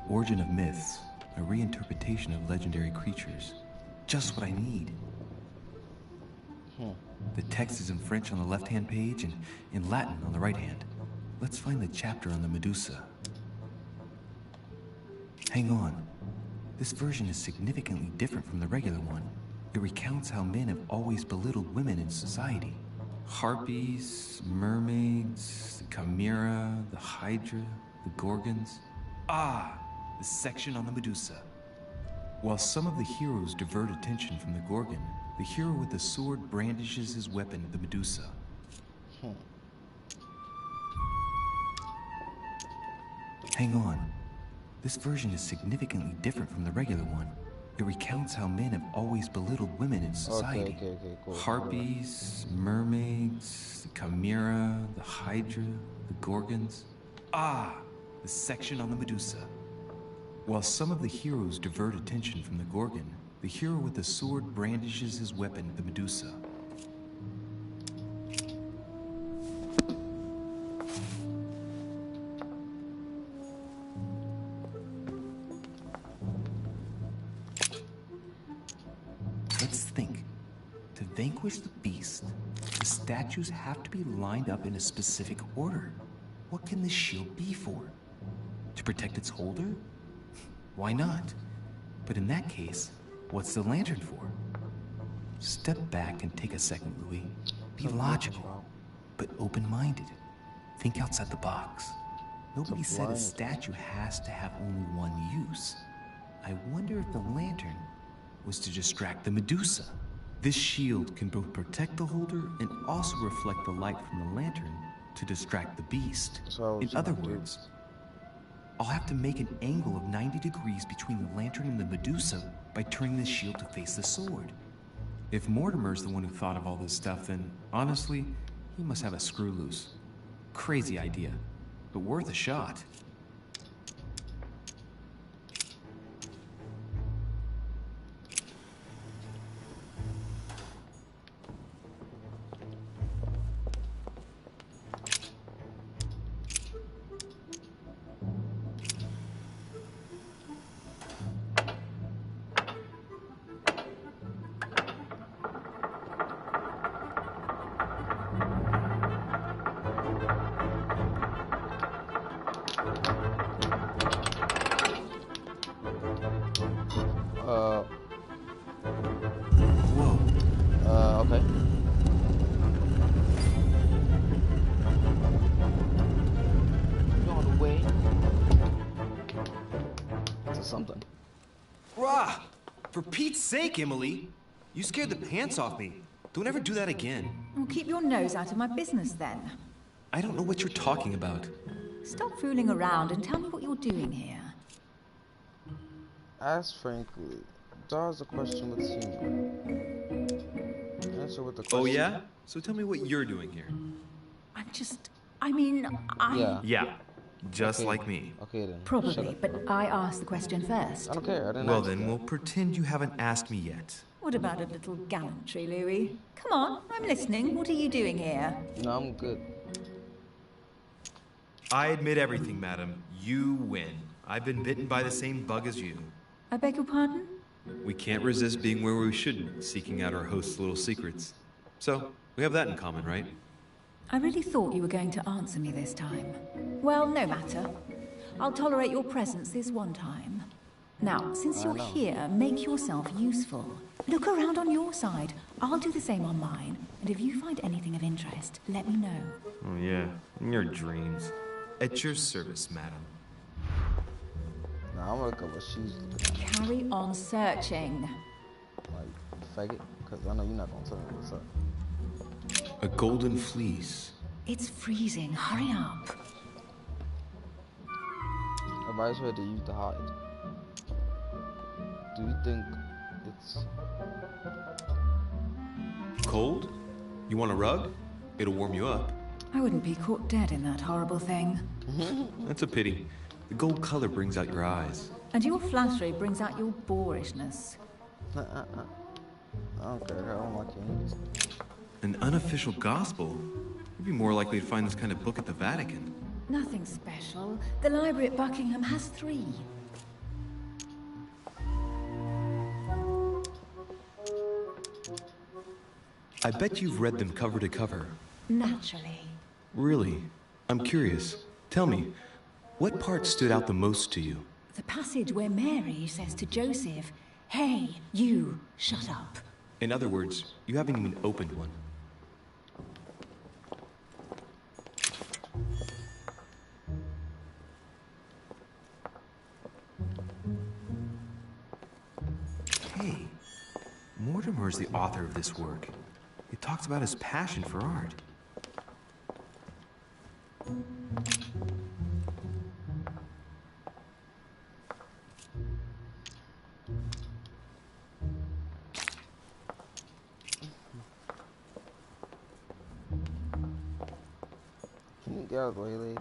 Origin of myths, a reinterpretation of legendary creatures. Just what I need. The text is in French on the left-hand page and in Latin on the right hand. Let's find the chapter on the Medusa. Hang on. This version is significantly different from the regular one. It recounts how men have always belittled women in society. Harpies, mermaids, the chimera, the hydra, the gorgons. The section on the Medusa. While some of the heroes divert attention from the Gorgon, the hero with the sword brandishes his weapon at the Medusa. Hang on. This version is significantly different from the regular one. It recounts how men have always belittled women in society. Okay, cool. Harpies, mermaids, the chimera, the hydra, the gorgons. The section on the Medusa. While some of the heroes divert attention from the Gorgon, the hero with the sword brandishes his weapon at the Medusa. Let's think. To vanquish the beast, the statues have to be lined up in a specific order. What can this shield be for? To protect its holder? Why not? But in that case, what's the lantern for? Step back and take a second, Louis. Be logical, but open-minded. Think outside the box. Nobody said a statue has to have only one use. I wonder if the lantern was to distract the Medusa. This shield can both protect the holder and also reflect the light from the lantern to distract the beast. In other words, I'll have to make an angle of 90 degrees between the lantern and the Medusa by turning the shield to face the sword. If Mortimer's the one who thought of all this stuff, then honestly, he must have a screw loose. Crazy idea, but worth a shot. Okay. You're on the way to something. Rah! For Pete's sake, Emily! You scared the pants off me. Don't ever do that again. Well, keep your nose out of my business then. I don't know what you're talking about. Stop fooling around and tell me what you're doing here. Ask frankly. Dodge the question with humor. Answer with the question. Oh yeah? So tell me what you're doing here. Yeah. Just Okay. like me. Okay then. Shut Probably, up. but I asked the question first. I don't care. I didn't Well ask then, that. we'll pretend you haven't asked me yet. What about a little gallantry, Louis? Come on, I'm listening. What are you doing here? No, I'm good. I admit everything, madam. You win. I've been bitten by the same bug as you. I beg your pardon? We can't resist being where we shouldn't, seeking out our host's little secrets. So, we have that in common, right? I really thought you were going to answer me this time. Well, no matter. I'll tolerate your presence this one time. Now, since you're here, make yourself useful. Look around on your side. I'll do the same on mine. And if you find anything of interest, let me know. Oh yeah, in your dreams. At your service, madam. Nah, I'm gonna look up what she's looking at. Carry on searching. Like, faggot. Because I know you're not gonna tell me what's up. A golden fleece. It's freezing. Hurry up. Advice her to use to hide. Do you think it's Cold? You want a rug? It'll warm you up. I wouldn't be caught dead in that horrible thing. That's a pity. The gold color brings out your eyes. And your flattery brings out your boorishness. I don't care. I don't like your An unofficial gospel? You'd be more likely to find this kind of book at the Vatican. Nothing special. The library at Buckingham has 3. I bet you've read them cover to cover. Naturally. Really? I'm curious. Tell me, what part stood out the most to you? The passage where Mary says to Joseph, "Hey, you, shut up." In other words, you haven't even opened one. Hey, Mortimer's the author of this work. It talks about his passion for art. Can you get out of the way, lady?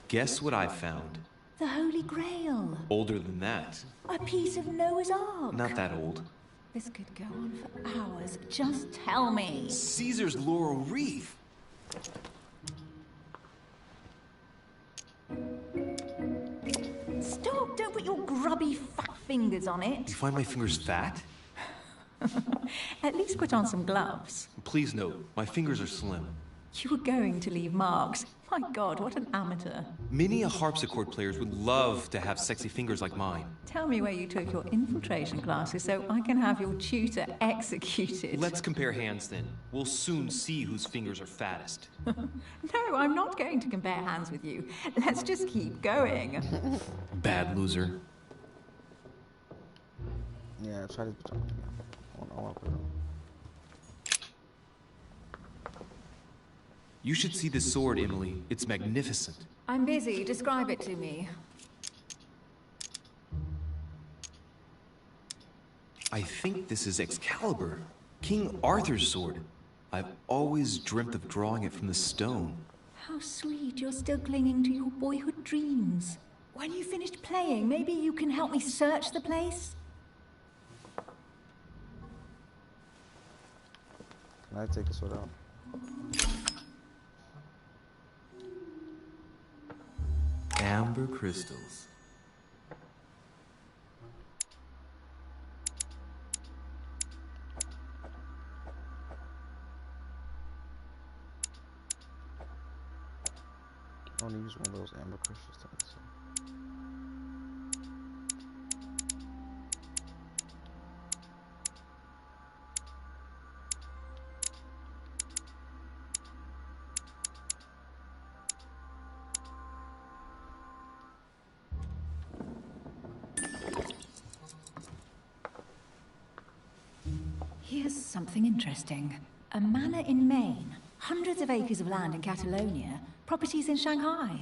Guess what I found? The Holy Grail. Older than that. A piece of Noah's Ark. Not that old. This could go on for hours. Just tell me. Caesar's laurel wreath. Stop! Don't put your grubby fat fingers on it. You find my fingers fat? At least put on some gloves. Please note, my fingers are slim. You were going to leave marks. My God, what an amateur. Many a harpsichord players would love to have sexy fingers like mine. Tell me where you took your infiltration classes so I can have your tutor executed. Let's compare hands then. We'll soon see whose fingers are fattest. No, I'm not going to compare hands with you. Let's just keep going. Bad loser. Yeah, try this. I want to put it on. You should see this sword, Emily. It's magnificent. I'm busy. Describe it to me. I think this is Excalibur, King Arthur's sword. I've always dreamt of drawing it from the stone. How sweet. You're still clinging to your boyhood dreams. When you finished playing, maybe you can help me search the place? Can I take the sword out? Amber crystals. I want to use one of those amber crystals to myself. Here's something interesting. A manor in Maine, hundreds of acres of land in Catalonia, properties in Shanghai.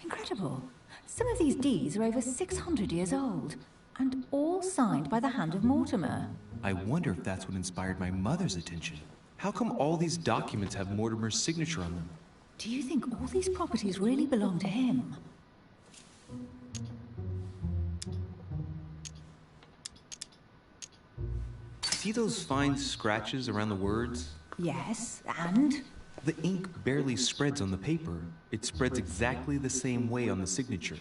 Incredible. Some of these deeds are over 600 years old, and all signed by the hand of Mortimer. I wonder if that's what inspired my mother's attention. How come all these documents have Mortimer's signature on them? Do you think all these properties really belong to him? See those fine scratches around the words? Yes, and? The ink barely spreads on the paper. It spreads exactly the same way on the signature.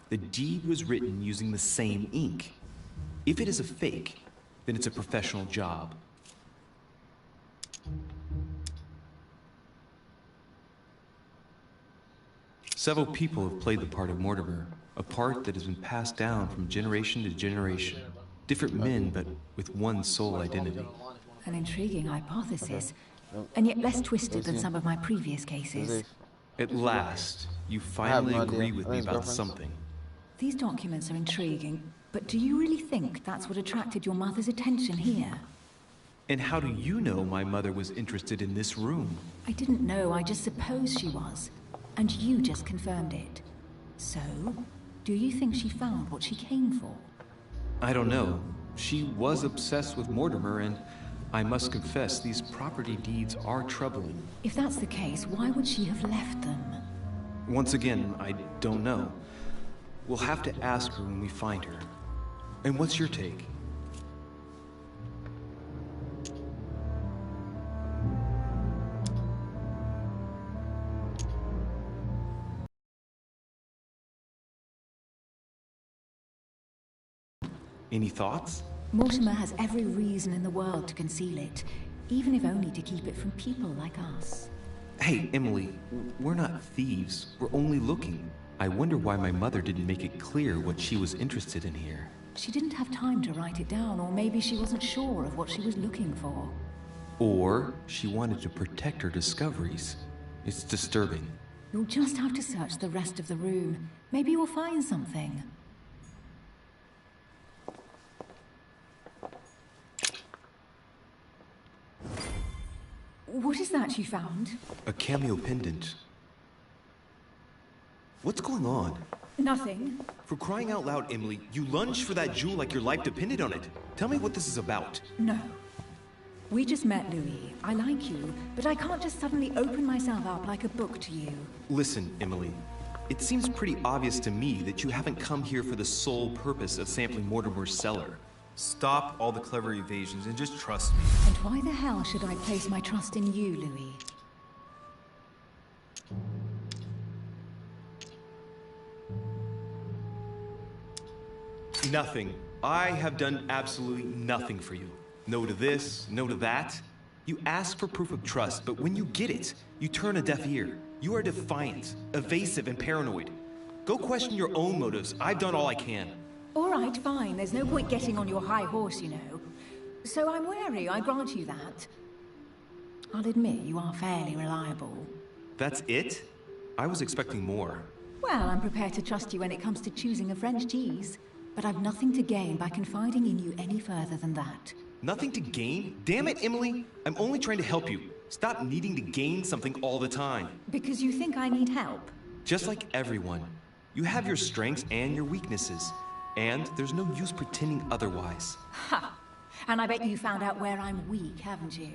The deed was written using the same ink. If it is a fake, then it's a professional job. Several people have played the part of Mortimer, a part that has been passed down from generation to generation. Different men, but with one sole identity. An intriguing hypothesis, and yet less twisted than some of my previous cases. At last, you finally agree with me about something. These documents are intriguing, but do you really think that's what attracted your mother's attention here? And how do you know my mother was interested in this room? I didn't know, I just supposed she was. And you just confirmed it. So, do you think she found what she came for? I don't know. She was obsessed with Mortimer, and I must confess, these property deeds are troubling. If that's the case, why would she have left them? Once again, I don't know. We'll have to ask her when we find her. And what's your take? Any thoughts? Mortimer has every reason in the world to conceal it, even if only to keep it from people like us. Hey, Emily, we're not thieves. We're only looking. I wonder why my mother didn't make it clear what she was interested in here. She didn't have time to write it down, or maybe she wasn't sure of what she was looking for. Or she wanted to protect her discoveries. It's disturbing. You'll just have to search the rest of the room. Maybe you'll find something. What is that you found? A cameo pendant. What's going on? Nothing. For crying out loud, Emily, you lunged for that jewel like your life depended on it. Tell me what this is about. No. We just met, Louis. I like you, but I can't just suddenly open myself up like a book to you. Listen, Emily. It seems pretty obvious to me that you haven't come here for the sole purpose of sampling Mortimer's cellar. Stop all the clever evasions and just trust me. And why the hell should I place my trust in you, Louis? Nothing. I have done absolutely nothing for you. No to this, no to that. You ask for proof of trust, but when you get it, you turn a deaf ear. You are defiant, evasive, and paranoid. Go question your own motives. I've done all I can. All right, fine. There's no point getting on your high horse, you know. So I'm wary, I grant you that. I'll admit you are fairly reliable. That's it? I was expecting more. Well, I'm prepared to trust you when it comes to choosing a French cheese. But I've nothing to gain by confiding in you any further than that. Nothing to gain? Damn it, Emily! I'm only trying to help you. Stop needing to gain something all the time. Because you think I need help? Just like everyone. You have your strengths and your weaknesses. And there's no use pretending otherwise. Ha! And I bet you found out where I'm weak, haven't you?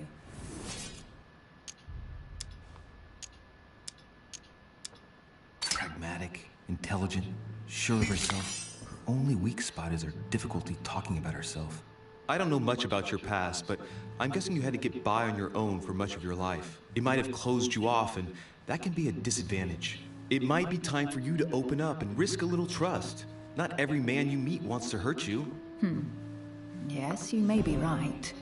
Pragmatic, intelligent, sure of herself. Her only weak spot is her difficulty talking about herself. I don't know much about your past, but I'm guessing you had to get by on your own for much of your life. It might have closed you off, and that can be a disadvantage. It might be time for you to open up and risk a little trust. Not every man you meet wants to hurt you. Yes, you may be right.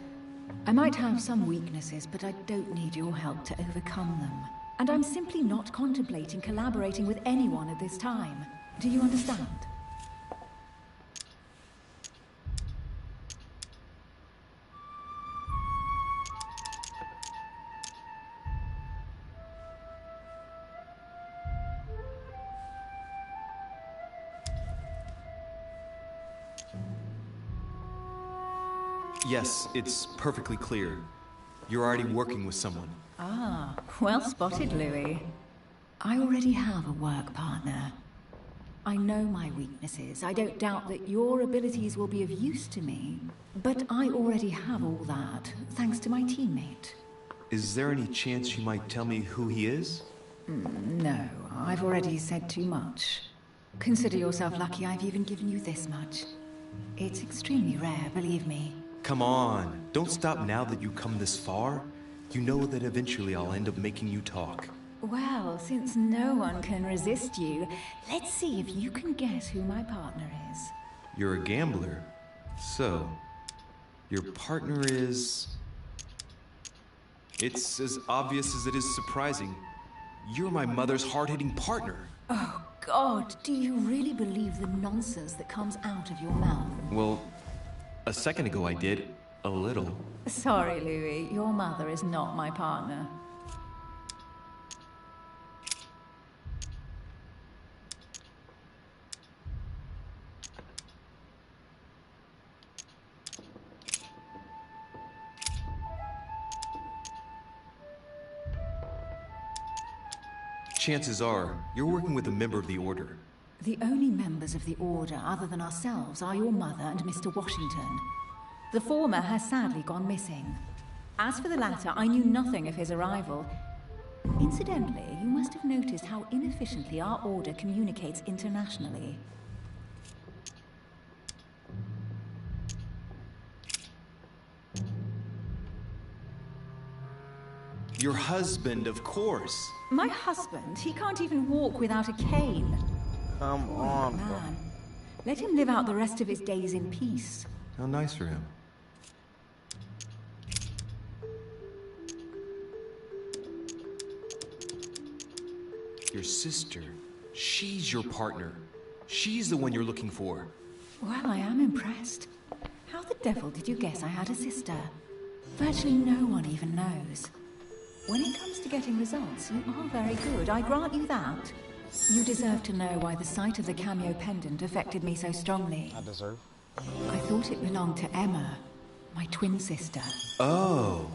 I might have some weaknesses, but I don't need your help to overcome them. And I'm simply not contemplating collaborating with anyone at this time. Do you understand? Yes, it's perfectly clear. You're already working with someone. Ah, well spotted, Louis. I already have a work partner. I know my weaknesses. I don't doubt that your abilities will be of use to me. But I already have all that, thanks to my teammate. Is there any chance you might tell me who he is? No, I've already said too much. Consider yourself lucky I've even given you this much. It's extremely rare, believe me. Come on, don't stop now that you've come this far. You know that eventually I'll end up making you talk. Well, since no one can resist you, let's see if you can guess who my partner is. You're a gambler. So, your partner is... It's as obvious as it is surprising. You're my mother's hard-hitting partner. Oh, God, do you really believe the nonsense that comes out of your mouth? Well, a second ago I did. A little. Sorry, Louis, your mother is not my partner. Chances are, you're working with a member of the Order. The only members of the Order other than ourselves are your mother and Mr. Washington. The former has sadly gone missing. As for the latter, I knew nothing of his arrival. Incidentally, you must have noticed how inefficiently our Order communicates internationally. Your husband, of course. My husband? He can't even walk without a cane. Come on, bro. Man. Let him live out the rest of his days in peace. How nice for him. Your sister. She's your partner. She's the one you're looking for. Well, I am impressed. How the devil did you guess I had a sister? Virtually no one even knows. When it comes to getting results, you are very good, I grant you that. You deserve to know why the sight of the cameo pendant affected me so strongly. I deserve. I thought it belonged to Emma, my twin sister. Oh.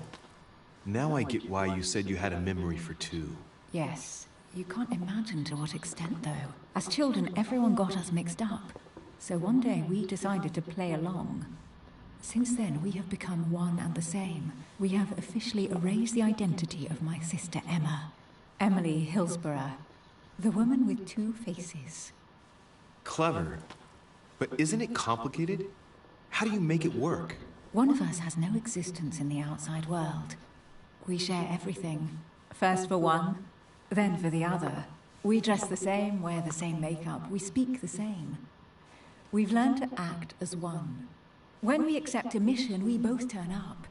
Now I get why you said you had a memory for two. Yes. You can't imagine to what extent, though. As children, everyone got us mixed up. So one day we decided to play along. Since then, we have become one and the same. We have officially erased the identity of my sister Emma. Emily Hillsborough. The woman with two faces. Clever. But isn't it complicated? How do you make it work? One of us has no existence in the outside world. We share everything. First for one, then for the other. We dress the same, wear the same makeup, we speak the same. We've learned to act as one. When we accept a mission, we both turn up.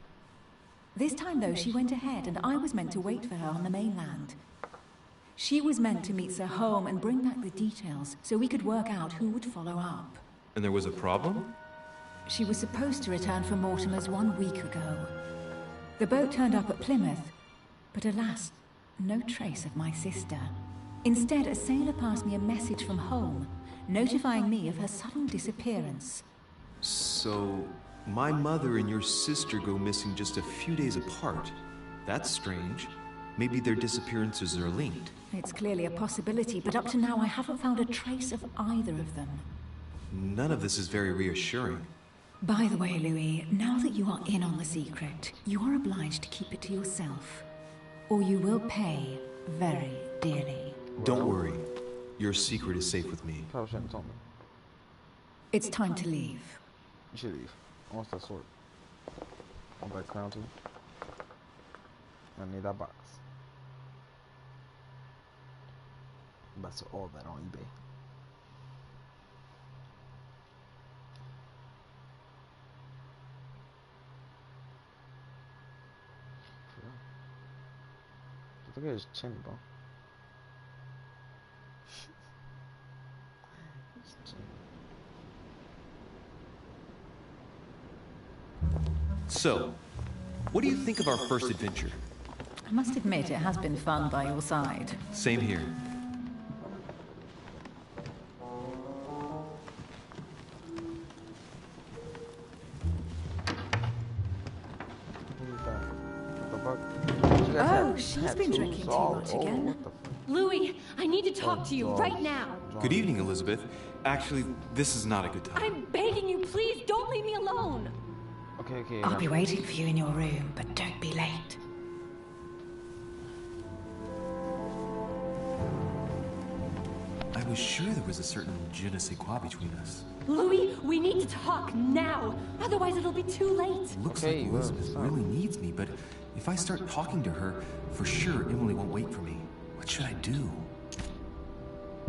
This time, though, she went ahead, and I was meant to wait for her on the mainland. She was meant to meet Sir Home and bring back the details, so we could work out who would follow up. And there was a problem? She was supposed to return from Mortimer's 1 week ago. The boat turned up at Plymouth, but alas, no trace of my sister. Instead, a sailor passed me a message from home, notifying me of her sudden disappearance. So, my mother and your sister go missing just a few days apart. That's strange. Maybe their disappearances are linked. It's clearly a possibility, but up to now I haven't found a trace of either of them. None of this is very reassuring. By the way, Louis, now that you are in on the secret, you are obliged to keep it to yourself. Or you will pay very dearly. Don't worry. Your secret is safe with me. Probably shouldn't have told me. It's time to leave. You should leave. I want that sword. I want that crown too. I need that box. I'm about to sell all that on eBay. Look at his chin, bro. His chin. So, what do you think of our first adventure? I must admit, it has been fun by your side. Same here. Oh, she's been drinking too much again. Louis, I need to talk to you right now. Good evening, Elizabeth. Actually, this is not a good time. I'm begging you, please don't leave me alone. Okay. I'll be waiting for you in your room, but don't be late. I was sure there was a certain je ne sais quoi between us. Louis, we need to talk now. Otherwise, it'll be too late. Looks like Elizabeth really needs me, but if I start talking to her, for sure Emily won't wait for me. What should I do?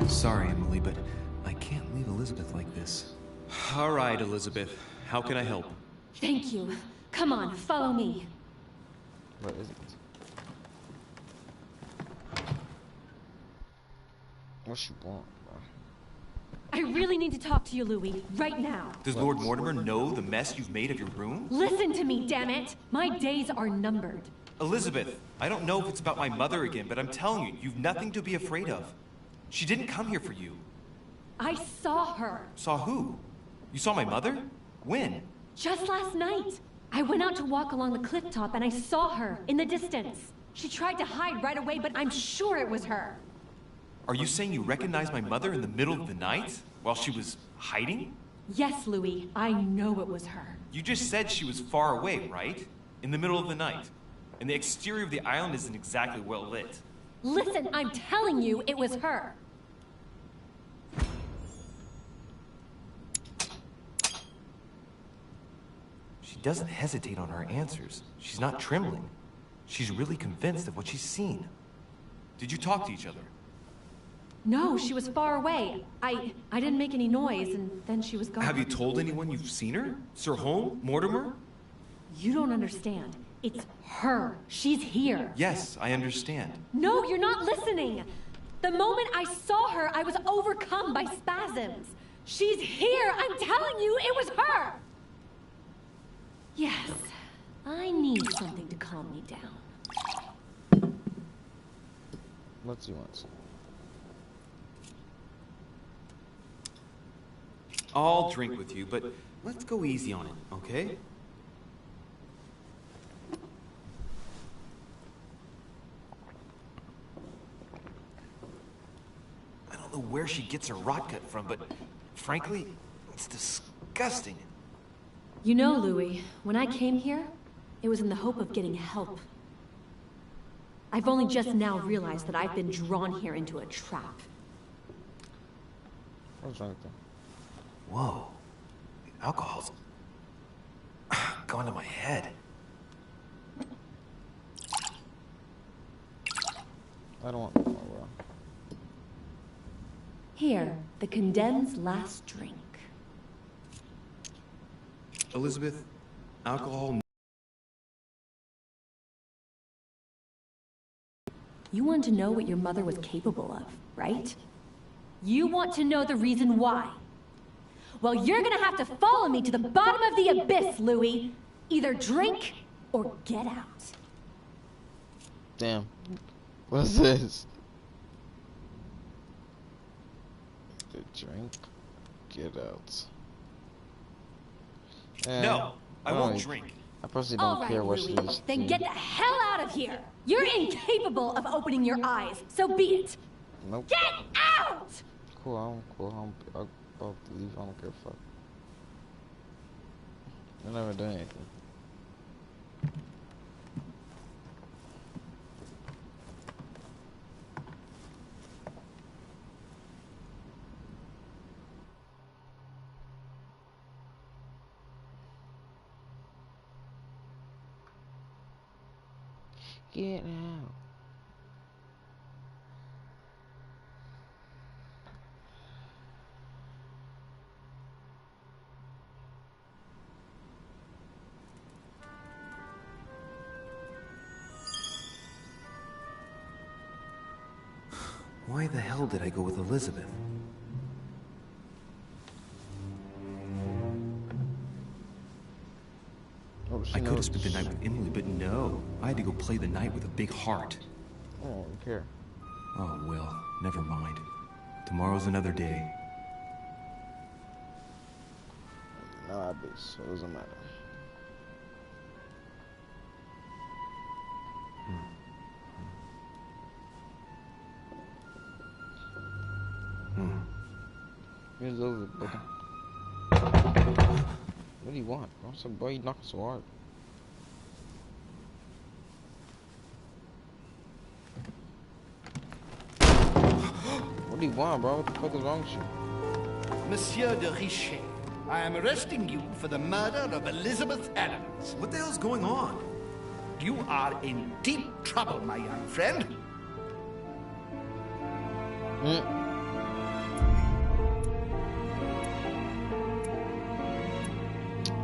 Sorry, Emily, but I can't leave Elizabeth like this. All right, Elizabeth. How can I help? Thank you. Come on, follow me. What is it? What you want, bro? I really need to talk to you, Louis, right now. Does Lord Mortimer know the mess you've made of your room? Listen to me, damn it! My days are numbered. Elizabeth, I don't know if it's about my mother again, but I'm telling you, you've nothing to be afraid of. She didn't come here for you. I saw her. Saw who? You saw my mother? When? Just last night. I went out to walk along the cliff top and I saw her in the distance. She tried to hide right away, but I'm sure it was her. Are you saying you recognized my mother in the middle of the night while she was hiding? Yes, Louis, I know it was her. You just said she was far away, right? In the middle of the night. And the exterior of the island isn't exactly well lit. Listen, I'm telling you, it was her. She doesn't hesitate on her answers. She's not trembling. She's really convinced of what she's seen. Did you talk to each other? No, she was far away. I didn't make any noise, and then she was gone. Have you told anyone you've seen her? Sir Holm? Mortimer? You don't understand. It's her. She's here. Yes, I understand. No, you're not listening. The moment I saw her, I was overcome by spasms. She's here. I'm telling you, it was her. Yes, I need something to calm me down. What do you want? I'll drink with you, but let's go easy on it, okay? I don't know where she gets her rot gut from, but frankly, it's disgusting. You know, Louis, when I came here, it was in the hope of getting help. I've only just now realized that I've been drawn here into a trap. What's wrong with that? Whoa. The alcohol's gone to my head. I don't want more, bro. Here, the condemned's last drink. Elizabeth, alcohol... You want to know what your mother was capable of, right? You want to know the reason why. Well, you're gonna have to follow me to the bottom of the abyss, Louis. Either drink or get out. Damn. What's this? The drink, get out. No, I won't drink. I personally don't care what Louis, she's then get the hell out of here. You're incapable of opening your eyes, so be it. Nope. Get out! Cool, I'm about to leave. I don't give a fuck. I never done anything. Get out. Why the hell did I go with Elizabeth? Oh, I could have spent the night with Emily, but no. I had to go play the night with a big heart. I don't care. Oh, well, never mind. Tomorrow's another day. Nah, bitch, so it doesn't matter. Here's those, brother. What do you want, bro? So, bro, you knocking so hard. What do you want, bro? What the fuck is wrong with you? Monsieur de Richet, I am arresting you for the murder of Elizabeth Adams. What the hell's going on? You are in deep trouble, my young friend.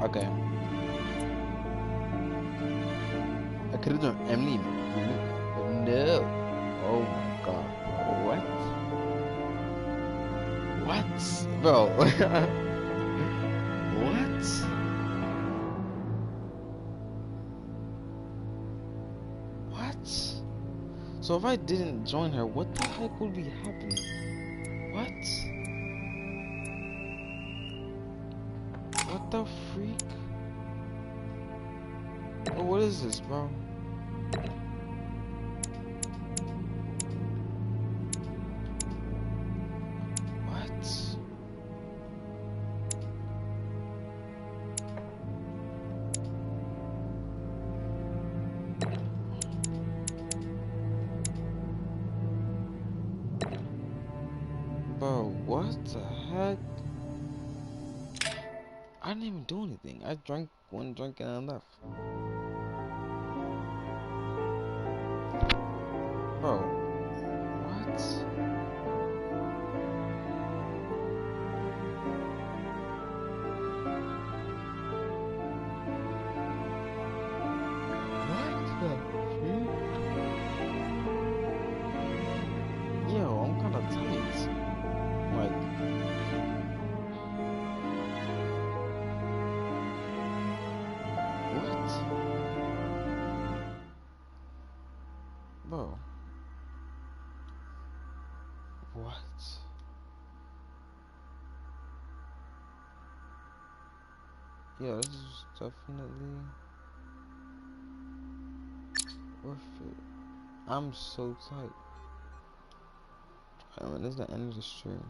Okay. I could have done Emily. No. Oh my god. What? What? Bro. What? What? So if I didn't join her, what the heck would be happening? What? What the freak? Oh, what is this, bro? What? Bro, what the heck? I didn't even do anything. I drank one drink and I left. Bro, what? What the freak? Yo, I'm kinda tight. Like, what? Bro. What? Yeah, this is definitely worth it. I'm so tight. I mean, this is the end of the stream.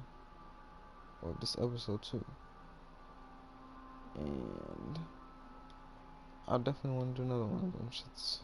Or this episode too. And I definitely want to do another one of them shits.